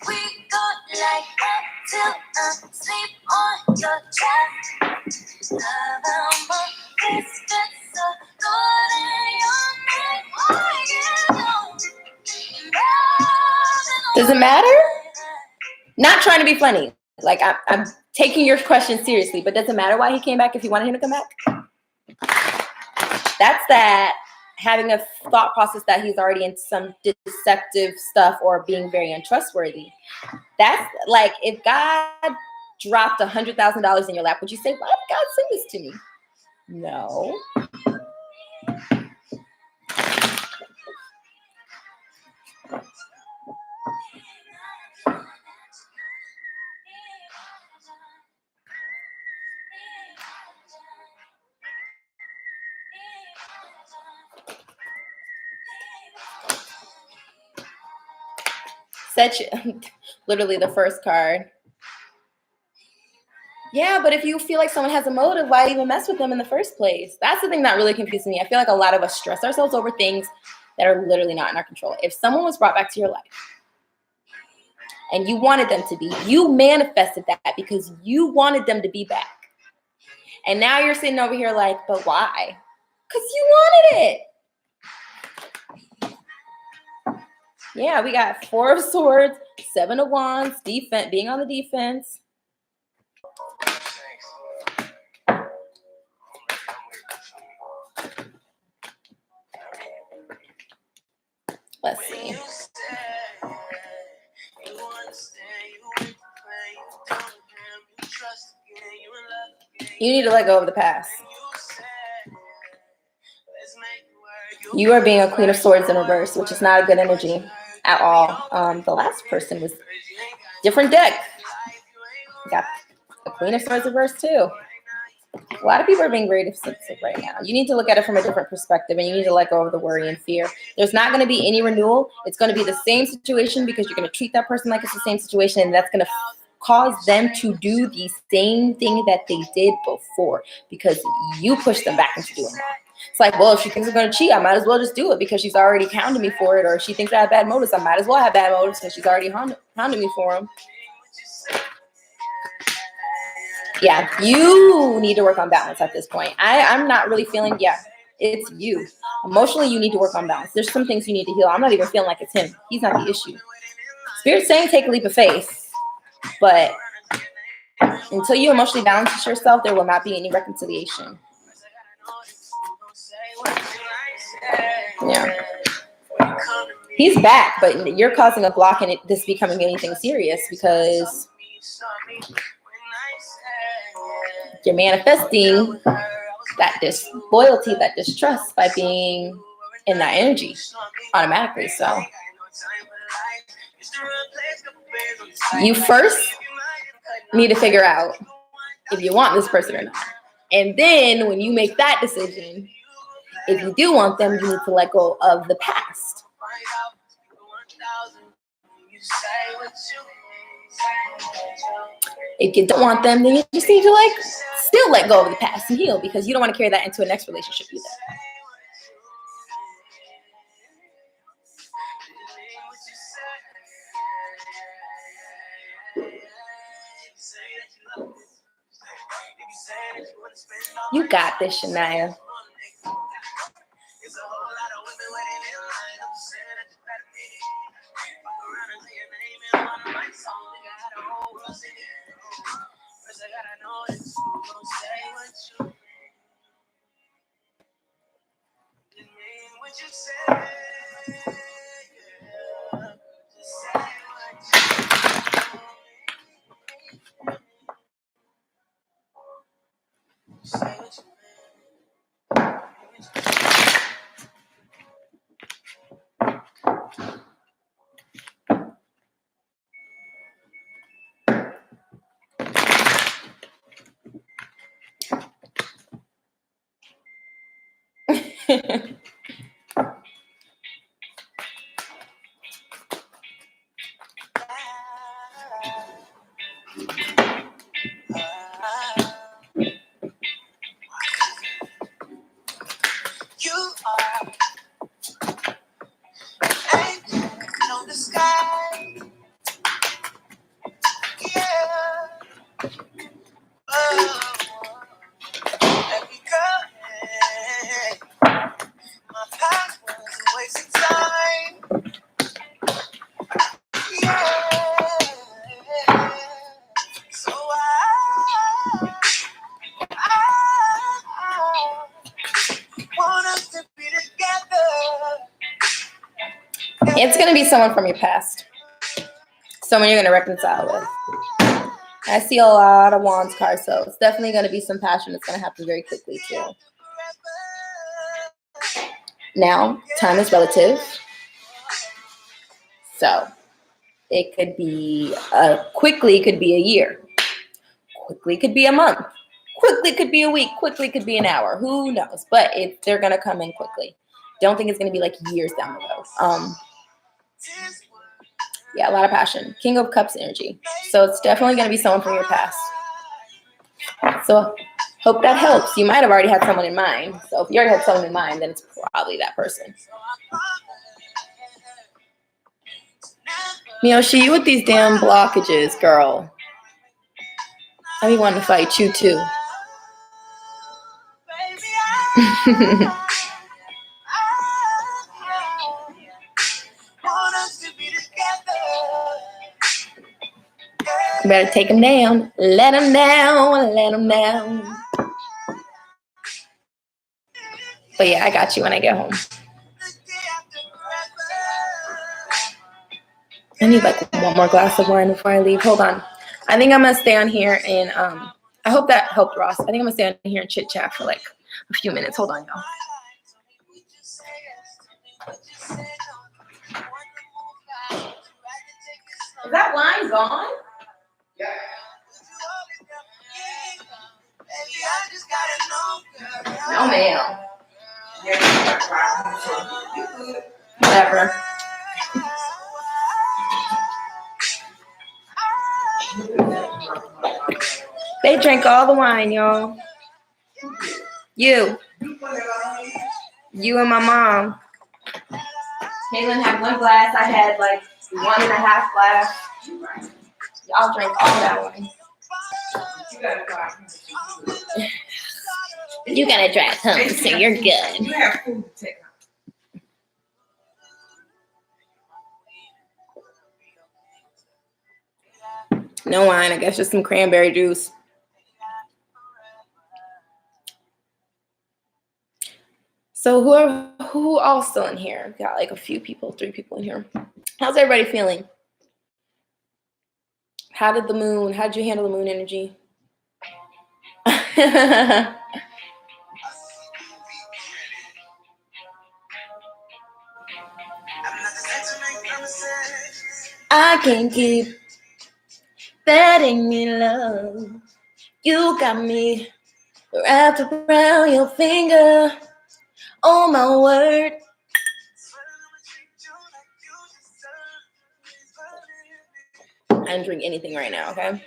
Speaker 2: We got like up till sleep on your chest.
Speaker 1: Does it matter? Not trying to be funny. Like, I'm taking your question seriously, but does it matter why he came back if you wanted him to come back? That's that having a thought process that he's already in some deceptive stuff or being very untrustworthy. That's like, if God dropped $100,000 in your lap, would you say, why did God send this to me? No. Literally the first card. Yeah, but if you feel like someone has a motive, why even mess with them in the first place? That's the thing that really confuses me. I feel like a lot of us stress ourselves over things that are literally not in our control. If someone was brought back to your life and you wanted them to be, you manifested that because you wanted them to be back. And now you're sitting over here like, but why? Because you wanted it. Yeah, we got 4 of Swords, 7 of Wands, defense, being on the defense. Let's see. You need to let go of the past. You are being a Queen of Swords in reverse, which is not a good energy at all. The last person was different deck. Got a Queen of Swords reverse too. A lot of people are being very defensive right now. You need to look at it from a different perspective, and you need to let go of the worry and fear. There's not going to be any renewal. It's going to be the same situation because you're going to treat that person like it's the same situation, and that's going to cause them to do the same thing that they did before because you pushed them back into doing it. It's like, well, if she thinks I'm going to cheat, I might as well just do it because she's already hounding me for it. Or if she thinks I have bad motives, I might as well have bad motives because she's already hounding me for them. Yeah, you need to work on balance at this point. I'm not really feeling, it's you. Emotionally, you need to work on balance. There's some things you need to heal. I'm not even feeling like it's him. He's not the issue. Spirit's saying take a leap of faith. But Until you emotionally balance yourself, there will not be any reconciliation. Yeah. He's back, but you're causing a block in this becoming anything serious because you're manifesting that disloyalty, that distrust by being in that energy automatically. So you first need to figure out if you want this person or not. And then when you make that decision, if you do want them, you need to let go of the past. If you don't want them, then you just need to still let go of the past and heal, because you don't want to carry that into a next relationship either. You got this, Shania. It's going to be someone from your past. Someone you're going to reconcile with. I see a lot of Wands cards, so it's definitely going to be some passion that's going to happen very quickly, too. Now, time is relative. So, it could be, quickly could be a year. Quickly could be a month. Quickly could be a week. Quickly could be an hour. Who knows? But they're going to come in quickly. Don't think it's going to be like years down the road. Yeah, a lot of passion. King of Cups energy. So it's definitely going to be someone from your past. So hope that helps. You might have already had someone in mind. So if you already had someone in mind, then it's probably that person. Miyoshi, you with these damn blockages, girl. I be wanting to fight you too. You better take him down. Let him down. Let him down. But yeah, I got you when I get home. I need like one more glass of wine before I leave. Hold on. I think I'm going to stay on here and I hope that helped, Ross. I think I'm going to stay on here and chit chat for like a few minutes. Hold on, y'all. Is that wine gone? Yeah. No, ma'am. Whatever. They drank all the wine, y'all. You and my mom. Kaylin had one glass. I had like 1.5 glass. Y'all drank all that wine. You gotta drive home, so you're good. You have food to take home. No wine, I guess just some cranberry juice. So who all still in here? Got like a few people, 3 people in here. How's everybody feeling? How did you handle the moon energy? I can't keep betting in love. You got me wrapped around your finger. Oh my word. I didn't drink anything right now, okay?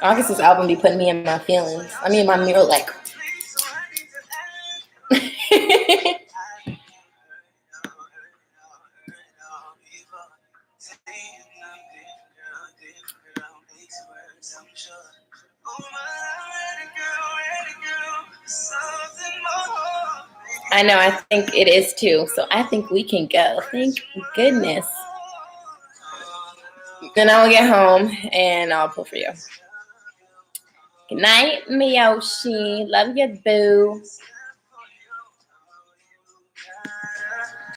Speaker 1: August's album be putting me in my feelings. I mean, my mirror, like. I know, I think it is too. So I think we can go. Thank goodness. Then I'll get home and I'll pull for you. Good night, Miyoshi. Love you, boo.